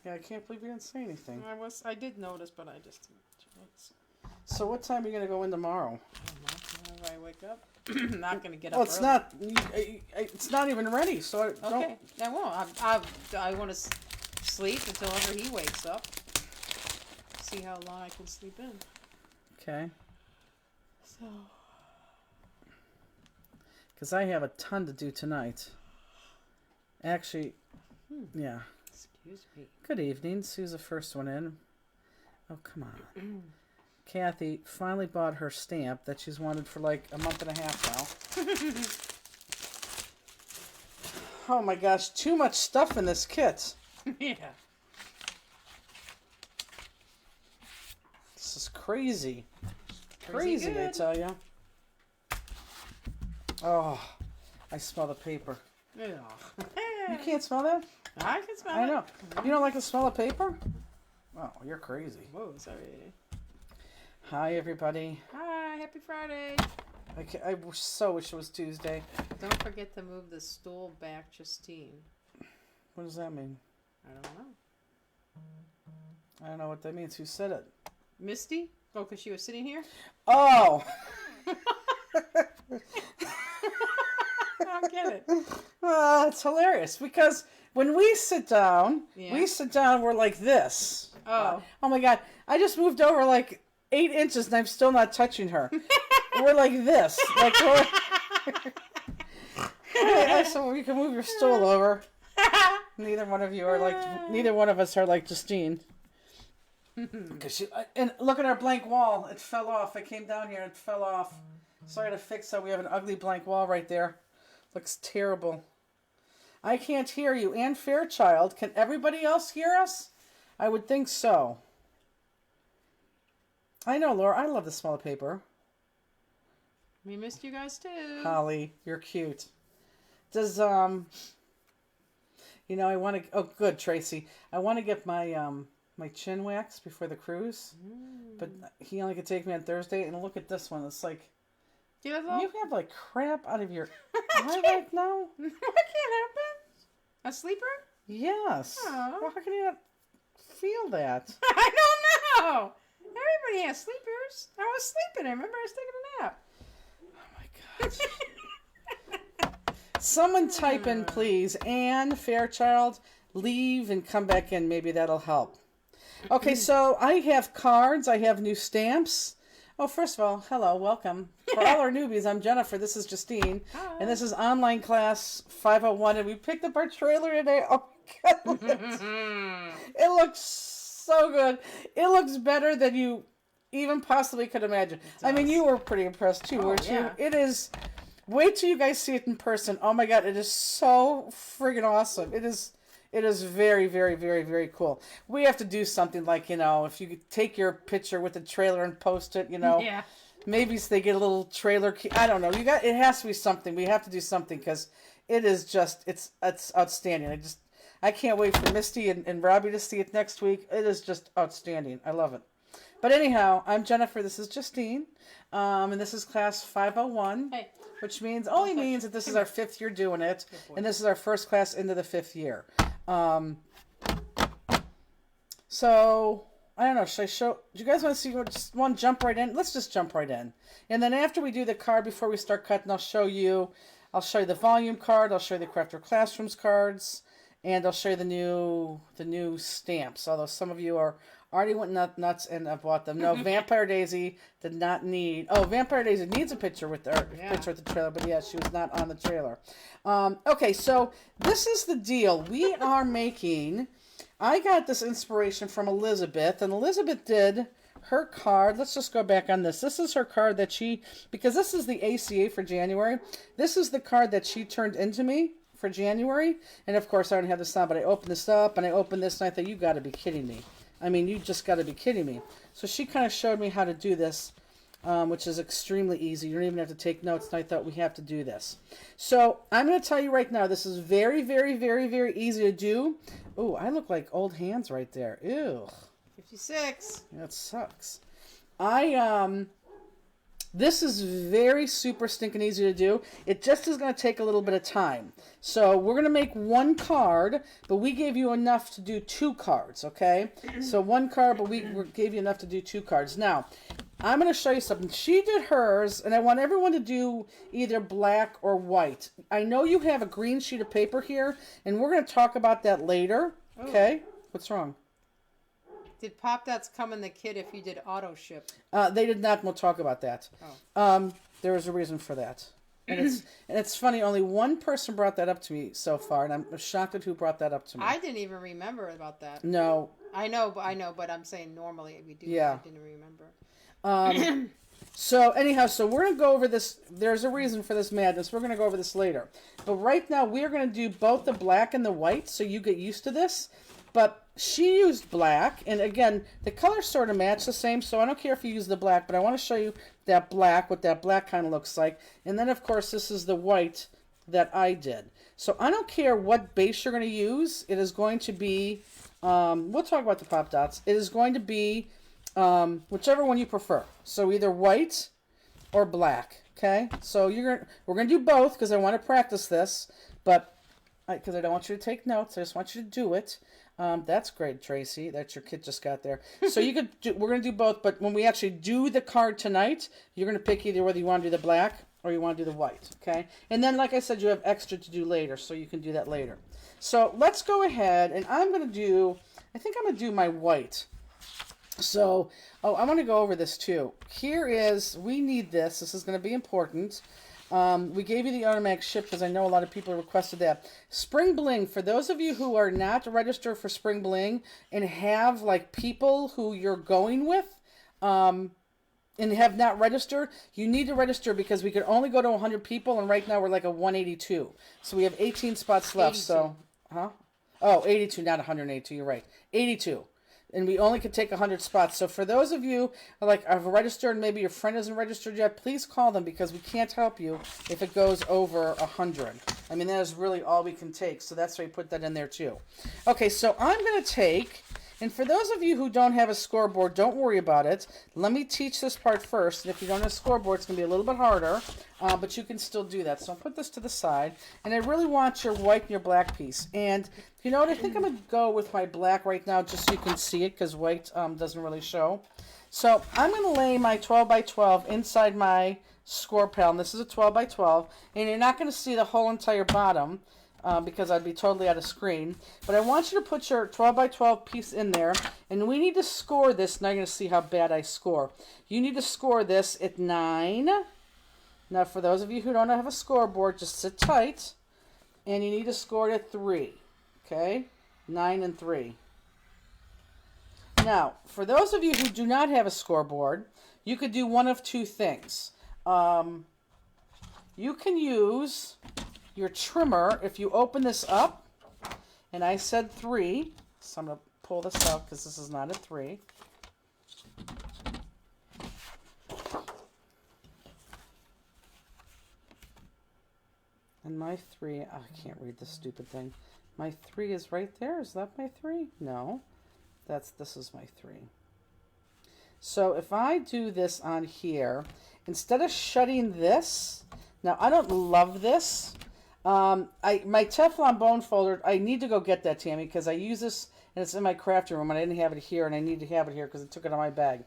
Yeah, I can't believe you didn't say anything. I did notice, but I just didn't. So what time are you going to go in tomorrow? I don't know. Whenever I wake up. I'm not going to get up Well, it's early. it's not even ready, so I don't... Okay, I won't. I want to sleep until ever he wakes up. See how long I can sleep in. Okay. So... Because I have a ton to do tonight. Actually, yeah. Excuse me. Good evening. Sue's the first one in. Oh, come on. Kathy finally bought her stamp that she's wanted for like a month and a half now. Oh my gosh, too much stuff in this kit. Yeah. This is crazy. Crazy, I good. tell you. Oh, I smell the paper. Yeah. You can't smell that? I can smell I it. know. You don't like the smell of paper? Oh, you're crazy. Whoa, sorry. Hi, everybody. Hi, happy Friday. I so wish it was Tuesday. Don't forget to move the stool back, Justine. What does that mean? I don't know. I don't know what that means. Who said it? Misty? Oh, because she was sitting here? Oh! I don't get it. It's hilarious because when we sit down, we're like this. Oh. Oh my God. I just moved over like 8 inches and I'm still not touching her. We're like this. Like so you can move your stool over. Neither one of us are like Justine. Cause and look at our blank wall. It fell off. I came down here and it fell off. So I had to fix it. We have an ugly blank wall right there. Looks terrible. I can't hear you. Ann Fairchild, can everybody else hear us? I would think so. I know, Laura. I love the smell of paper. We missed you guys too. Holly, you're cute. Does I want to. Oh, good, Tracy. I want to get my my chin wax before the cruise, but he only could take me on Thursday. And look at this one. It's like you have like crap out of your eye right now. I can't help it. A sleeper? Yes. Oh. Well, how can you not feel that? I don't know. Everybody has sleepers. I was sleeping. I remember I was taking a nap. Oh my gosh. Someone type in, please, Ann Fairchild, leave and come back in. Maybe that'll help. Okay, so I have cards. I have new stamps. Oh, first of all, hello, welcome. For all our newbies, I'm Jennifer. This is Justine. Hi. And this is online class 501. And we picked up our trailer today. Oh, my God. It looks so good. It looks better than you even possibly could imagine. I mean, you were pretty impressed too, weren't you? It is. Wait till you guys see it in person. Oh my God, it is so friggin' awesome. It is very, very, very, very cool. We have to do something like, if you could take your picture with the trailer and post it, Yeah. Maybe they get a little trailer. I don't know. It has to be something. We have to do something because it is just, it's outstanding. I can't wait for Misty and Robbie to see it next week. It is just outstanding. I love it. But anyhow, I'm Jennifer. This is Justine. And this is class 501. Hey. Which means that this is our 5th year doing it. And this is our first class into the 5th year. So I don't know. Should I show? Do you guys want to see? Just want to jump right in? Let's just jump right in. And then after we do the card, before we start cutting, I'll show you the volume card. I'll show you the Crafter Classrooms cards, and I'll show you the new stamps. Although some of you are already went nuts and have bought them. No, Vampire Daisy did not need. Oh, Vampire Daisy needs a picture with picture with the trailer, but yeah, she was not on the trailer. Okay, so this is the deal. We are making. I got this inspiration from Elizabeth, and Elizabeth did her card. Let's just go back on this. This is her card because this is the ACA for January. This is the card that she turned into me for January. And of course, I don't have this on, but I opened this up, and I opened this, and I thought, you got to be kidding me. I mean, you just got to be kidding me. So she kind of showed me how to do this, which is extremely easy. You don't even have to take notes, and I thought we have to do this. So I'm going to tell you right now, this is very, very, very, very easy to do. Oh, I look like old hands right there. Ew. 56. That sucks. I This is very super stinking easy to do. It just is going to take a little bit of time. So we're going to make one card, but we gave you enough to do 2 cards, okay? So 1 card, but we gave you enough to do 2 cards. Now, I'm going to show you something. She did hers, and I want everyone to do either black or white. I know you have a green sheet of paper here, and we're going to talk about that later, okay? Oh. What's wrong? Did Pop-Dots come in the kit if you did auto ship? They did not. We'll talk about that. Oh. There was a reason for that. And it's funny, only one person brought that up to me so far, and I'm shocked at who brought that up to me. I didn't even remember about that. No. I know, but I'm saying normally we do. Yeah. I didn't remember. So anyhow, so we're going to go over this. There's a reason for this madness. We're going to go over this later. But right now, we're going to do both the black and the white, so you get used to this. But she used black, and again, the colors sort of match the same, so I don't care if you use the black, but I want to show you that black, what that black kind of looks like. And then, of course, this is the white that I did. So I don't care what base you're going to use. It is going to be, we'll talk about the Pop-Dots. It is going to be whichever one you prefer. So either white or black, okay? So we're going to do both because I want to practice this, but because I don't want you to take notes. I just want you to do it. That's great, Tracy. That's your kid just got there. So we're going to do both, but when we actually do the card tonight, you're going to pick either whether you want to do the black or you want to do the white, okay? And then, like I said, you have extra to do later, so you can do that later. So let's go ahead, and I think I'm going to do my white. So, I want to go over this too. We need this. This is going to be important. We gave you the automatic ship because I know a lot of people requested that. Spring Bling, for those of you who are not registered for Spring Bling and have like people who you're going with and have not registered, you need to register because we could only go to 100 people and right now we're like a 182. So we have 18 spots left. 82. So, 82, not 182, you're right. 82. And we only could take 100 spots. So for those of you who have registered and maybe your friend isn't registered yet, please call them because we can't help you if it goes over 100. I mean, that is really all we can take. So that's why we put that in there too. Okay, so I'm going to take, and for those of you who don't have a scoreboard, don't worry about it. Let me teach this part first. And if you don't have a scoreboard, it's going to be a little bit harder, but you can still do that. So I'll put this to the side. And I really want your white and your black piece. And you know what? I think I'm going to go with my black right now just so you can see it because white doesn't really show. So I'm going to lay my 12 by 12 inside my score pal. And this is a 12 by 12. And you're not going to see the whole entire bottom because I'd be totally out of screen. But I want you to put your 12 by 12 piece in there. And we need to score this. Now you're going to see how bad I score. You need to score this at 9. Now for those of you who don't have a scoreboard, just sit tight. And you need to score it at 3. Okay, 9 and 3. Now, for those of you who do not have a scoreboard, you could do one of two things. You can use your trimmer if you open this up, and I said 3, so I'm going to pull this out because this is not a 3. And my 3, I can't read this stupid thing. My 3 is right there. Is that my 3? No. This is my 3. So if I do this on here, instead of shutting this, now I don't love this. My Teflon bone folder, I need to go get that, Tammy, because I use this and it's in my crafting room and I didn't have it here and I need to have it here because I took it out of my bag.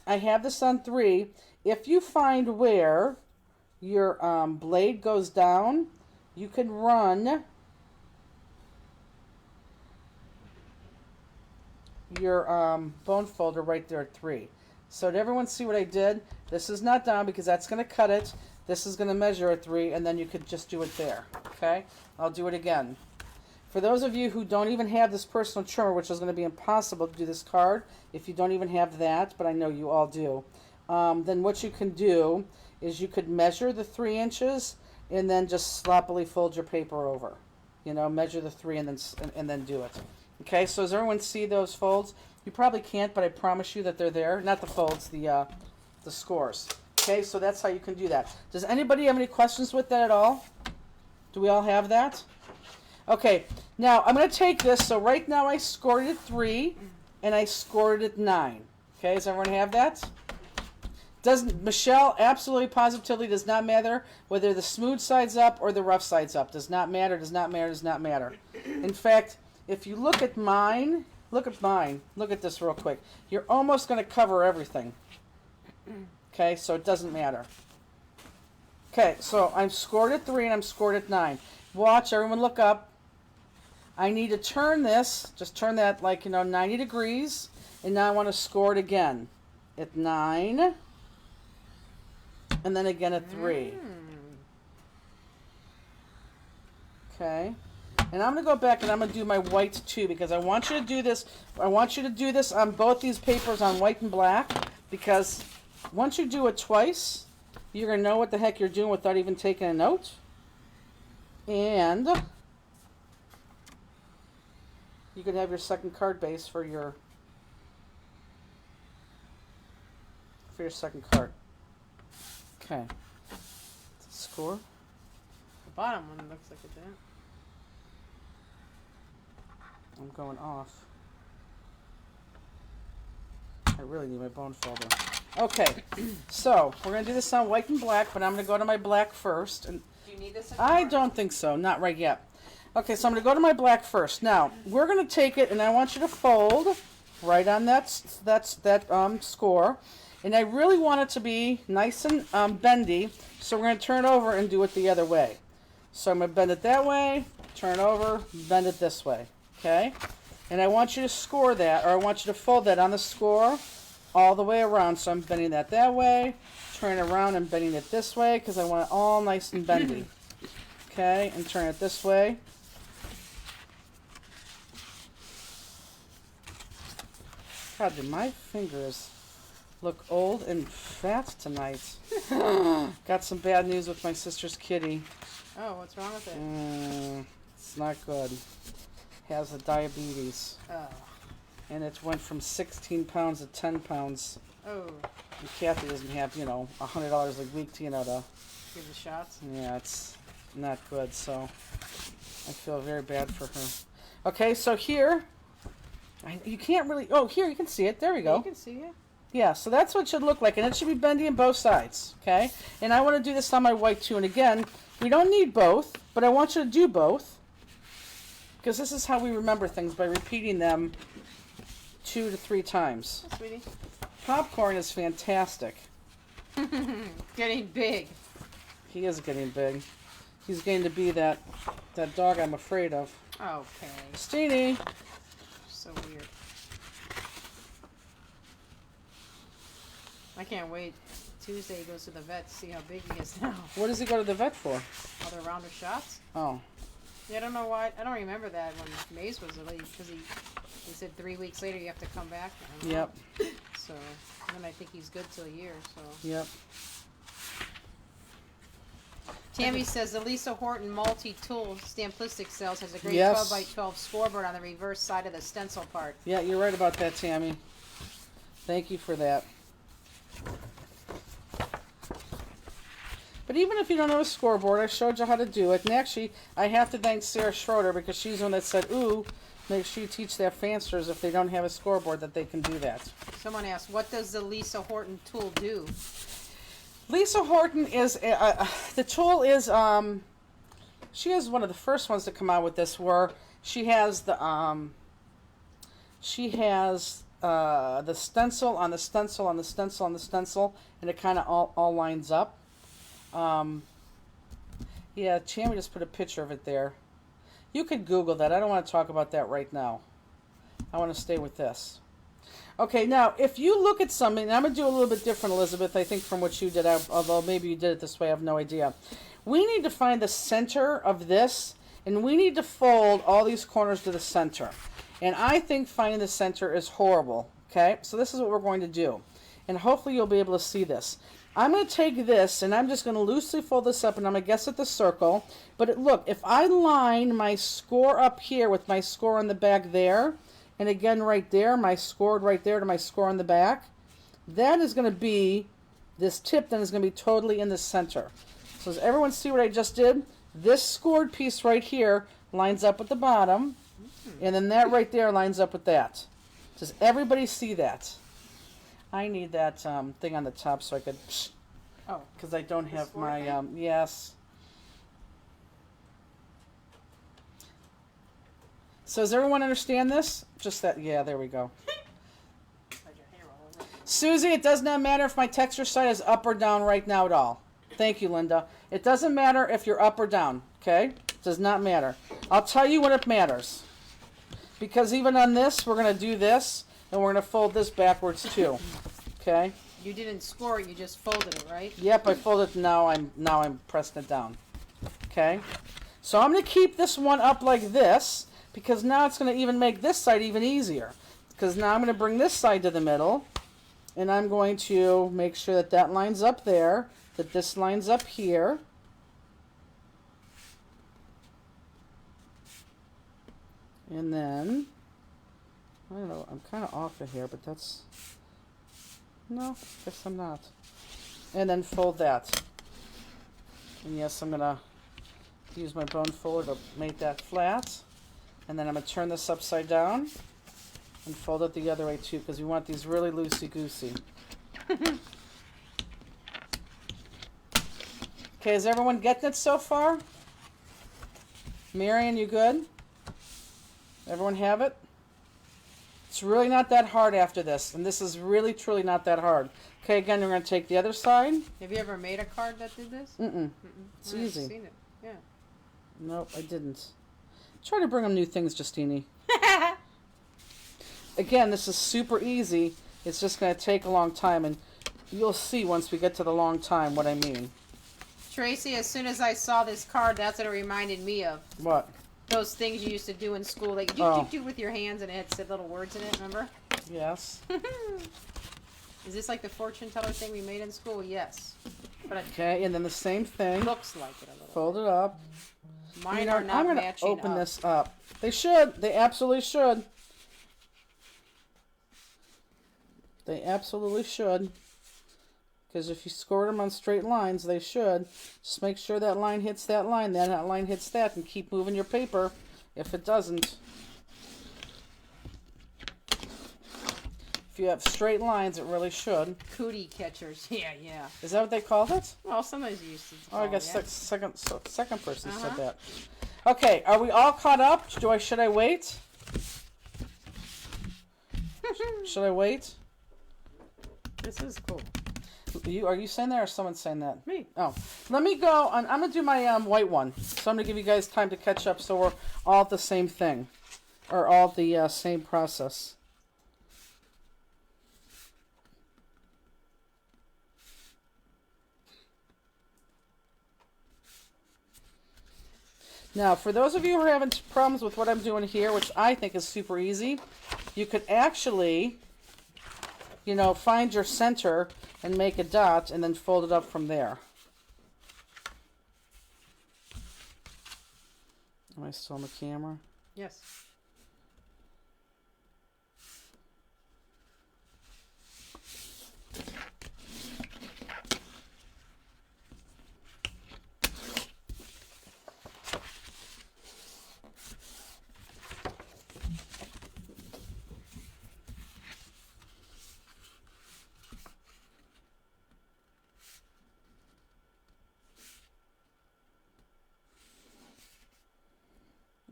I have this on 3. If you find where your blade goes down, you can run your bone folder right there at 3. So did everyone see what I did? This is not down because that's going to cut it. This is going to measure at 3, and then you could just do it there. Okay? I'll do it again. For those of you who don't even have this personal trimmer, which is going to be impossible to do this card, if you don't even have that, but I know you all do, then what you can do is you could measure the 3 inches and then just sloppily fold your paper over. You know, measure the 3 and then do it. Okay, so does everyone see those folds? You probably can't, but I promise you that they're there. Not the folds, the scores. Okay, so that's how you can do that. Does anybody have any questions with that at all? Do we all have that? Okay, now I'm going to take this. So right now I scored it at 3, and I scored it at 9. Okay, does everyone have that? Doesn't Michelle absolutely positively does not matter whether the smooth side's up or the rough side's up. Does not matter, does not matter, does not matter. In fact, if you look at mine, look at this real quick. You're almost going to cover everything. Okay, so it doesn't matter. Okay, so I'm scored at 3 and I'm scored at 9. Watch, everyone look up. I need to turn this, just turn that 90 degrees, and now I want to score it again at 9. And then again at 3. Okay. And I'm going to go back and I'm going to do my white too, because I want you to do this. I want you to do this on both these papers on white and black, because once you do it twice, you're going to know what the heck you're doing without even taking a note. And you could have your second card base for your second card. Okay. Score. The bottom one looks like it didn't. I'm going off. I really need my bone folder. Okay, so we're going to do this on white and black, but I'm going to go to my black first. And Do you need this? I don't think so. Not right yet. Okay, so I'm going to go to my black first. Now, we're going to take it, and I want you to fold right on that score. And I really want it to be nice and bendy, so we're going to turn it over and do it the other way. So I'm going to bend it that way, turn over, bend it this way, okay? And I want you to score that, or I want you to fold that on the score all the way around. So I'm bending that way, turning around and bending it this way, because I want it all nice and bendy. Okay, and turn it this way. God, do my fingers look old and fat tonight. Got some bad news with my sister's kitty. Oh, what's wrong with it? It's not good. Has a diabetes. Oh. And it went from 16 pounds to 10 pounds. Oh. And Kathy doesn't have, $100 a week to, to Give the shots? Yeah, it's not good, so I feel very bad for her. Okay, so here, you can't really, here, you can see it. There we go. You can see it. Yeah, so that's what it should look like, and it should be bendy on both sides, okay? And I want to do this on my white too, and again, we don't need both, but I want you to do both, because this is how we remember things, by repeating them 2 to 3 times. Oh, sweetie. Popcorn is fantastic. Getting big. He is getting big. He's getting to be that dog I'm afraid of. Okay. Steenie. So weird. I can't wait. Tuesday he goes to the vet to see how big he is now. What does he go to the vet for? Other round of shots? Oh. Yeah, I don't know why. I don't remember that when Maze was released, because he said 3 weeks later you have to come back. Yep. So, and then I think he's good till a year, so. Yep. Tammy says the Lisa Horton multi-tool Stamplistic Cells has a great Yes. 12x12 scoreboard on the reverse side of the stencil part. Yeah, you're right about that, Tammy. Thank you for that. But even if you don't have a scoreboard, I showed you how to do it. And actually, I have to thank Sarah Schroeder, because she's the one that said, ooh, make sure you teach their fancers if they don't have a scoreboard that they can do that. Someone asked, what does the Lisa Horton tool do? Lisa Horton is, the tool is, she is one of the first ones to come out with this, where she has the stencil on the stencil on the stencil on the stencil, and it kind of all lines up. Yeah, Tammy just put a picture of it there. You could Google that. I don't want to talk about that right now. I want to stay with this. Okay, now, if you look at something, and I'm going to do a little bit different, Elizabeth, I think, from what you did, although maybe you did it this way, I have no idea. We need to find the center of this, and we need to fold all these corners to the center. And I think finding the center is horrible, okay? So this is what we're going to do. And hopefully you'll be able to see this. I'm going to take this, and I'm just going to loosely fold this up, and I'm going to guess at the circle. But look, if I line my score up here with my score on the back there, and again right there, my score right there to my score on the back, that is going to be, this tip then is going to be totally in the center. So does everyone see what I just did? This scored piece right here lines up with the bottom, and then that right there lines up with that. Does everybody see that? I need that thing on the top so I could, Oh, because I don't have floor my, thing? yes. So does everyone understand this? Just that, yeah, there we go. had your hair all over it. Susie, it does not matter if my texture site is up or down right now at all. Thank you, Linda. It doesn't matter if you're up or down, okay? It does not matter. I'll tell you when it matters. Because even on this, we're going to do this, and we're going to fold this backwards too, okay? You didn't score it, you just folded it, right? Yep, I folded it, now I'm pressing it down, okay? So I'm going to keep this one up like this, because now it's going to even make this side even easier. Because now I'm going to bring this side to the middle, and I'm going to make sure that that lines up there, that this lines up here. And then, I don't know, I'm kind of off of here, but that's, no, guess I'm not. And then fold that. And yes, I'm going to use my bone folder to make that flat. And then I'm going to turn this upside down and fold it the other way too, because we want these really loosey-goosey. Okay, is everyone getting it so far? Marion, you good? Everyone have it? It's really not that hard after this, and this is really, truly not that hard. Okay, again, we're going to take the other side. Have you ever made a card that did this? Mm-mm. It's I've easy. seen it. Yeah. Nope, I didn't. Try to bring them new things, Justini. Again, this is super easy. It's just going to take a long time, and you'll see once we get to the long time what I mean. Tracy, as soon as I saw this card, that's what it reminded me of. What? Those things you used to do in school. Like, do with your hands and it had said little words in it, remember? Yes. Is this like the fortune teller thing we made in school? Yes. But it Okay, and then the same thing. looks like it a little. Fold it up. Mine You know, are not I'm going matching to open up. this up. They should. They absolutely should. They absolutely should. Because if you scored them on straight lines, they should. Just make sure that line hits that line, then that line hits that, and keep moving your paper if it doesn't. If you have straight lines, it really should. Cootie catchers. Yeah, yeah. Is that what they called it? Well, sometimes you used to Oh, I call guess it, yeah. second person said Uh-huh. that. Okay, are we all caught up? Should I wait? Should I wait? This is cool. Are you saying that or someone saying that? Me. Oh, let me go. I'm gonna do my white one. So I'm gonna give you guys time to catch up, so we're all at the same thing, or all the same process. Now, for those of you who are having problems with what I'm doing here, which I think is super easy, you could actually, you know, find your center and make a dot and then fold it up from there. Am I still on the camera? Yes.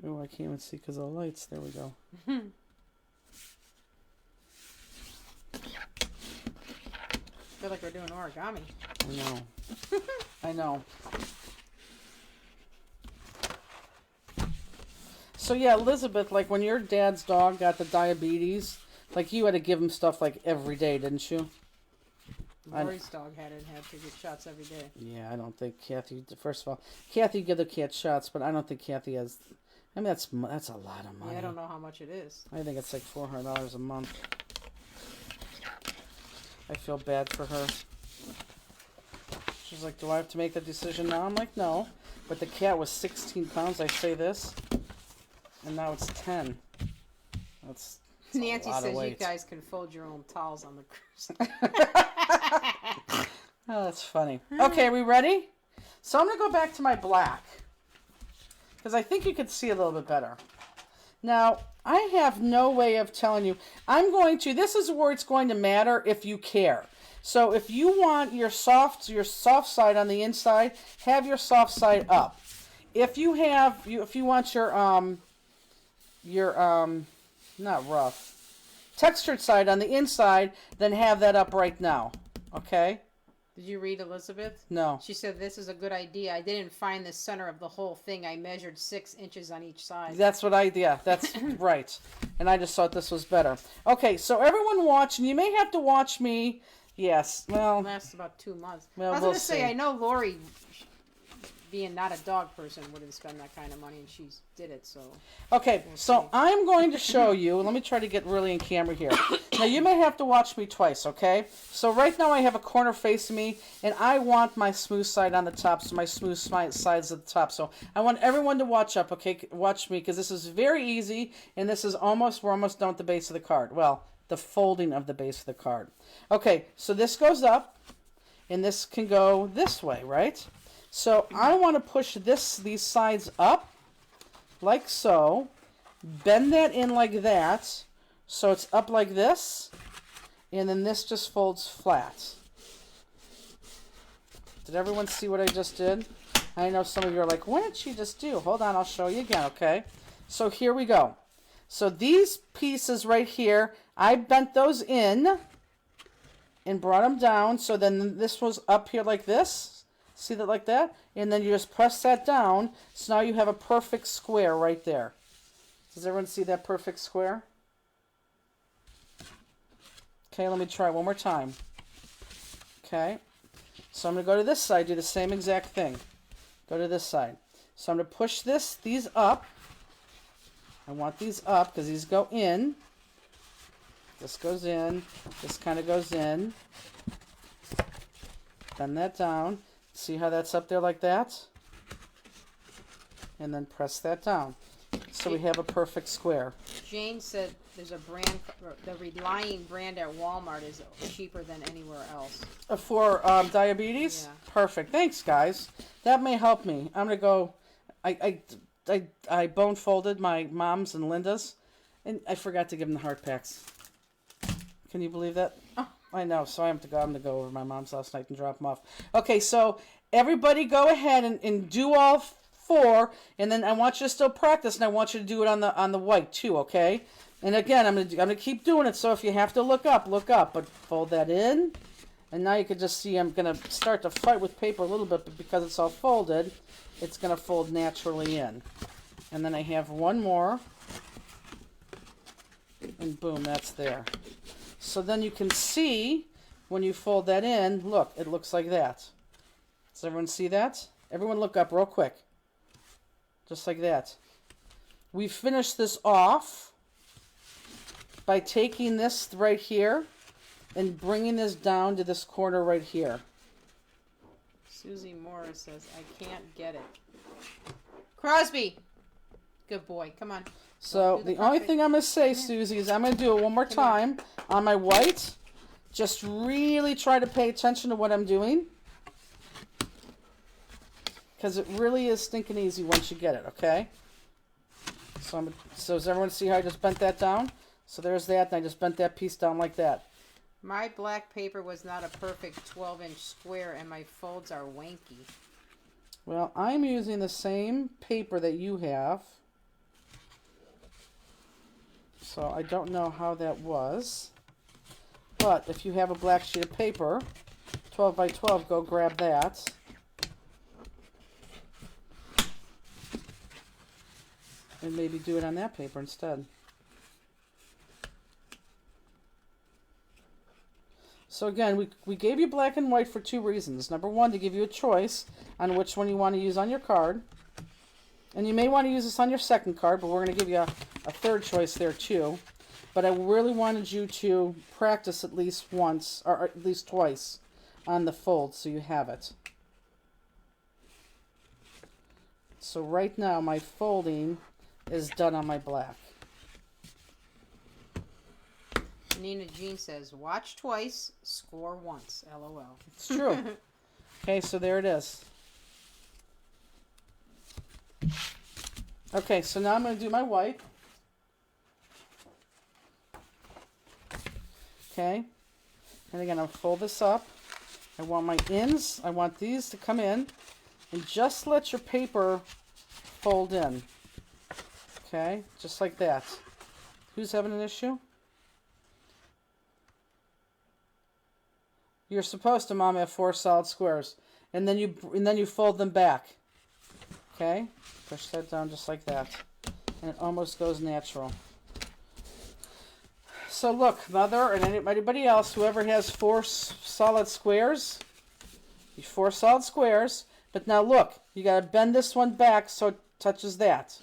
Oh, I can't even see because of the lights. There we go. Feel like we're doing origami. I know. I know. So yeah, Elizabeth, like when your dad's dog got the diabetes, like you had to give him stuff like every day, didn't you? Lori's dog had to get shots every day. Yeah, I don't think Kathy. First of all, Kathy give the cat shots, but I don't think Kathy has. I mean, that's a lot of money. Yeah, I don't know how much it is. I think it's like $400 a month. I feel bad for her. She's like, do I have to make that decision now? I'm like, no. But the cat was 16 pounds, I say this. And now it's 10. That's Nancy a lot of says you weight. guys can fold your own towels on the cruise. Oh, that's funny. Okay, are we ready? So I'm going to go back to my black. Because I think you could see a little bit better. Now, I have no way of telling you. This is where it's going to matter if you care. So if you want your soft side on the inside, have your soft side up. If you want your not rough, textured side on the inside, then have that up right now. Okay? Did you read Elizabeth? No. She said, this is a good idea. I didn't find the center of the whole thing. I measured 6 inches on each side. That's right. And I just thought this was better. Okay, so everyone watching, you may have to watch me. Yes, well. It lasts about 2 months. Well, I was we'll going to say, see. I know Lori, being not a dog person, wouldn't spend that kind of money, and she did it, so. Okay, so I'm going to show you. Let me try to get really in camera here. Now, you may have to watch me twice, okay? So right now I have a corner facing me, and I want my smooth side on the top, so my smooth sides at the top. So I want everyone to watch up, okay? Watch me, because this is very easy, and we're almost done with the base of the card. Well, the folding of the base of the card. Okay, so this goes up, and this can go this way, right? So I want to push these sides up, like so. Bend that in like that, so it's up like this, and then this just folds flat. Did everyone see what I just did? I know some of you are like, what did she just do? Hold on, I'll show you again, okay? So here we go. So these pieces right here, I bent those in and brought them down, so then this was up here like this. See that like that? And then you just press that down, so now you have a perfect square right there. Does everyone see that perfect square? Okay, let me try one more time. Okay, so I'm going to go to this side, do the same exact thing. Go to this side. So I'm going to push these up. I want these up because these go in. This goes in. This kind of goes in. Bend that down. See how that's up there like that? And then press that down. So we have a perfect square. Jane said there's a brand, the Relying brand at Walmart is cheaper than anywhere else. For diabetes? Yeah. Perfect. Thanks, guys. That may help me. I'm going to go... I bone folded my mom's and Linda's, and I forgot to give them the heart packs. Can you believe that? Oh, I know. So I'm going to go over to my mom's last night and drop them off. Okay, so everybody go ahead and do all 4, and then I want you to still practice, and I want you to do it on the white too, okay? And again, I'm gonna keep doing it. So if you have to look up, but fold that in, and now you can just see I'm gonna start to fight with paper a little bit, but because it's all folded, it's gonna fold naturally in. And then I have one more, and boom, that's there. So then you can see when you fold that in, look, it looks like that. Does everyone see that? Everyone look up real quick. Just like that. We finish this off by taking this right here and bringing this down to this corner right here. Susie Morris says, I can't get it. Crosby! Good boy. Come on. So the only thing I'm going to say, Susie, is I'm going to do it one more time on my white. Just really try to pay attention to what I'm doing. Because it really is stinking easy once you get it, okay? So does everyone see how I just bent that down? So there's that, and I just bent that piece down like that. My black paper was not a perfect 12-inch square, and my folds are wanky. Well, I'm using the same paper that you have. So I don't know how that was. But if you have a black sheet of paper, 12 by 12, go grab that. And maybe do it on that paper instead. So again, we gave you black and white for 2 reasons. Number 1, to give you a choice on which one you want to use on your card. And you may want to use this on your second card, but we're going to give you a third choice there too. But I really wanted you to practice at least once, or at least twice, on the fold so you have it. So right now my folding is done on my black. Nina Jean says, watch twice, score once. LOL. It's true. Okay, so there it is. Okay, so now I'm going to do my white. Okay? And again, I'll fold this up. I want my ends, I want these to come in, and just let your paper fold in. Okay? Just like that. Who's having an issue? You're supposed to, Mom, have 4 solid squares. And then you fold them back. Okay? Push that down just like that. And it almost goes natural. So look, Mother and anybody else, whoever has 4 solid squares, 4 solid squares, but now look, you got to bend this one back so it touches that.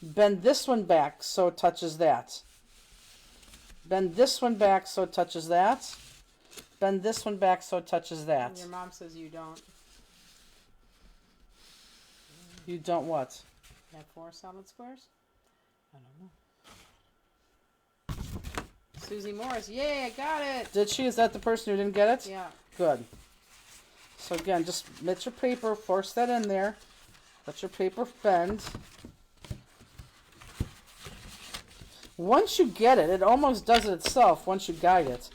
Bend this one back so it touches that. Bend this one back so it touches that. Bend this one back so it touches that. And your mom says you don't. You don't what? You have 4 solid squares? I don't know. Susie Morris, yay, I got it! Did she? Is that the person who didn't get it? Yeah. Good. So again, just let your paper, force that in there. Let your paper bend. Once you get it, it almost does it itself once you guide it.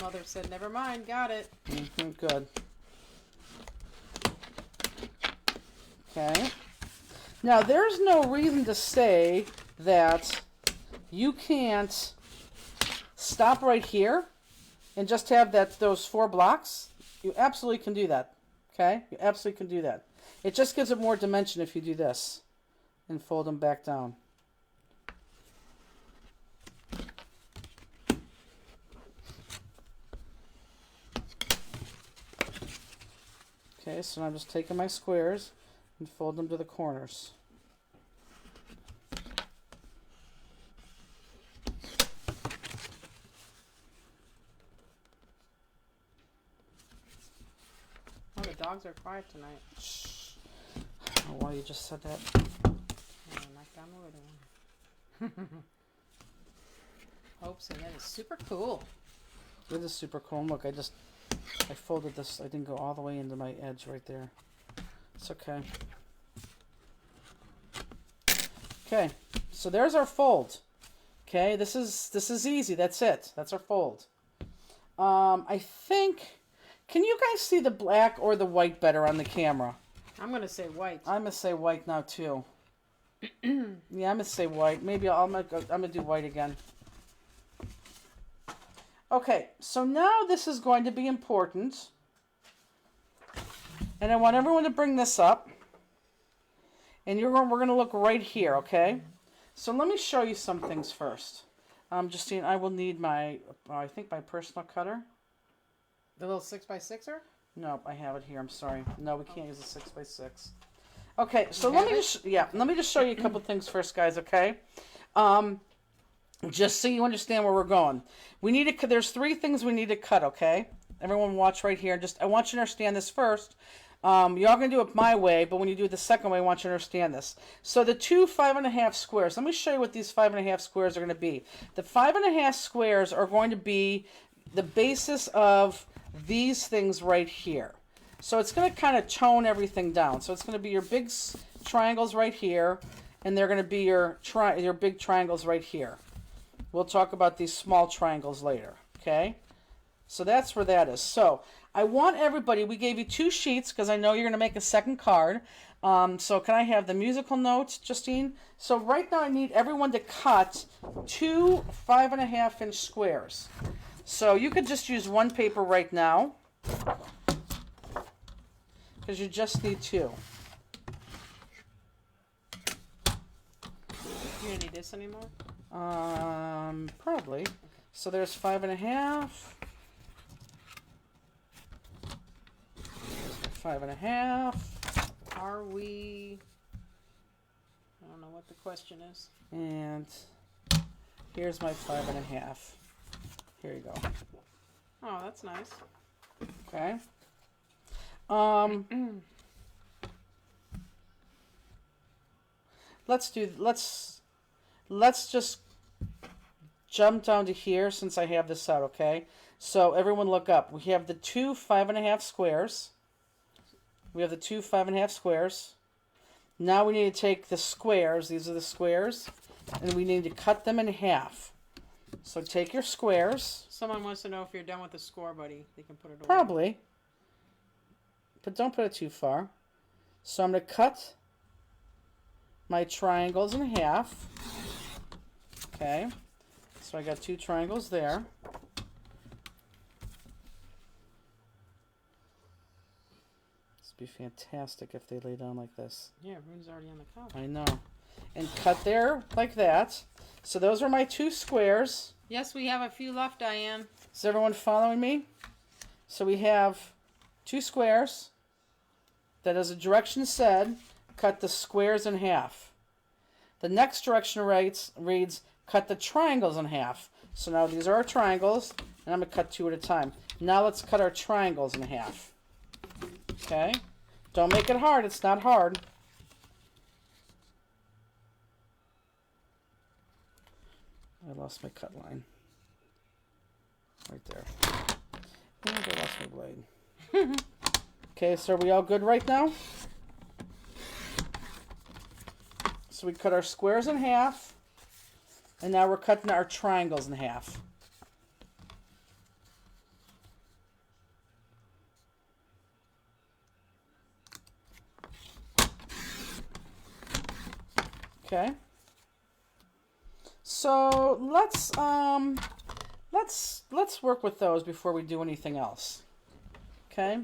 Mother said, never mind, got it. Good. Okay. Now, there's no reason to say that you can't stop right here and just have those 4 blocks. You absolutely can do that. Okay? You absolutely can do that. It just gives it more dimension if you do this and fold them back down. Okay, so now I'm just taking my squares and fold them to the corners. Oh, the dogs are quiet tonight. Shh. I don't know why you just said that. Oh, knock down the other one. Hopes, and that is super cool. It is super cool. And look, I folded this. I didn't go all the way into my edge right there. It's okay. Okay, so there's our fold. Okay, this is easy. That's it. That's our fold. I think, can you guys see the black or the white better on the camera? I'm gonna say white. I'm gonna say white now too. Yeah, I'm gonna say white. Maybe I'm gonna do white again. Okay, so now this is going to be important. And I want everyone to bring this up. And we're going to look right here, okay? So let me show you some things first. Justine, I will need I think my personal cutter. The little 6x6er? No, I have it here. I'm sorry. No, we can't use a 6x6. Okay, so let me just show you a couple things first, guys, okay? Just so you understand where we're going. There's 3 things we need to cut, okay? Everyone watch right here. I want you to understand this first. Y'all going to do it my way, but when you do it the second way, I want you to understand this. So the 2 5.5 squares, let me show you what these 5.5 squares are going to be. The 5.5 squares are going to be the basis of these things right here. So it's going to kind of tone everything down. So it's going to be your big triangles right here, and they're going to be your big triangles right here. We'll talk about these small triangles later, okay? So that's where that is. So I want everybody, we gave you 2 sheets because I know you're going to make a second card. So can I have the musical notes, Justine? So right now I need everyone to cut 2 5.5-inch squares. So you could just use 1 paper right now because you just need 2. You don't need this anymore? Probably. So there's 5.5. 5.5. Are we... I don't know what the question is. And here's my 5.5. Here you go. Oh, that's nice. Okay. Let's just jump down to here since I have this out, okay? So everyone look up. We have the 2 5.5 squares. We have the 2 5.5 squares. Now we need to take the squares. These are the squares. And we need to cut them in half. So take your squares. Someone wants to know if you're done with the score, buddy. They can put it away. Probably. But don't put it too far. So I'm going to cut my triangles in half. Okay. So I got 2 triangles there. This would be fantastic if they lay down like this. Yeah, Rune's already on the couch. I know. And cut there like that. So those are my 2 squares. Yes, we have a few left, Diane. Is everyone following me? So we have 2 squares that, as the direction said, cut the squares in half. The next direction reads cut the triangles in half. So now these are our triangles, and I'm going to cut 2 at a time. Now let's cut our triangles in half. Okay? Don't make it hard. It's not hard. I lost my cut line. Right there. And I lost my blade. Okay, so are we all good right now? So we cut our squares in half. And now we're cutting our triangles in half. Okay. So let's work with those before we do anything else. Okay?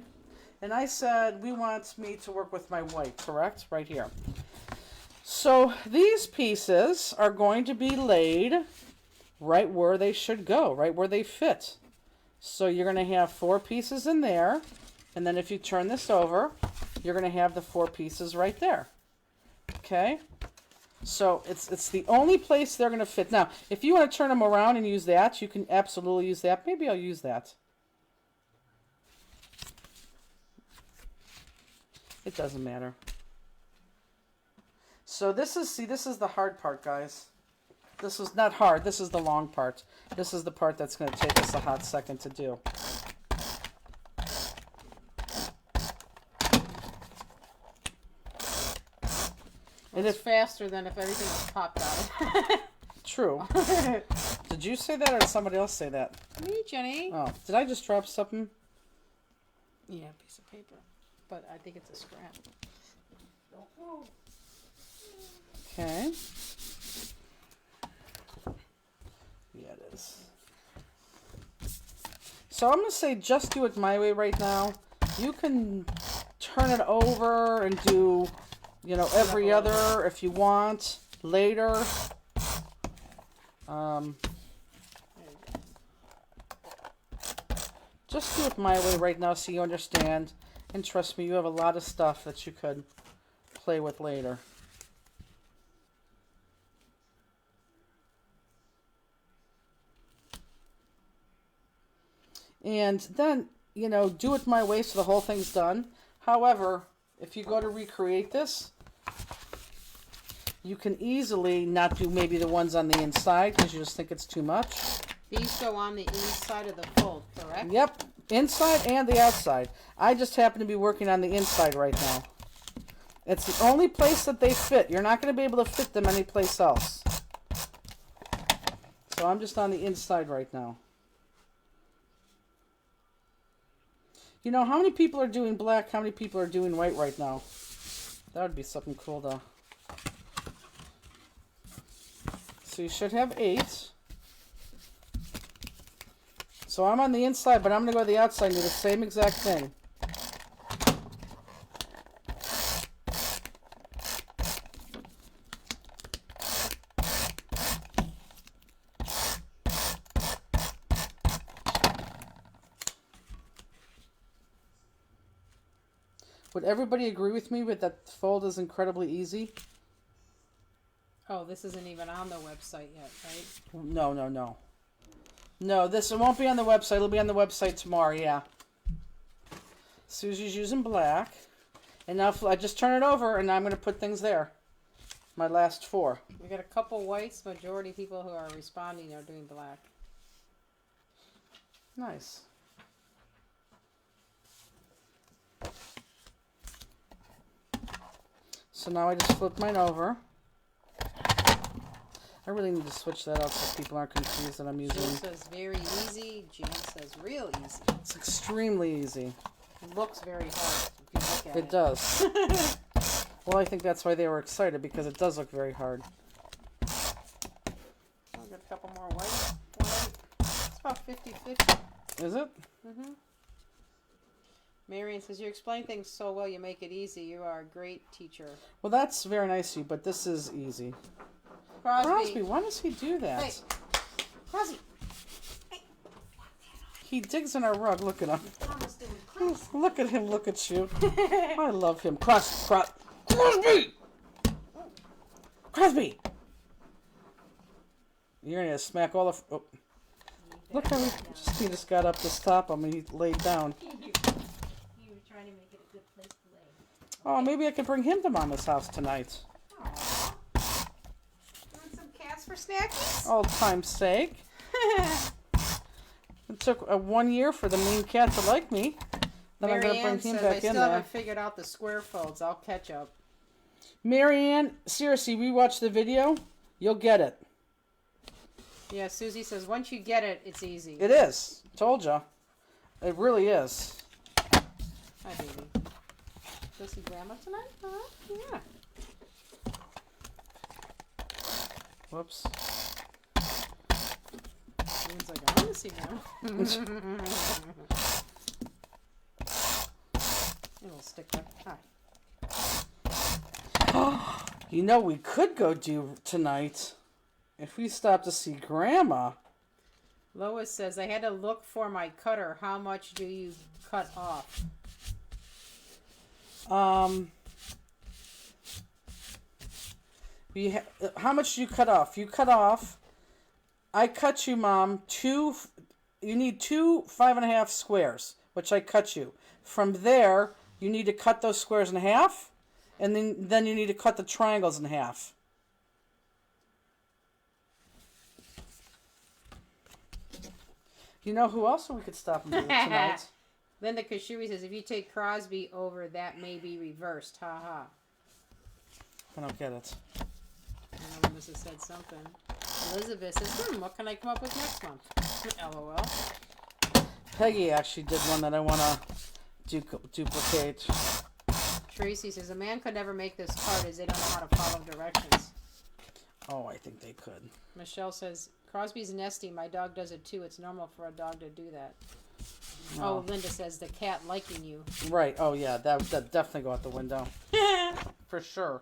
And I said we want me to work with my white, correct? Right here. So these pieces are going to be laid right where they should go, right where they fit. So you're going to have 4 pieces in there, and then if you turn this over, you're going to have the 4 pieces right there. Okay? So it's the only place they're going to fit. Now, if you want to turn them around and use that, you can absolutely use that. Maybe I'll use that. It doesn't matter. So this is the hard part, guys. This is not hard. This is the long part. This is the part that's going to take us a hot second to do. And it's faster than if everything was popped out. True. Did you say that or did somebody else say that? Me, Jenny. Oh, did I just drop something? Yeah, a piece of paper. But I think it's a scrap. Okay. Yeah, it is. So I'm going to say just do it my way right now. You can turn it over and do, you know, every other if you want later. Just do it my way right now so you understand. And trust me, you have a lot of stuff that you could play with later. And then, you know, do it my way so the whole thing's done. However, if you go to recreate this, you can easily not do maybe the ones on the inside because you just think it's too much. These go on the inside of the fold, correct? Yep, inside and the outside. I just happen to be working on the inside right now. It's the only place that they fit. You're not going to be able to fit them anyplace else. So I'm just on the inside right now. You know, how many people are doing black? How many people are doing white right now? That would be something cool, though. So you should have 8. So I'm on the inside, but I'm going to go to the outside and do the same exact thing. Would everybody agree with me that that fold is incredibly easy? Oh, this isn't even on the website yet, right? No, no, no. No, this won't be on the website. It'll be on the website tomorrow, yeah. Susie's using black. And now I just turn it over, and I'm going to put things there. My last 4. We got a couple whites. Majority of people who are responding are doing black. Nice. So now I just flip mine over. I really need to switch that out so people aren't confused that I'm using. Jill says very easy. Jan says real easy. It's extremely easy. It looks very hard if you look at it. It does. Well, I think that's why they were excited, because it does look very hard. I'll get a couple more white. It's about 50-50. Is it? Mm-hmm. Marion says, you explain things so well, you make it easy. You are a great teacher. Well, that's very nice of you, but this is easy. Crosby, why does he do that? Hey, Crosby. Hey. He digs in our rug. Look at him. Mama's doing class. Look at him. Look at you. I love him. Crosby! Crosby! You're going to smack all the... Oh. Look how he just got up to stop him and he laid down. You were trying to make it a good place to lay. Oh, maybe I could bring him to Mama's house tonight. Aww. Want some cats for snackies? Old time's sake. It took 1 year for the mean cat to like me. Then I'm going to bring him says, back I in still there. haven't figured out the square folds. I'll catch up. Marianne, seriously, rewatch the video. You'll get it. Yeah, Susie says, once you get it, it's easy. It is. Told ya. It really is. Hi, baby. Go see Grandma tonight? Yeah. Whoops. Ian's like, I want to see Grandma. It'll stick there. Hi. You know, we could go do tonight if we stop to see Grandma. Lois says, I had to look for my cutter. How much do you cut off? How much do you cut off? You cut off. I cut you, Mom. You need 2 5.5 squares, which I cut you. From there, you need to cut those squares in half, and then you need to cut the triangles in half. You know who else we could stop and do tonight? Linda Kashui says, if you take Crosby over, that may be reversed. Ha ha. I don't get it. I know Mrs. said something. Elizabeth says, what can I come up with next month? LOL. Peggy actually did one that I want to duplicate. Tracy says, a man could never make this card as they don't know how to follow directions. Oh, I think they could. Michelle says, Crosby's nesty. My dog does it too. It's normal for a dog to do that. No. Oh, Linda says, the cat liking you. Right. Oh, yeah. That definitely go out the window. For sure.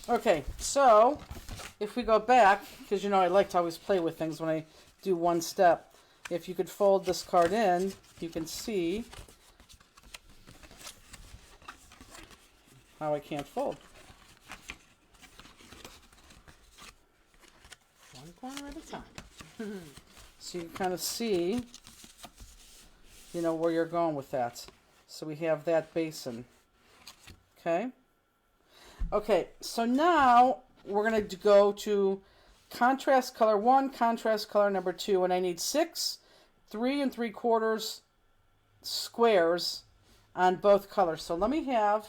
Okay, so if we go back, because you know I like to always play with things when I do one step. If you could fold this card in, you can see how I can't fold. One corner at a time. So you kind of see, you know, where you're going with that. So we have that basin. Okay? Okay, so now we're going to go to contrast color 1, contrast color number 2, and I need 6 3 3/4 squares on both colors. So let me have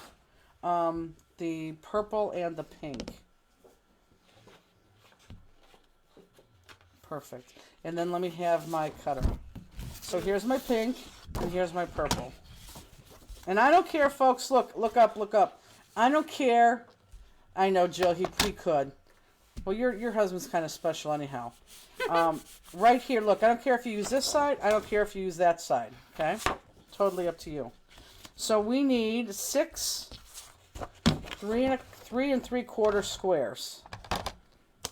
the purple and the pink. Perfect. And then let me have my cutter. So here's my pink, and here's my purple. And I don't care, folks. Look up. I don't care. I know, Jill, he could. Well, your husband's kind of special anyhow. Right here, look, I don't care if you use this side. I don't care if you use that side. Okay? Totally up to you. So we need 6 3 3/4 squares.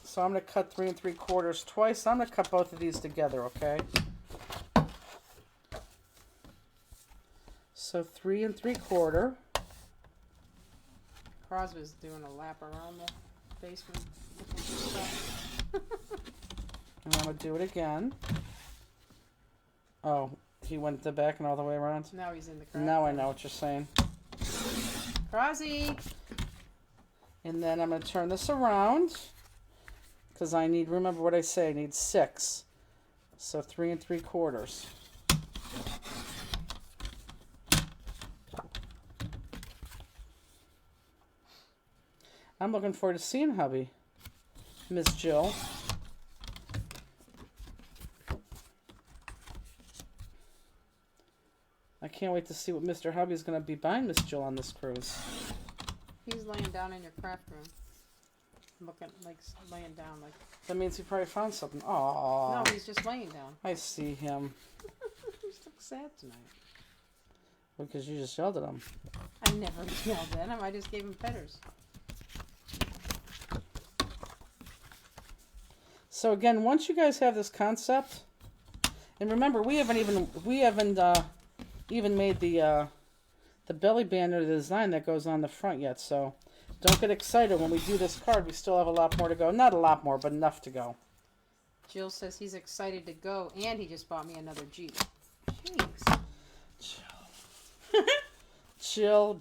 So I'm going to cut 3 3/4 twice. I'm going to cut both of these together, okay? So 3 3/4. Crosby's doing a lap around the basement. And I'm going to do it again. Oh, he went the back and all the way around? Now he's in the crowd. Now I know what you're saying. Crosby! And then I'm going to turn this around. Because I need, remember what I say, I need 6. So 3 3/4. I'm looking forward to seeing hubby, Miss Jill. I can't wait to see what Mr. Hubby's going to be buying Miss Jill on this cruise. He's laying down in your craft room. Looking, like, laying down, like... That means he probably found something. Aww. No, he's just laying down. I see him. He looks sad tonight. Because you just yelled at him. I never yelled at him. I just gave him feathers. So again, once you guys have this concept, and remember, we haven't even made the belly band or the design that goes on the front yet. So don't get excited when we do this card. We still have a lot more to go. Not a lot more, but enough to go. Jill says he's excited to go, and he just bought me another Jeep. Jeez. Jill.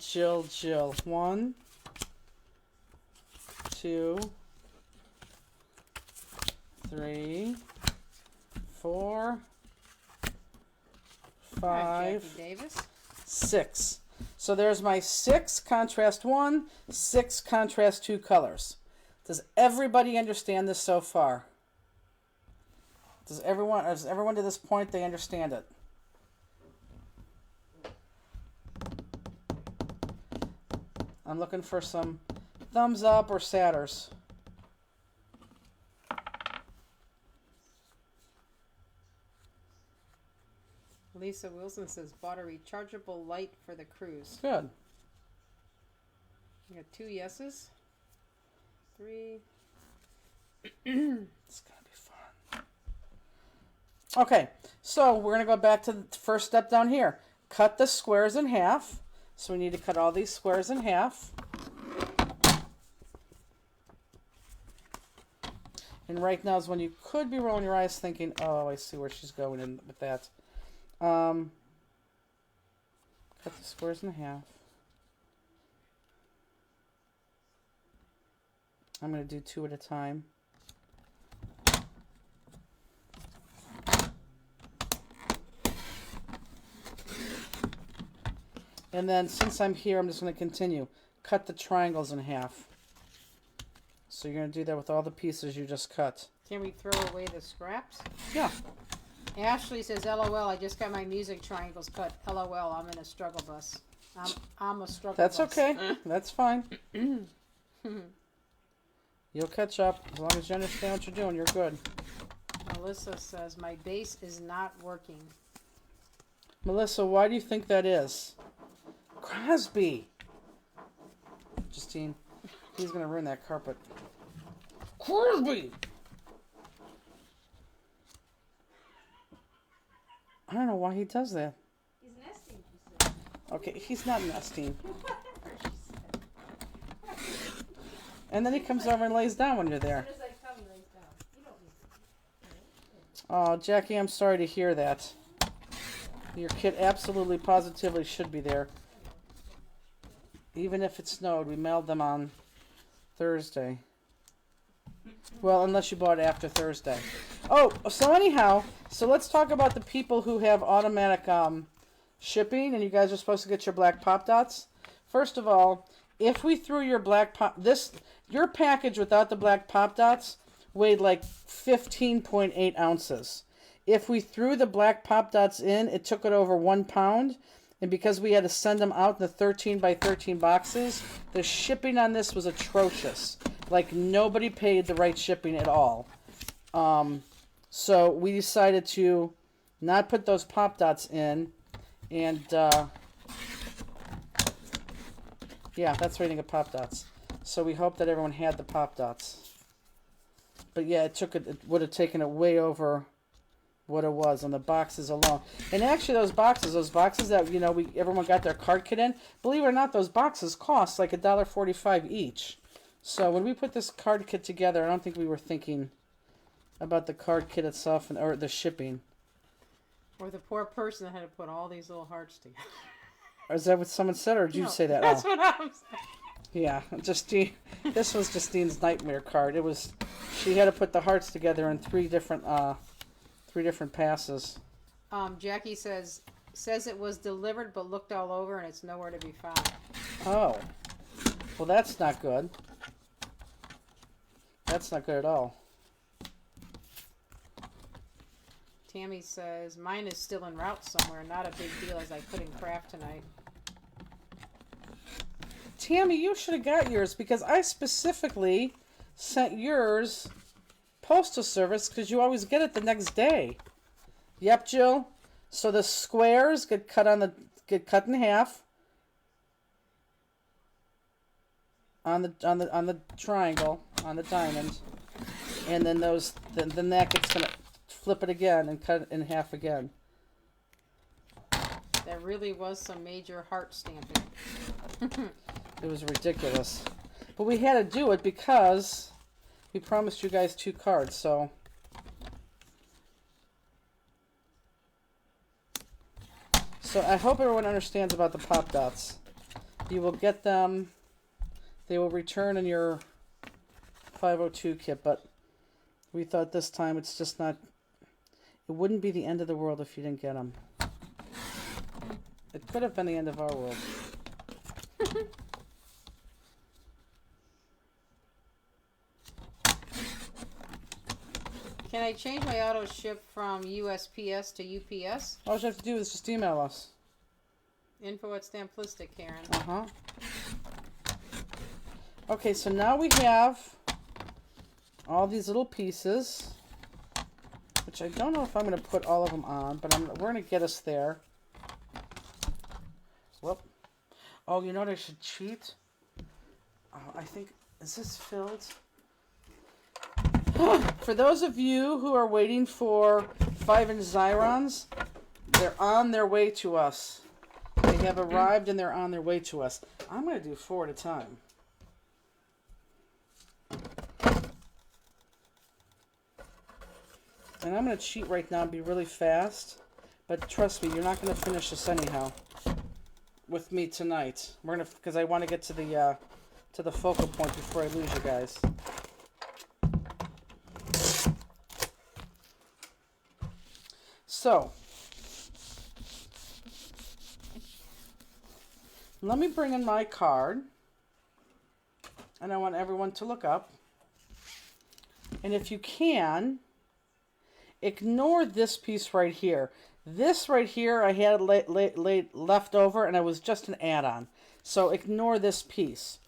Jill. 1, 2, 3, 4, 5, Right, Jackie Davis. 6. So there's my 6 contrast 1, 6 contrast 2 colors. Does everybody understand this so far? Does everyone to this point, they understand it? I'm looking for some thumbs up or sadders. Lisa Wilson says, bought a rechargeable light for the cruise. Good. You got 2 yeses. 3. It's going to be fun. Okay, so we're going to go back to the first step down here. Cut the squares in half. So we need to cut all these squares in half. And right now is when you could be rolling your eyes thinking, oh, I see where she's going in with that. Cut the squares in half. I'm going to do 2 at a time. And then since I'm here, I'm just going to continue. Cut the triangles in half. So you're going to do that with all the pieces you just cut. Can we throw away the scraps? Yeah. Ashley says, LOL, I just got my music triangles cut. LOL, I'm in a struggle bus. I'm a struggle That's bus. okay. That's fine. You'll catch up. As long as you understand what you're doing, you're good. Melissa says, my base is not working. Melissa, why do you think that is? Crosby. Justine, he's going to ruin that carpet. Crosby! I don't know why he does that. He's nesting, she said. Okay, he's not nesting. Whatever she said. And then he comes over and lays down when you're there. As soon as I come, he lays down. You don't need to. Oh, Jackie, I'm sorry to hear that. Your kid absolutely, positively should be there. Even if it snowed, we mailed them on Thursday. Well, unless you bought it after Thursday. Oh, so anyhow, so let's talk about the people who have automatic shipping, and you guys are supposed to get your black pop dots. First of all, if we threw your your package without the black pop dots weighed like 15.8 ounces. If we threw the black pop dots in, it took it over 1 pound. And because we had to send them out in the 13 by 13 boxes, the shipping on this was atrocious. Like, nobody paid the right shipping at all. So we decided to not put those pop dots in. And, yeah, that's rating of pop dots. So we hope that everyone had the pop dots. But yeah, it would have taken it way over what it was on the boxes alone. And actually those boxes that, you know, everyone got their card kit in, believe it or not, those boxes cost like $1.45 each. So when we put this card kit together, I don't think we were thinking about the card kit itself or the shipping. Or the poor person that had to put all these little hearts together. Or is that what someone said, or did you say that? That's what I'm saying. Yeah, Justine. This was Justine's nightmare card. She had to put the hearts together in three different passes. Jackie says it was delivered but looked all over and it's nowhere to be found. Oh. Well, that's not good. That's not good at all. Tammy says, mine is still en route somewhere. Not a big deal as I couldn't craft tonight. Tammy, you should have got yours because I specifically sent yours postal service because you always get it the next day. Yep, Jill. So the squares get cut in half on the triangle, on the diamond, and then then that gets gonna flip it again and cut it in half again. There really was some major heart stamping. It was ridiculous. But we had to do it because we promised you guys 2 cards, so. So I hope everyone understands about the pop dots. You will get them. They will return in your 502 kit, but we thought this time it's just not. It wouldn't be the end of the world if you didn't get them. It could have been the end of our world. Can I change my auto ship from USPS to UPS? All you have to do is just email us. Info@Stamplistic, Karen. Uh-huh. Okay, so now we have all these little pieces, which I don't know if I'm going to put all of them on, but we're going to get us there. Whoop. Oh, you know what I should cheat? Oh, I think, is this filled? For those of you who are waiting for 5-inch Xyrons, they're on their way to us. They have arrived and they're on their way to us. I'm going to do 4 at a time. And I'm going to cheat right now and be really fast. But trust me, you're not going to finish this anyhow with me tonight. We're going to, because I want to get to the focal point before I lose you guys. So, let me bring in my card, and I want everyone to look up. And if you can, ignore this piece right here. This right here I had left over, and it was just an add-on. So ignore this piece.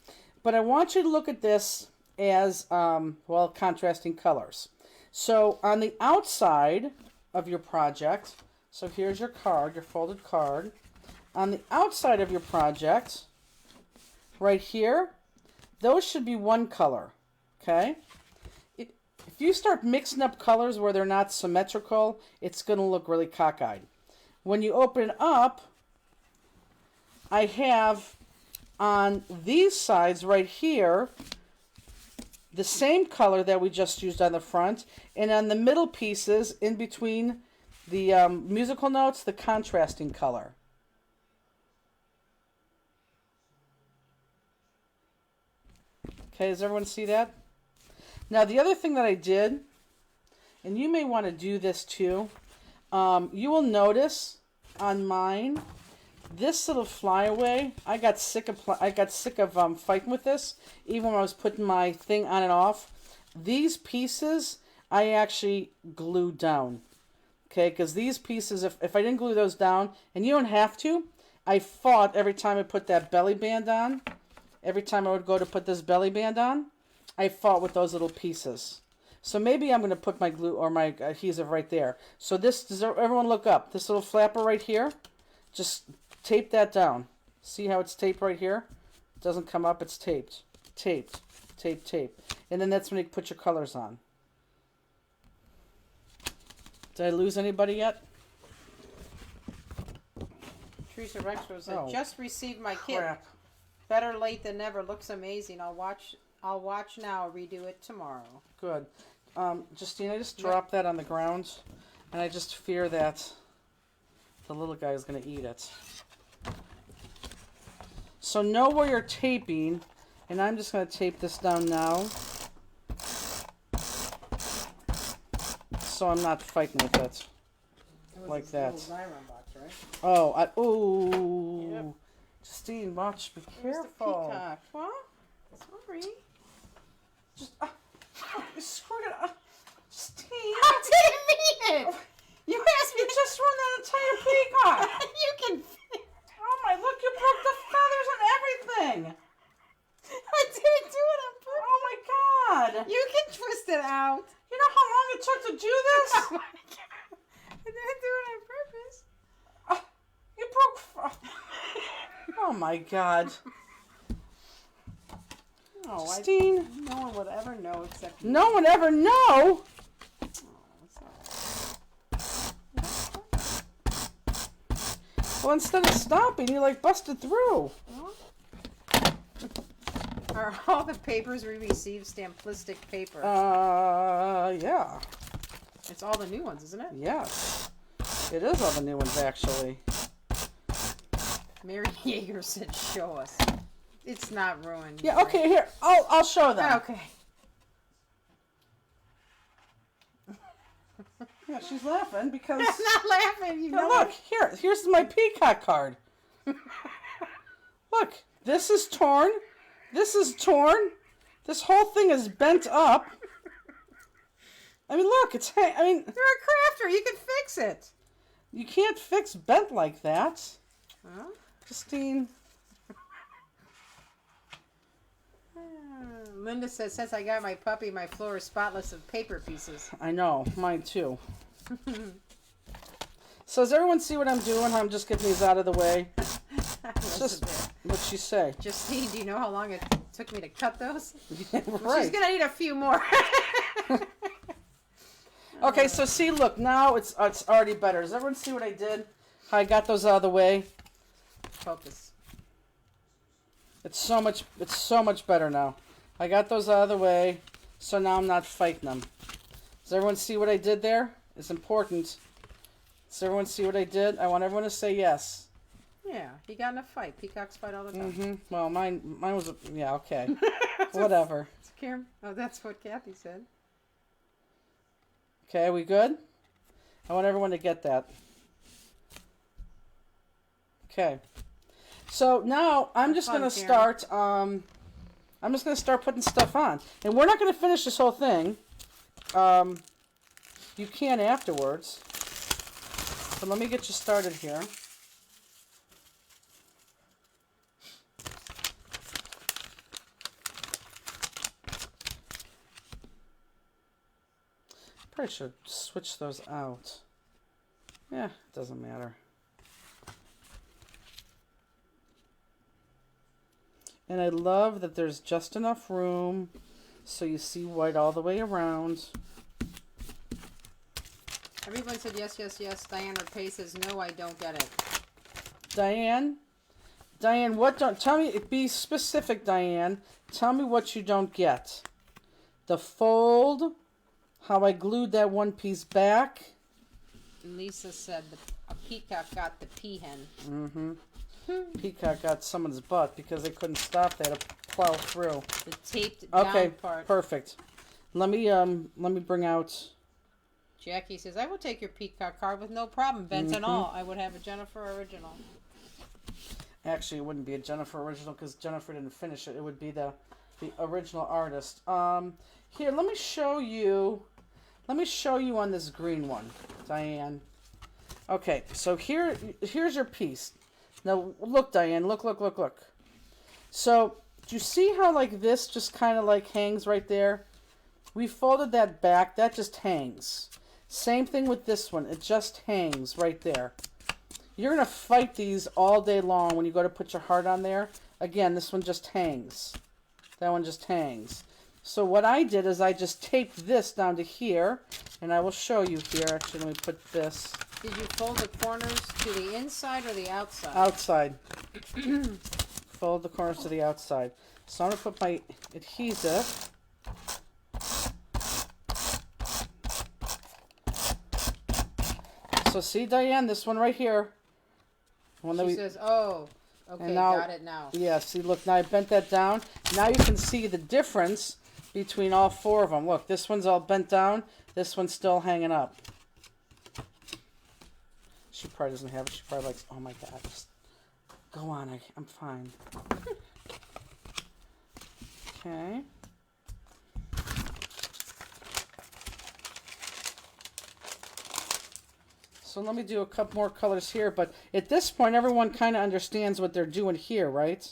But I want you to look at this as, well, contrasting colors. So on the outside of your project, so here's your card, your folded card. On the outside of your project, right here, those should be one color, okay? If you start mixing up colors where they're not symmetrical, it's going to look really cockeyed. When you open it up, I have on these sides right here the same color that we just used on the front, and on the middle pieces in between the musical notes, the contrasting color. Okay, does everyone see that? Now the other thing that I did, and you may want to do this too, you will notice on mine, this little flyaway, I got sick of fighting with this, even when I was putting my thing on and off. These pieces I actually glued down, okay? Because these pieces, if I didn't glue those down, and you don't have to, I fought every time I put that belly band on. Every time I would go to put this belly band on, I fought with those little pieces. So maybe I'm going to put my glue or my adhesive right there. So this, does everyone look up? This little flapper right here, just tape that down. See how it's taped right here? It doesn't come up, it's taped. Taped, tape, tape. And then that's when you put your colors on. Did I lose anybody yet? Teresa Rexford said, Oh, just received my kit. crap. Better late than never. Looks amazing. I'll watch now. Redo it tomorrow. Good. Justine, I just dropped that on the ground, and I just fear that the little guy is going to eat it. So know where you're taping, and I'm just going to tape this down now, so I'm not fighting with it like that. Little Xyron box, right? Oh, ooh. Yep. Justine, watch. Be Where's the careful. peacock? What? Sorry. Just, God. You can twist it out. You know how long it took to do this? Oh my God. I didn't do it on purpose. You broke. Oh my God. Oh, Christine. no one would ever know except you. No one ever know. Oh, it's all Well, instead of stopping, you like busted through. right. Are all the papers we received stamplistic paper? Yeah. It's all the new ones, isn't it? Yes. It is all the new ones, actually. Mary Yeager said, "Show us." It's not ruined. Yeah. Okay. Here, I'll show them. Okay. Yeah, she's laughing because. I'm not laughing. You Yeah, know look here. Here's my peacock card. Look, this is torn. This is torn. This whole thing is bent up. I mean, look. I mean, You're a crafter. You can fix it. you can't fix bent like that, Huh? Christine. Linda says, since I got my puppy, my floor is spotless of paper pieces. I know, mine too. So does everyone see what I'm doing? I'm just getting these out of the way. It's just what'd she say? Justine, do you know how long it took me to cut those? Yeah, right. She's gonna need a few more. Okay, so see, look, now it's already better. Does everyone see what I did? How I got those out of the way? Focus. It's so much better now. I got those out of the way, so now I'm not fighting them. Does everyone see what I did there? It's important. Does everyone see what I did? I want everyone to say yes. Yeah, he got in a fight. Peacocks fight all the time. Mm-hmm. Well, mine was yeah, okay. Whatever. Karen? Oh, that's what Kathy said. Okay, we good? I want everyone to get that. Okay. So now I'm just gonna start. I'm just gonna start putting stuff on, and we're not gonna finish this whole thing. You can afterwards. So let me get you started here. Probably should switch those out. Yeah, it doesn't matter. And I love that there's just enough room so you see white all the way around. Everyone said yes, yes, yes. Diane Rapay says no, I don't get it. Diane, what don't, tell me, be specific, Diane. Tell me what you don't get. The fold, how I glued that one piece back. Lisa said a peacock got the peahen. Mm-hmm. Peacock got someone's butt because they couldn't stop that to plow through. The taped Okay, down part. perfect. Let me bring out. Jackie says, I will take your peacock card with no problem, bent and all. I would have a Jennifer original. Actually, it wouldn't be a Jennifer original because Jennifer didn't finish it. It would be the original artist. Here, let me show you. Let me show you on this green one, Diane. Okay, so here's your piece. Now, look, Diane, look. So, do you see how, like, this just kind of, like, hangs right there? We folded that back. That just hangs. Same thing with this one. It just hangs right there. You're going to fight these all day long when you go to put your heart on there. Again, this one just hangs. That one just hangs. So, what I did is I just taped this down to here. And I will show you here. Actually, let me put this. Did you fold the corners to the inside or the outside? Outside. Fold the corners to the outside. So I'm going to put my adhesive. So see, Diane, this one right here. One that She says, oh, okay, now, got it now. Yeah, see, look, now I bent that down. Now you can see the difference between all four of them. Look, this one's all bent down. This one's still hanging up. She probably doesn't have it. She probably likes, oh my God, just go on. I'm fine. Okay. So let me do a couple more colors here, but at this point, everyone kind of understands what they're doing here, right?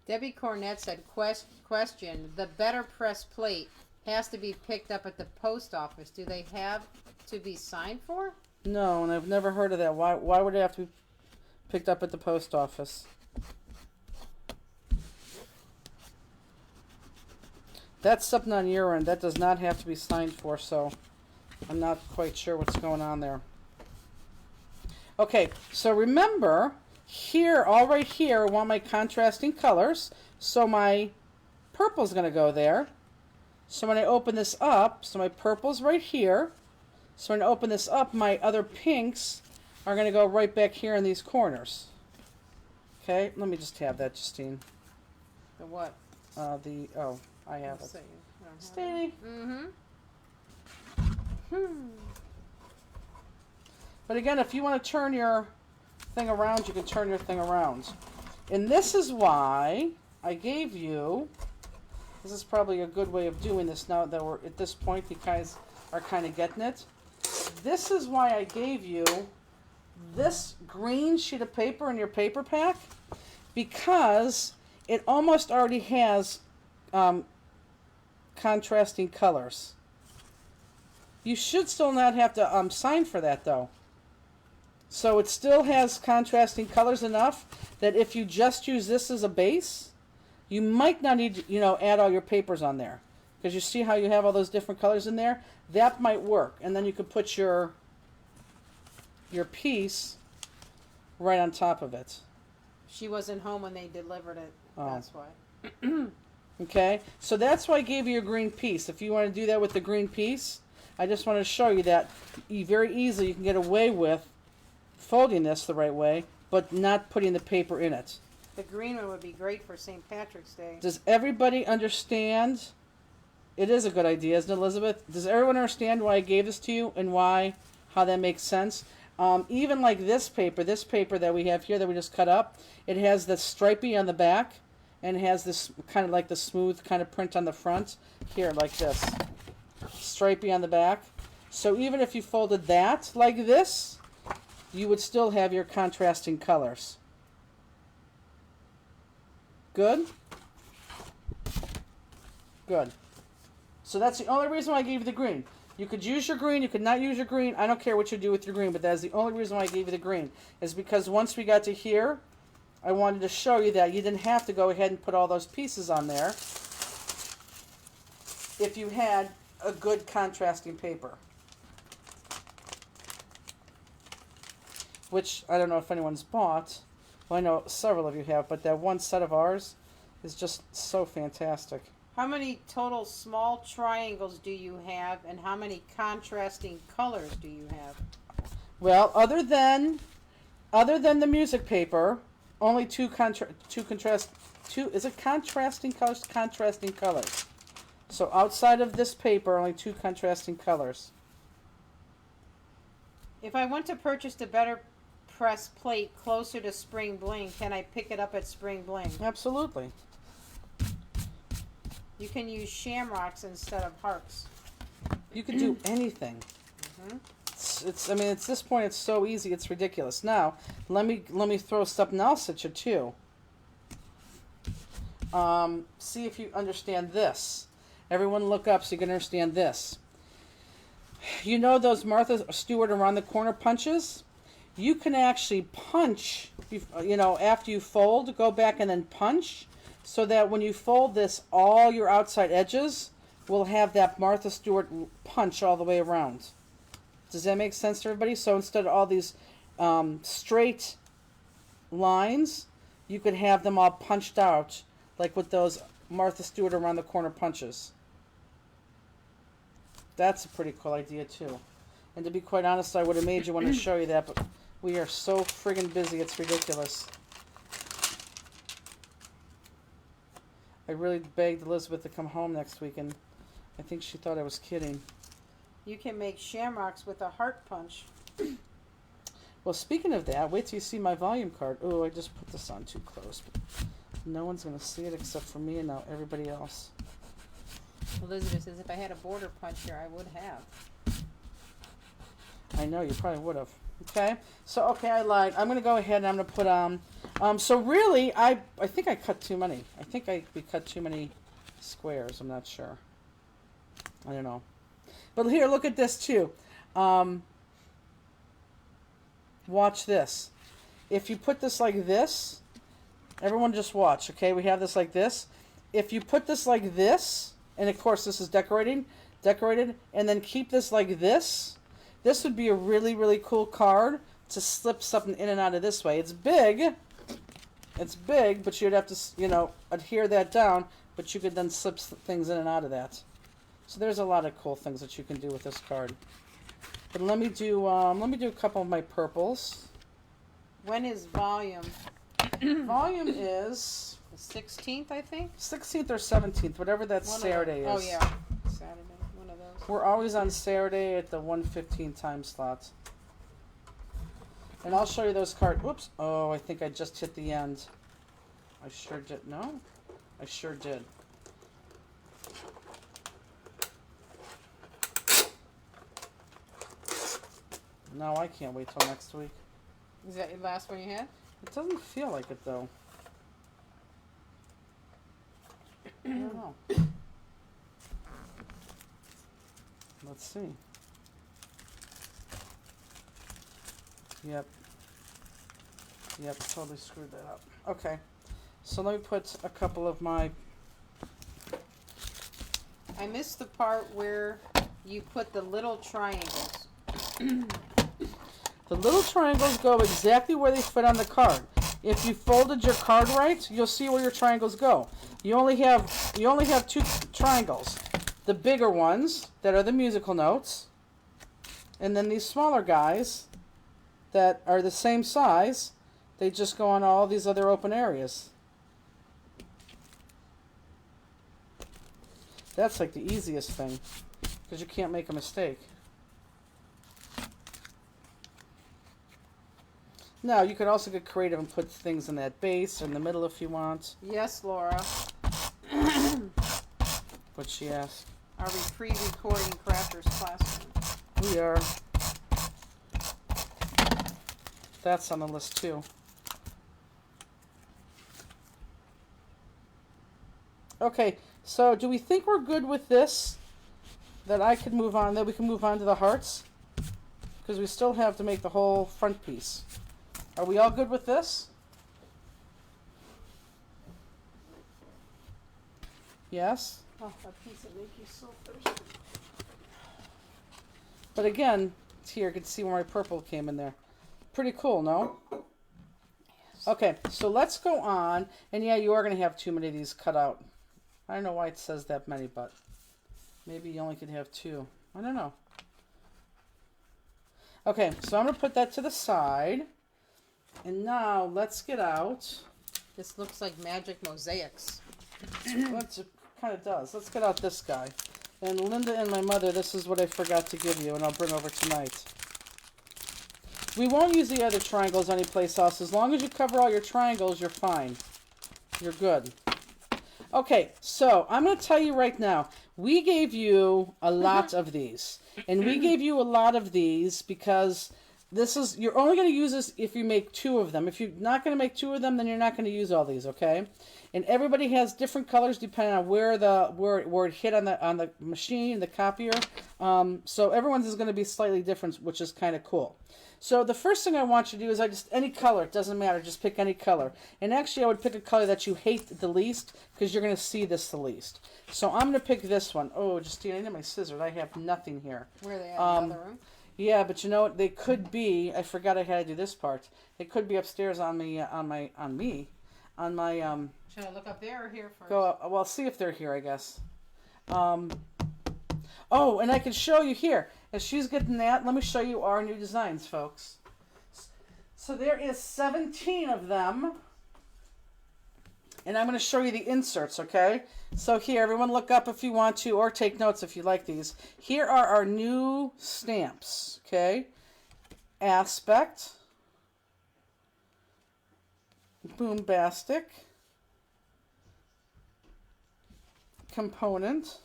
Debbie Cornett said, question, the better press plate has to be picked up at the post office. Do they have to be signed for? No, and I've never heard of that. Why would it have to be picked up at the post office? That's something on your end. That does not have to be signed for, so I'm not quite sure what's going on there. Okay, so remember, here, all right here, I want my contrasting colors. So my purple's going to go there. So when I open this up, so my purple's right here. So when I open this up, my other pinks are going to go right back here in these corners. Okay, let me just have that, Justine. The what? I have it. Stay. But again, if you want to turn your thing around, you can turn your thing around. And this is why I gave you, this is probably a good way of doing this now that we're at this point, you guys are kind of getting it. This is why I gave you this green sheet of paper in your paper pack, because it almost already has contrasting colors. You should still not have to sign for that though. So it still has contrasting colors enough that if you just use this as a base, you might not need to, add all your papers on there. Because you see how you have all those different colors in there? That might work. And then you could put your piece right on top of it. She wasn't home when they delivered it. Oh. That's why. Okay, so that's why I gave you a green piece. If you want to do that with the green piece, I just want to show you that very easily you can get away with folding this the right way, but not putting the paper in it. The green one would be great for St. Patrick's Day. Does everybody understand? It is a good idea, isn't it, Elizabeth? Does everyone understand why I gave this to you and how that makes sense? Even like this paper that we have here that we just cut up, it has the stripey on the back, and it has this kind of like the smooth kind of print on the front here, like this, stripey on the back. So even if you folded that like this, you would still have your contrasting colors. Good? Good. So that's the only reason why I gave you the green. You could use your green, you could not use your green. I don't care what you do with your green, but that is the only reason why I gave you the green. Is because once we got to here, I wanted to show you that you didn't have to go ahead and put all those pieces on there if you had a good contrasting paper. Which, I don't know if anyone's bought. Well, I know several of you have, but that one set of ours is just so fantastic. How many total small triangles do you have, and how many contrasting colors do you have? Well, other than the music paper, only two is it contrasting colors? Contrasting colors. So outside of this paper, only two contrasting colors. If I want to purchase the better press plate closer to Spring Bling, can I pick it up at Spring Bling? Absolutely. You can use shamrocks instead of hearts. You can do anything. Mm-hmm. It's this point, it's so easy, it's ridiculous. Now, let me throw something else at you too. See if you understand this. Everyone look up so you can understand this. You know those Martha Stewart around the corner punches? You can actually punch, after you fold, go back and then punch, so that when you fold this, all your outside edges will have that Martha Stewart punch all the way around. Does that make sense to everybody? So instead of all these straight lines, you could have them all punched out, like with those Martha Stewart around the corner punches. That's a pretty cool idea too. And to be quite honest, I would have made you want to show you that, but we are so friggin' busy, it's ridiculous. I really begged Elizabeth to come home next week, and I think she thought I was kidding. You can make shamrocks with a heart punch. Well, speaking of that, wait till you see my volume card. Oh, I just put this on too close. But no one's going to see it except for me and now everybody else. Elizabeth says if I had a border punch here, I would have. I know, you probably would have. Okay, so okay, I lied. I'm gonna go ahead and I'm gonna put so really, I think I cut too many. I think we cut too many squares. I'm not sure. I don't know. But here, look at this too. Watch this. If you put this like this, everyone just watch. Okay, we have this like this. If you put this like this, and of course this is decorated, and then keep this like this. This would be a really, really cool card to slip something in and out of this way. It's big, but you'd have to, you know, adhere that down, but you could then slip things in and out of that. So there's a lot of cool things that you can do with this card. But let me do a couple of my purples. When is volume? Volume is The 16th, I think. 16th or 17th, whatever that One of Saturday those. is. Oh yeah, Saturday. One of those. We're always on Saturday at the 1:15 time slot. And I'll show you those cards. Whoops. Oh, I think I just hit the end. I sure did. No? I sure did. No, I can't wait till next week. Is that your last one you had? It doesn't feel like it, though. I don't know. Let's see. Yep. Yep, totally screwed that up. Okay. So let me put a couple of my... I missed the part where you put the little triangles. The little triangles go exactly where they fit on the card. If you folded your card right, you'll see where your triangles go. You only have two triangles. The bigger ones that are the musical notes, and then these smaller guys that are the same size, they just go on all these other open areas. That's like the easiest thing, because you can't make a mistake. Now, you could also get creative and put things in that base or in the middle if you want. Yes, Laura. What she asked. Are we pre-recording Crafters Classroom? We are. That's on the list too. Okay, so do we think we're good with this? That I could move on, that we can move on to the hearts? Because we still have to make the whole front piece. Are we all good with this? Yes? Oh, that piece will make you so thirsty. But again, it's here, you can see where my purple came in there. Pretty cool, no? Okay, so let's go on. And yeah, you are going to have too many of these cut out. I don't know why it says that many, but maybe you only could have two. I don't know. Okay, so I'm going to put that to the side. And now let's get out. This looks like magic mosaics. It kind of does. Let's get out this guy. And Linda and my mother, this is what I forgot to give you, and I'll bring over tonight. We won't use the other triangles anyplace else. As long as you cover all your triangles, you're fine. You're good. Okay, so I'm going to tell you right now, we gave you a lot of these. And we gave you a lot of these because you're only going to use this if you make two of them. If you're not going to make two of them, then you're not going to use all these, okay? And everybody has different colors depending on where it hit on the machine, the copier. So everyone's is going to be slightly different, which is kind of cool. So the first thing I want you to do is any color. It doesn't matter. Just pick any color. And actually, I would pick a color that you hate the least because you're going to see this the least. So I'm going to pick this one. Oh, Justine, I need my scissors. I have nothing here. Where are they at? In the other room? Yeah, but you know what? They could be. I forgot I had to do this part. They could be upstairs on my. Should I look up there or here first? Well, see if they're here. I guess. Oh, and I can show you here. As she's getting that, let me show you our new designs, folks. So there is 17 of them. And I'm going to show you the inserts, okay? So here, everyone look up if you want to, or take notes if you like these. Here are our new stamps, okay? Aspect. Boombastic. Component.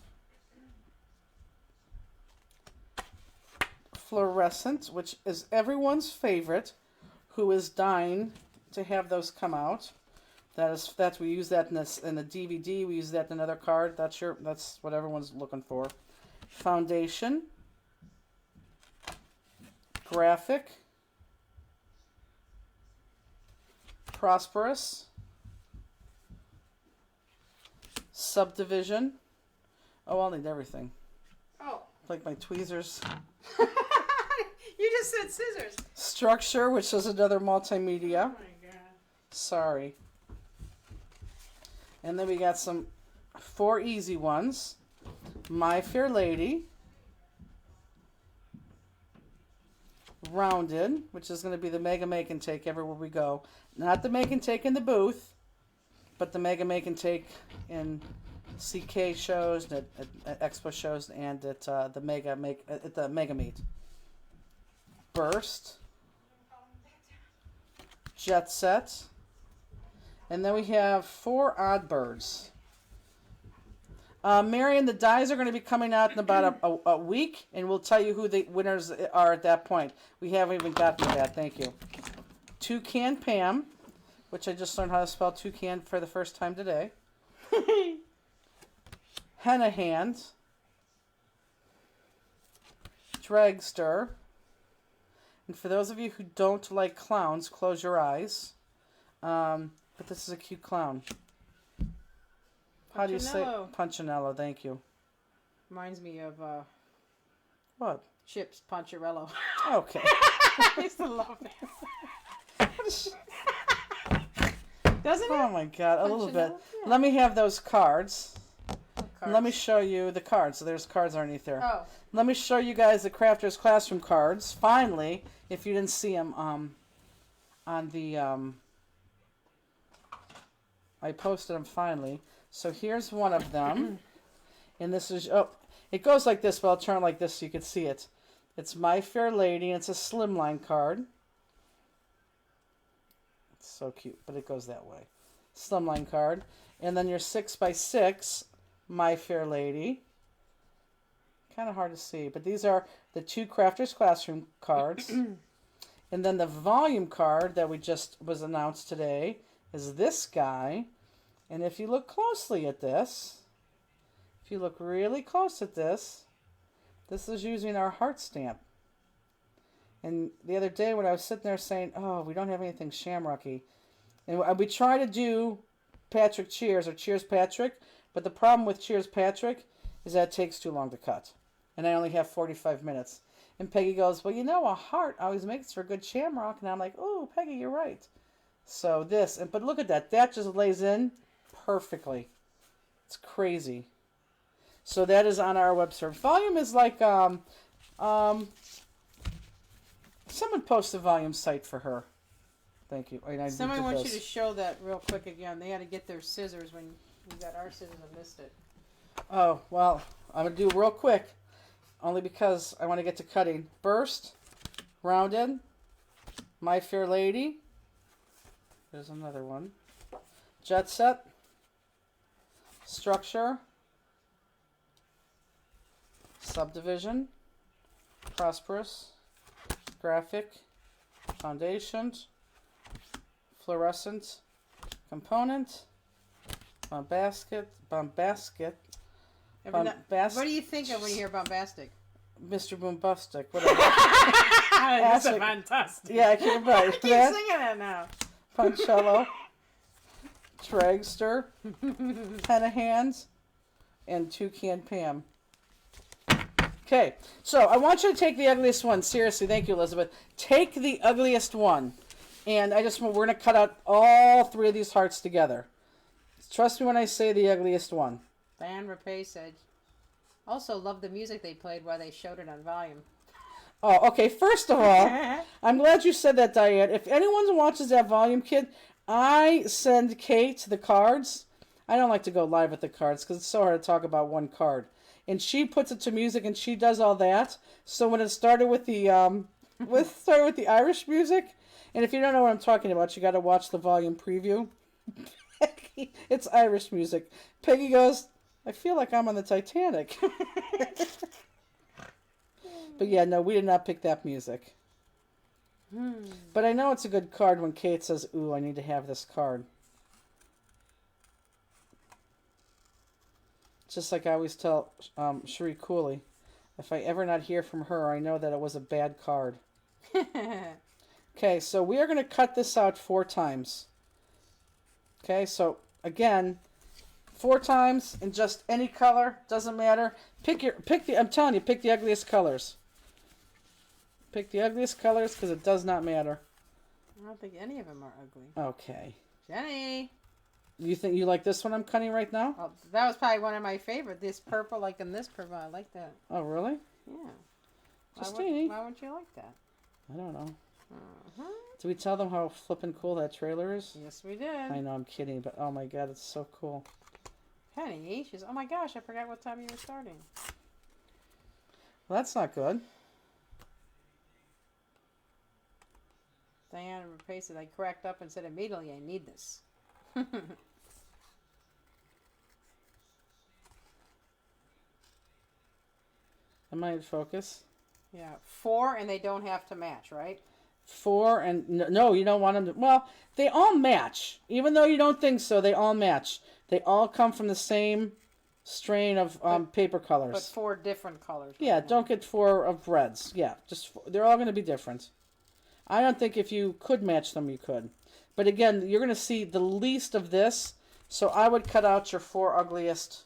Fluorescent, which is everyone's favorite, who is dying to have those come out. That's we use that in the DVD. We use that in another card. That's what everyone's looking for. Foundation, graphic, prosperous, subdivision. Oh, I'll need everything. Oh. Like my tweezers. You just said scissors. Structure, which is another multimedia. Oh my god. Sorry. And then we got some 4 easy ones. My Fair Lady. Rounded, which is going to be the Mega Make and Take everywhere we go. Not the Make and Take in the booth, but the Mega Make and Take in CK shows, at Expo shows, and at the Mega Meet. Burst. Jet Set. And then we have 4 odd birds. Marion, the dies are going to be coming out in about a week, and we'll tell you who the winners are at that point. We haven't even gotten to that. Thank you. Toucan Pam, which I just learned how to spell toucan for the first time today. Henna Hand. Dragster. And for those of you who don't like clowns, close your eyes. But this is a cute clown. How do you say Punchinello? Thank you. Reminds me of What? Chips Poncherello. Okay. I used to love that. Doesn't it? Oh my god, a little bit. Yeah. Let me have those cards. Cards. Let me show you the cards. So there's cards underneath there. Oh. Let me show you guys the Crafters Classroom cards. Finally, if you didn't see them on the I posted them finally. So here's one of them. And this is, it goes like this, but I'll turn it like this so you can see it. It's My Fair Lady, and it's a slimline card. It's so cute, but it goes that way. Slimline card. And then your 6x6 My Fair Lady. Kind of hard to see, but these are the 2 Crafters Classroom cards. And then the volume card that we just was announced today is this guy. And if you look closely at this, if you look really close at this, this is using our heart stamp. And the other day when I was sitting there saying, oh, we don't have anything shamrocky. And we try to do Patrick Cheers or Cheers Patrick, but the problem with Cheers Patrick is that it takes too long to cut. And I only have 45 minutes. And Peggy goes, well, you know, a heart always makes for good shamrock. And I'm like, oh, Peggy, you're right. So this, but look at that. That just lays in perfectly. It's crazy. So that is on our website. Volume is like, someone posted a volume site for her. Thank you. Somebody wants you to show that real quick again. They had to get their scissors when we got our scissors and missed it. Oh, well, I'm going to do it real quick. Only because I want to get to cutting. Burst, Rounded, My Fair Lady. There's another one. Jet Set, Structure, Subdivision, Prosperous, Graphic, Foundation, Fluorescent, Component, Bombastic, What do you think of when you hear bombastic? Mr. Boombastic, whatever. That's fantastic. Yeah, I can't remember. I keep singing that now. Puncello, Dragster, Henna Hands, and Toucan Pam. Okay, so I want you to take the ugliest one. Seriously, thank you, Elizabeth. Take the ugliest one. And we're going to cut out all 3 of these hearts together. Trust me when I say the ugliest one. Van Rapay said, also love the music they played while they showed it on volume. Oh, okay. First of all, I'm glad you said that, Diane. If anyone watches that volume, kid, I send Kate the cards. I don't like to go live with the cards because it's so hard to talk about one card. And she puts it to music and she does all that. So when it started with the Irish music, and if you don't know what I'm talking about, you got to watch the volume preview. It's Irish music. Peggy goes, I feel like I'm on the Titanic. But yeah, no, we did not pick that music. But I know it's a good card when Kate says, ooh, I need to have this card. Just like I always tell Cherie Cooley, if I ever not hear from her, I know that it was a bad card. Okay, so we are going to cut this out 4 times. Okay, so again, 4 times in just any color, doesn't matter. I'm telling you, pick the ugliest colors. Pick the ugliest colors because it does not matter. I don't think any of them are ugly. Okay. Jenny! You think you like this one I'm cutting right now? Oh, that was probably one of my favorite. This purple, like in this purple, I like that. Oh, really? Yeah. Justine. Why wouldn't you like that? I don't know. Uh-huh. Did we tell them how flippin' cool that trailer is? Yes, we did. I know, I'm kidding, but oh my god, it's so cool. Penny, she's, oh my gosh, I forgot what time you were starting. Well, that's not good. Diana pasted, I cracked up and said immediately, I need this. Am I in focus? Yeah, 4 and they don't have to match, right? 4 and no, you don't want them to. Well, they all match. Even though you don't think so, they all match. They all come from the same strain of paper colors. But 4 different colors. Yeah, right now. don't get 4 of reds. Yeah, just they're all going to be different. I don't think if you could match them, you could. But again, you're going to see the least of this. So I would cut out your 4 ugliest.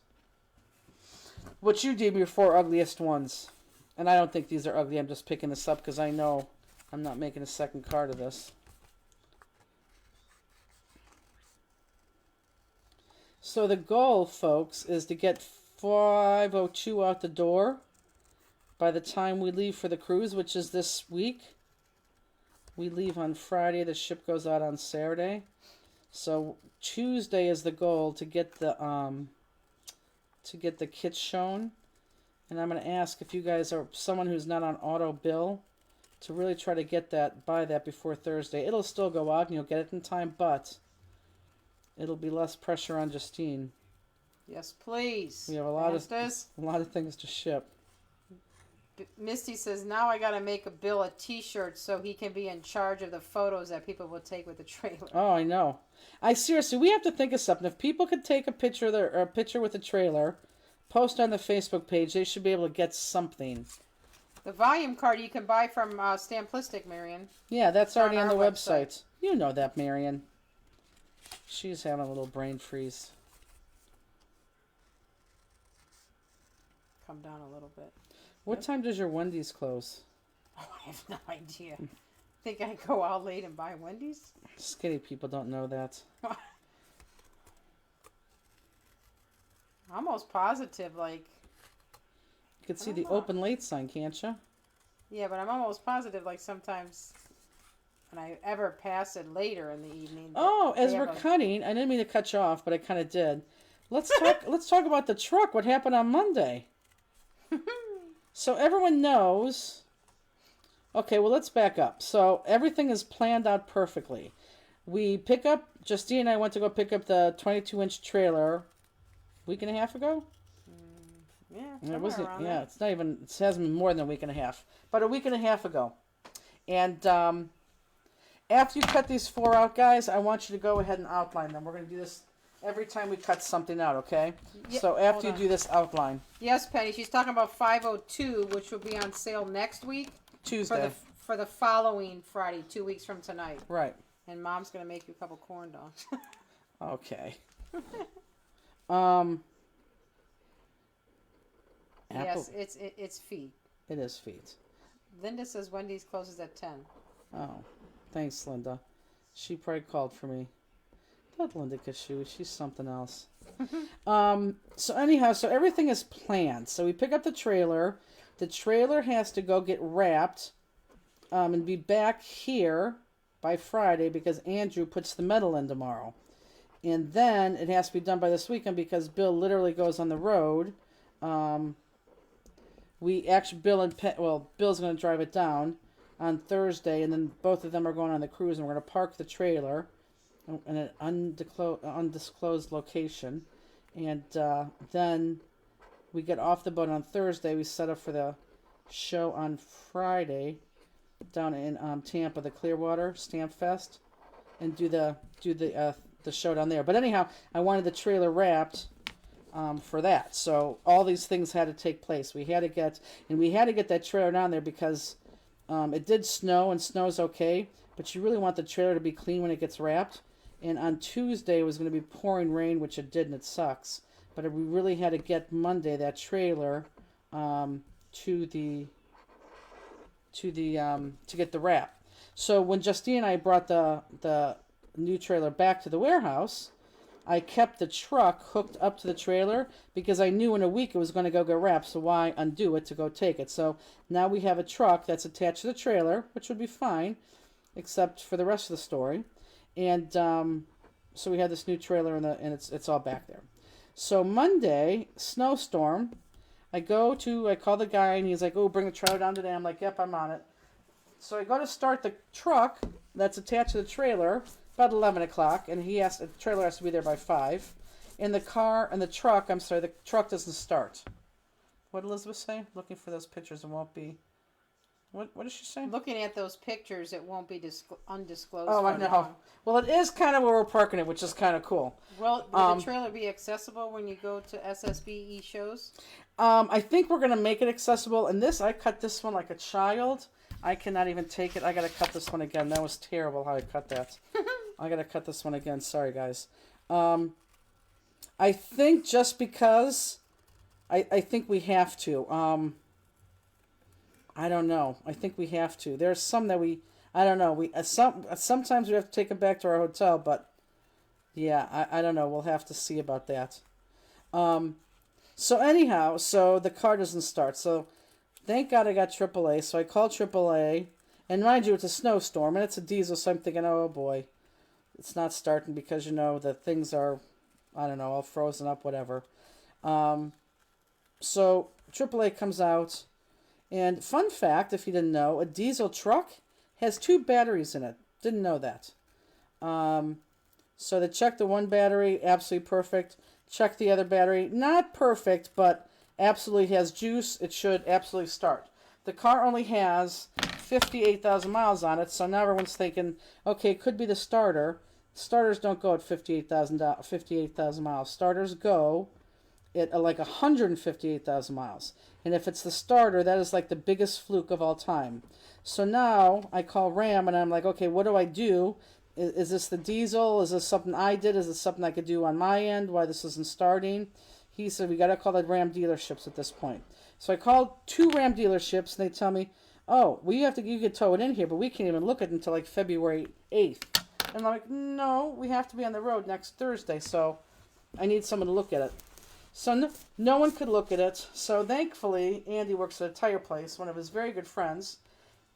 What you deem your 4 ugliest ones. And I don't think these are ugly. I'm just picking this up because I know I'm not making a second card of this. So the goal, folks, is to get 502 out the door by the time we leave for the cruise, which is this week. We leave on Friday. The ship goes out on Saturday. So Tuesday is the goal to get the kits shown. And I'm going to ask if you guys are someone who's not on auto bill to really try to buy that before Thursday. It'll still go out and you'll get it in time, but it'll be less pressure on Justine. Yes, please. We have a lot of things to ship. Misty says, now I got to make Bill a t-shirt so he can be in charge of the photos that people will take with the trailer. Oh, I know. Seriously, we have to think of something. If people could take a picture with the trailer, post on the Facebook page, they should be able to get something. The volume card you can buy from Stamplistic, Marion. Yeah, that's already on the our website. You know that, Marion. She's having a little brain freeze. Come down a little bit. What time does your Wendy's close? Oh, I have no idea. Think I go out late and buy Wendy's? Skinny people don't know that. Almost positive, like... You can see the open late sign, can't you? Yeah, but I'm almost positive, like sometimes when I ever pass it later in the evening. Oh, as we're cutting, I didn't mean to cut you off, but I kind of did. Let's talk about the truck. What happened on Monday? So everyone knows. Okay, well, let's back up. So everything is planned out perfectly. Justine and I went to go pick up the 22-inch trailer a week and a half ago. Yeah, it's not even, it hasn't been more than a week and a half, but a week and a half ago. And after you cut these 4 out, guys, I want you to go ahead and outline them. We're going to do this every time we cut something out, okay? Yeah, so after you do this outline. Yes, Penny, she's talking about 502, which will be on sale next week. Tuesday. For the following Friday, 2 weeks from tonight. Right. And Mom's going to make you a couple corn dogs. Okay. Yes, it's feet. It is feet. Linda says Wendy's closes at 10. Oh, thanks, Linda. She probably called for me. That Linda Kashu, she's something else. So anyhow, so everything is planned. So we pick up the trailer. The trailer has to go get wrapped and be back here by Friday because Andrew puts the metal in tomorrow. And then it has to be done by this weekend because Bill literally goes on the road. Bill's going to drive it down on Thursday, and then both of them are going on the cruise, and we're going to park the trailer in an undisclosed location. And then we get off the boat on Thursday. We set up for the show on Friday down in Tampa, the Clearwater Stamp Fest, and do the show down there. But anyhow, I wanted the trailer wrapped for that. So all these things had to take place. We had to get that trailer down there because it did snow, and snow's okay, but you really want the trailer to be clean when it gets wrapped. And on Tuesday it was going to be pouring rain, which it did, and it sucks. But we really had to get Monday that trailer to get the wrap. So when Justine and I brought the new trailer back to the warehouse, I kept the truck hooked up to the trailer because I knew in a week it was going to go get wrapped, so why undo it to go take it? So now we have a truck that's attached to the trailer, which would be fine, except for the rest of the story. And so we have this new trailer, and it's all back there. So Monday, snowstorm. I call the guy, and he's like, "Oh, bring the trailer down today." I'm like, "Yep, I'm on it." So I go to start the truck that's attached to the trailer about 11 o'clock, and the trailer has to be there by 5. The truck doesn't start. What did Elizabeth say? Looking for those pictures, it won't be. What did she say? Looking at those pictures, it won't be undisclosed. Oh, I know. Long. Well, it is kind of where we're parking it, which is kind of cool. Well, will the trailer be accessible when you go to SSBE shows? I think we're going to make it accessible. And I cut this one like a child. I cannot even take it. I got to cut this one again. That was terrible how I cut that. I got to cut this one again. Sorry, guys. I think just because I think we have to. I don't know. I think we have to. There's some that I don't know. Sometimes we have to take them back to our hotel, but yeah, I don't know. We'll have to see about that. So anyhow, the car doesn't start. So thank God I got AAA. So I called AAA, and mind you, it's a snowstorm and it's a diesel. So I'm thinking, oh boy, it's not starting because the things are, I don't know, all frozen up, whatever. So AAA comes out. And fun fact, if you didn't know, a diesel truck has 2 batteries in it. Didn't know that. So they checked the one battery, absolutely perfect. Check the other battery, not perfect, but absolutely has juice. It should absolutely start. The car only has 58,000 miles on it, so now everyone's thinking, okay, it could be the starter. Starters don't go at 58,000 miles. Starters go at like 158,000 miles. And if it's the starter, that is like the biggest fluke of all time. So now I call Ram, and I'm like, okay, what do I do? Is this the diesel? Is this something I did? Is this something I could do on my end? Why this isn't starting? He said, we got to call the Ram dealerships at this point. So I called 2 Ram dealerships, and they tell me, oh, you can tow it in here, but we can't even look at it until like February 8th. And I'm like, no, we have to be on the road next Thursday, so I need someone to look at it. So no one could look at it. So thankfully, Andy works at a tire place. One of his very good friends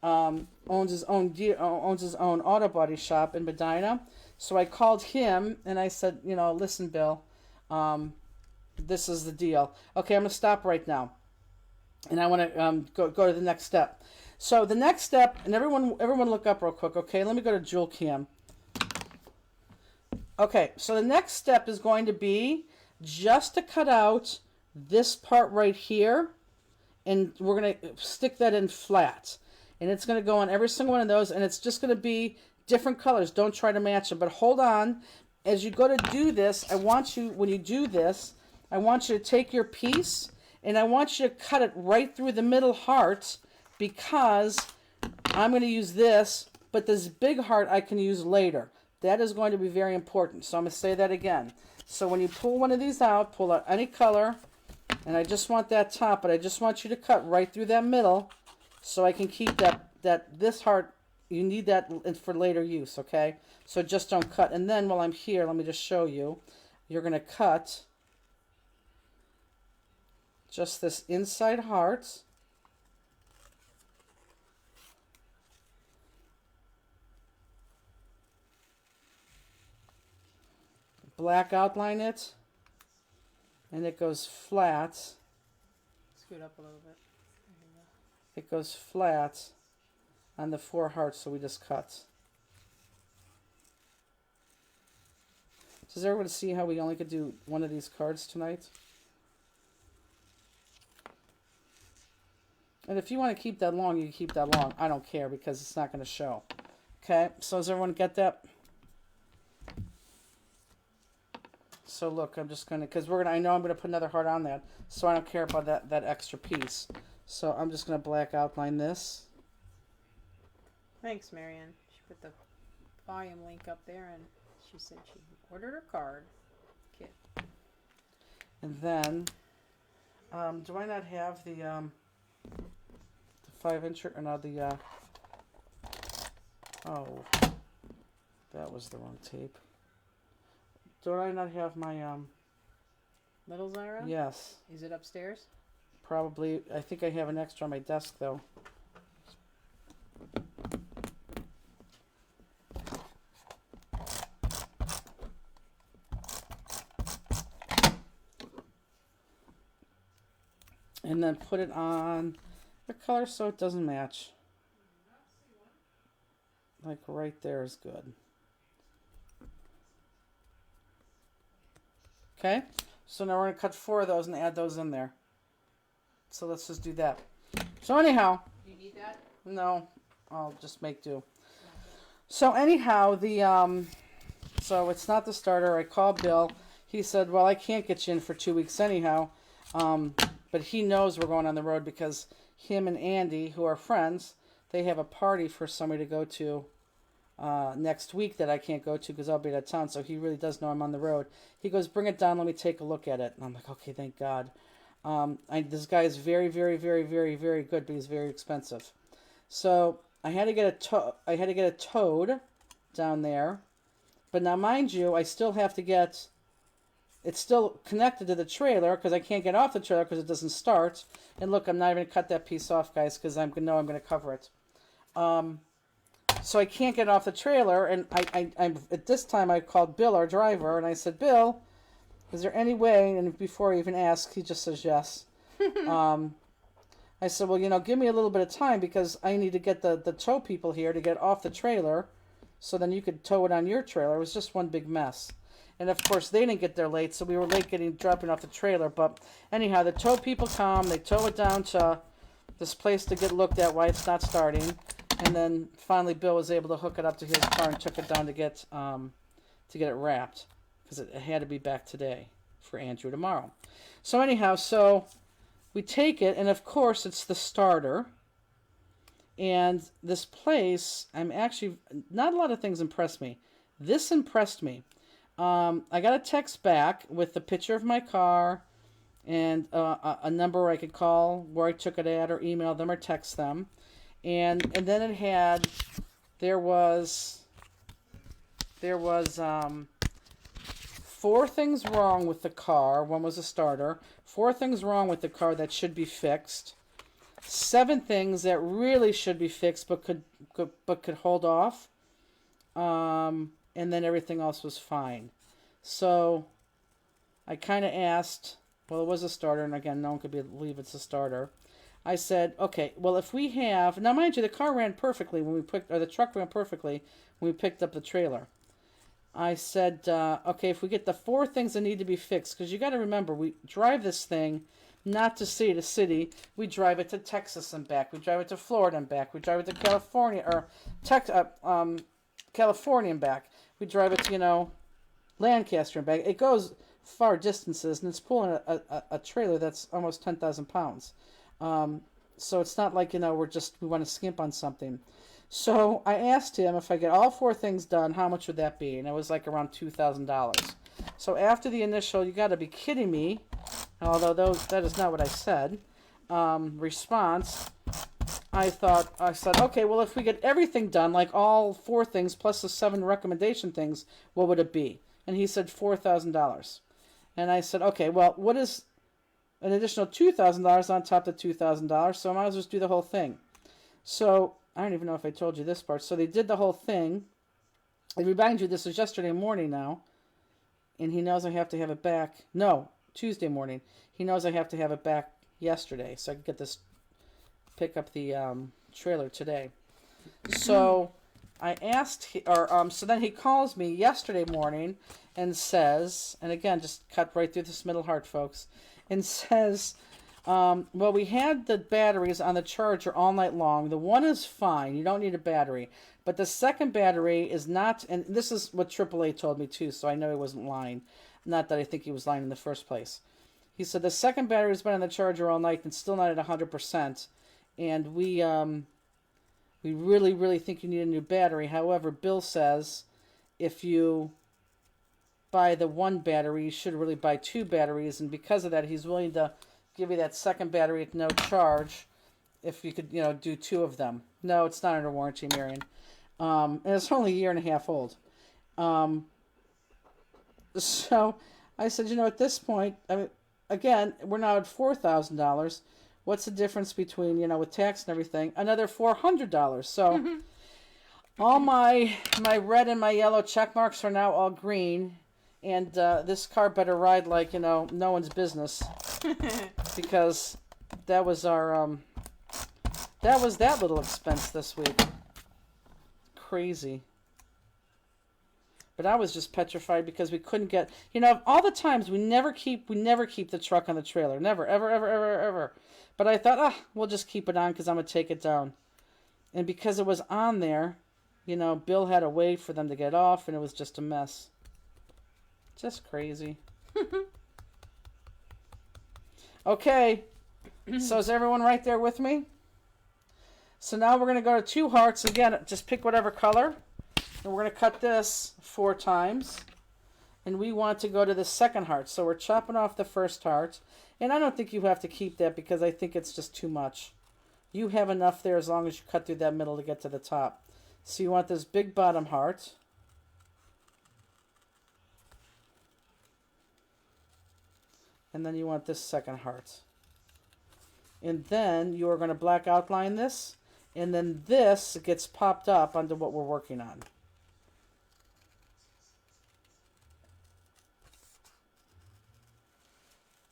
owns his own auto body shop in Medina. So I called him and I said, listen, Bill, this is the deal. Okay, I'm gonna stop right now, and I want to go to the next step. So the next step, and everyone look up real quick. Okay, let me go to Jewel Cam. Okay, so the next step is going to be just to cut out this part right here, and we're going to stick that in flat, and it's going to go on every single one of those, and it's just going to be different colors. Don't try to match them, but hold on. As you go to do this, when you do this, I want you to take your piece, and I want you to cut it right through the middle heart, because I'm going to use this, but this big heart I can use later. That is going to be very important. So I'm going to say that again. So when you pull one of these out, pull out any color, and I just want that top, but I just want you to cut right through that middle so I can keep this heart. You need that for later use, okay? So just don't cut. And then while I'm here, let me just show you. You're going to cut just this inside heart. Black outline it, and it goes flat. Scoot up a little bit. It goes flat on the 4 hearts, so we just cut. Does everyone see how we only could do one of these cards tonight? And if you want to keep that long, you can keep that long. I don't care because it's not going to show. Okay, so does everyone get that? So look, I'm just going to, because I know I'm going to put another heart on that, so I don't care about that extra piece. So I'm just going to black outline this. Thanks, Marianne. She put the volume link up there, and she said she ordered her card kit. And then, do I not have the 5-inch, or no, oh, that was the wrong tape. Do I not have my, Little Zyra? yes, Is it upstairs? probably. I think I have an extra on my desk, though. And then put it on the color so it doesn't match. Like right there is good. Okay, so now we're going to cut 4 of those and add those in there. So let's just do that. So anyhow, Do you need that? no, I'll just make do. So anyhow, so it's not the starter. I called Bill. He said, well, I can't get you in for 2 weeks anyhow. But he knows we're going on the road because him and Andy, who are friends, they have a party for somebody to go to next week that I can't go to because I'll be out of town. So he really does know I'm on the road. He goes, bring it down. Let me take a look at it. And I'm like, okay, thank God. This guy is very, very, very, very, very good, but he's very expensive. So I had to get a toad down there. But now, mind you, I still have to get. It's still connected to the trailer because I can't get off the trailer because it doesn't start. And look, I'm not even going to cut that piece off, guys, because I know I'm going to cover it. So I can't get off the trailer. And I at this time, I called Bill, our driver, and I said, Bill, is there any way? And before I even ask, he just says yes. I said, well, give me a little bit of time because I need to get the tow people here to get off the trailer so then you could tow it on your trailer. It was just one big mess. And, of course, they didn't get there late, so we were late dropping off the trailer. But, anyhow, the tow people come. They tow it down to this place to get looked at why it's not starting. And then, finally, Bill was able to hook it up to his car and took it down to get it wrapped. Because it had to be back today for Andrew tomorrow. So, anyhow, we take it, and, of course, it's the starter. And this place, I'm actually, not a lot of things impressed me. This impressed me. I got a text back with the picture of my car and a number I could call where I took it at or email them or text them. And then it had, there was 4 things wrong with the car. 1 was a starter. 4 things wrong with the car that should be fixed. 7 things that really should be fixed but could hold off. And then everything else was fine. So I kind of asked, well, it was a starter, and again, no one could believe it's a starter. I said, okay, well, if we have, now mind you, the car ran perfectly the truck ran perfectly when we picked up the trailer. I said, okay, if we get the 4 things that need to be fixed, because you got to remember, we drive this thing not to city to city. We drive it to Texas and back. We drive it to Florida and back. We drive it to California or California and back. We drive it to, Lancaster and back. It goes far distances, and it's pulling a trailer that's almost 10,000 pounds. So it's not like, we want to skimp on something. So I asked him if I get all 4 things done, how much would that be? And it was like around $2,000. So after the initial, you got to be kidding me, although that is not what I said, response, I said, okay, well, if we get everything done, like all 4 things plus the 7 recommendation things, what would it be? And he said $4,000. And I said, okay, well, what is an additional $2,000 on top of $2,000? So I might as well just do the whole thing. So I don't even know if I told you this part. So they did the whole thing. I remind you, this was yesterday morning now. And he knows I have to have it back. No, Tuesday morning. He knows I have to have it back yesterday. So I can get this, pick up the trailer today. So I asked, so then he calls me yesterday morning and says, and again, just cut right through this middle heart, folks, and says, Well, we had the batteries on the charger all night long. The one is fine. You don't need a battery. But the second battery is not, and this is what AAA told me too, so I know he wasn't lying. Not that I think he was lying in the first place. He said the second battery has been on the charger all night and still not at 100%. And we really, really think you need a new battery. However, Bill says if you buy the one battery, you should really buy two batteries. And because of that, he's willing to give you that second battery at no charge if you could, do two of them. No, it's not under warranty, Marion. And it's only a year and a half old. So I said, at this point, I mean, again, we're now at $4,000. What's the difference between, with tax and everything? Another $400. So all my red and my yellow check marks are now all green. And this car better ride like, no one's business. Because that was our, that was that little expense this week. Crazy. But I was just petrified because we couldn't get, all the times we never keep the truck on the trailer. Never, ever, ever, ever, ever. But I thought, we'll just keep it on because I'm going to take it down. And because it was on there, Bill had to wait for them to get off and it was just a mess. Just crazy. Okay. So is everyone right there with me? So now we're going to go to 2 hearts. Again, just pick whatever color. And we're going to cut this 4 times. And we want to go to the second heart. So we're chopping off the first heart. And I don't think you have to keep that because I think it's just too much. You have enough there as long as you cut through that middle to get to the top. So you want this big bottom heart. And then you want this second heart. And then you are going to black outline this. And then this gets popped up onto what we're working on.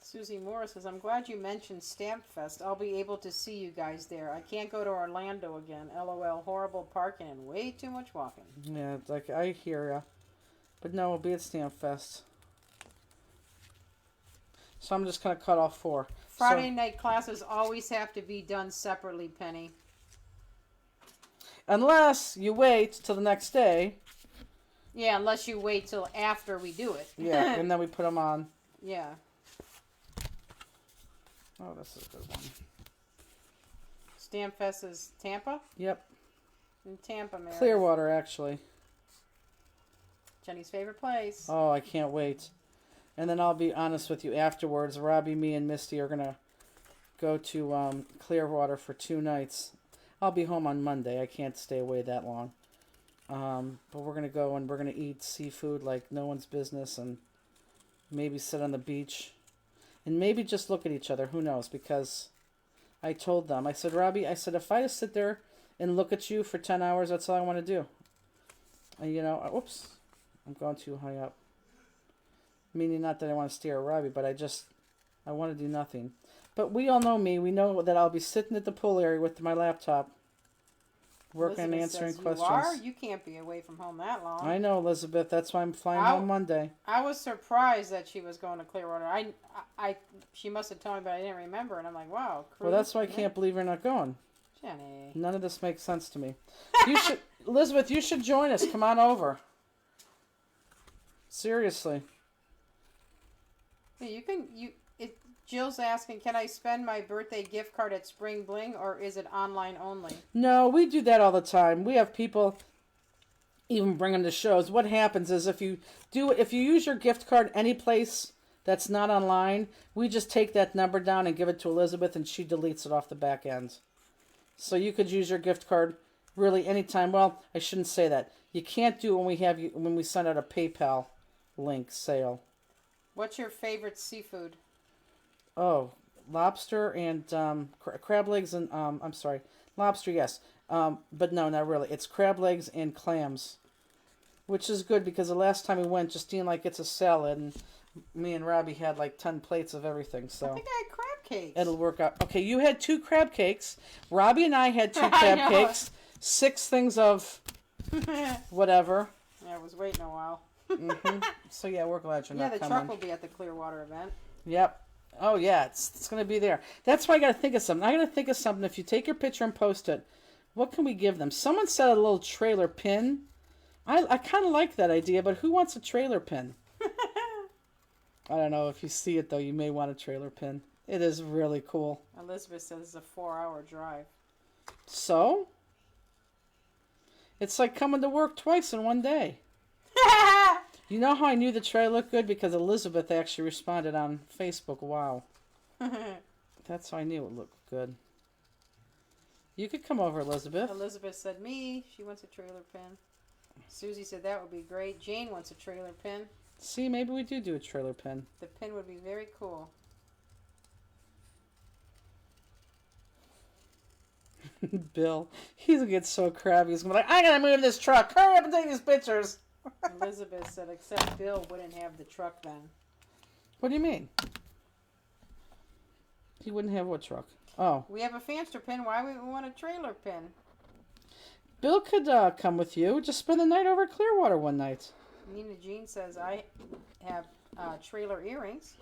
Susie Morris says, I'm glad you mentioned Stamp Fest. I'll be able to see you guys there. I can't go to Orlando again. LOL, horrible parking and way too much walking. Yeah, it's like, I hear ya. But no, we'll be at Stamp Fest. So I'm just going to cut off 4. Friday night classes always have to be done separately, Penny. Unless you wait till the next day. Yeah, unless you wait till after we do it. Yeah, and then we put them on. Yeah. Oh, this is a good one. Stamp Fest is Tampa? Yep. In Tampa, Mary. Clearwater, actually. Jenny's favorite place. Oh, I can't wait. And then I'll be honest with you afterwards. Robbie, me, and Misty are going to go to Clearwater for 2 nights. I'll be home on Monday. I can't stay away that long. But we're going to go and we're going to eat seafood like no one's business and maybe sit on the beach. And maybe just look at each other. Who knows? Because I told them. I said, Robbie, if I just sit there and look at you for 10 hours, that's all I want to do. And, oops. I'm going too high up. Meaning not that I want to stare at Robbie, but I want to do nothing. But we all know me. We know that I'll be sitting at the pool area with my laptop. Working and answering questions. You are? You can't be away from home that long. I know, Elizabeth. That's why I'm flying home Monday. I was surprised that she was going to Clearwater. She must have told me, but I didn't remember. And I'm like, wow. Well, that's why I can't believe you're not going. Jenny. None of this makes sense to me. You should, Elizabeth, you should join us. Come on over. Seriously. Yeah, Jill's asking, can I spend my birthday gift card at Spring Bling, or is it online only? No, we do that all the time. We have people even bring them to shows. What happens is if you use your gift card any place that's not online, we just take that number down and give it to Elizabeth, and she deletes it off the back end. So you could use your gift card really anytime. Well, I shouldn't say that. You can't do it when we send out a PayPal link sale. What's your favorite seafood? Oh, lobster and crab legs and I'm sorry, lobster, yes. But no, not really. It's crab legs and clams, which is good because the last time we went, Justine gets a salad, and me and Robbie had 10 plates of everything. So I think I had crab cakes. It'll work out. Okay, you had 2 crab cakes. Robbie and I had 2 crab cakes. 6 things of whatever. Yeah, I was waiting a while. Mm-hmm. So yeah, we're glad you're not coming. Yeah, the truck will be at the Clearwater event. Yep. Oh yeah, it's gonna be there. That's why I gotta think of something. I gotta think of something. If you take your picture and post it, what can we give them? Someone said a little trailer pin. I kind of like that idea, but who wants a trailer pin? I don't know. If you see it though, you may want a trailer pin. It is really cool. Elizabeth says it's a 4-hour drive. So? It's like coming to work twice in one day. You know how I knew the trailer looked good? Because Elizabeth actually responded on Facebook. Wow. That's how I knew it looked good. You could come over, Elizabeth. Elizabeth said me. She wants a trailer pin. Susie said that would be great. Jane wants a trailer pin. See, maybe we do a trailer pin. The pin would be very cool. Bill, he's gonna get so crabby. He's gonna be like, I gotta move this truck. Hurry up and take these pictures. Elizabeth said, except Bill wouldn't have the truck then. What do you mean? He wouldn't have what truck? Oh. We have a Famster pin. Why would we want a trailer pin? Bill could come with you. Just spend the night over at Clearwater one night. Nina Jean says, I have trailer earrings.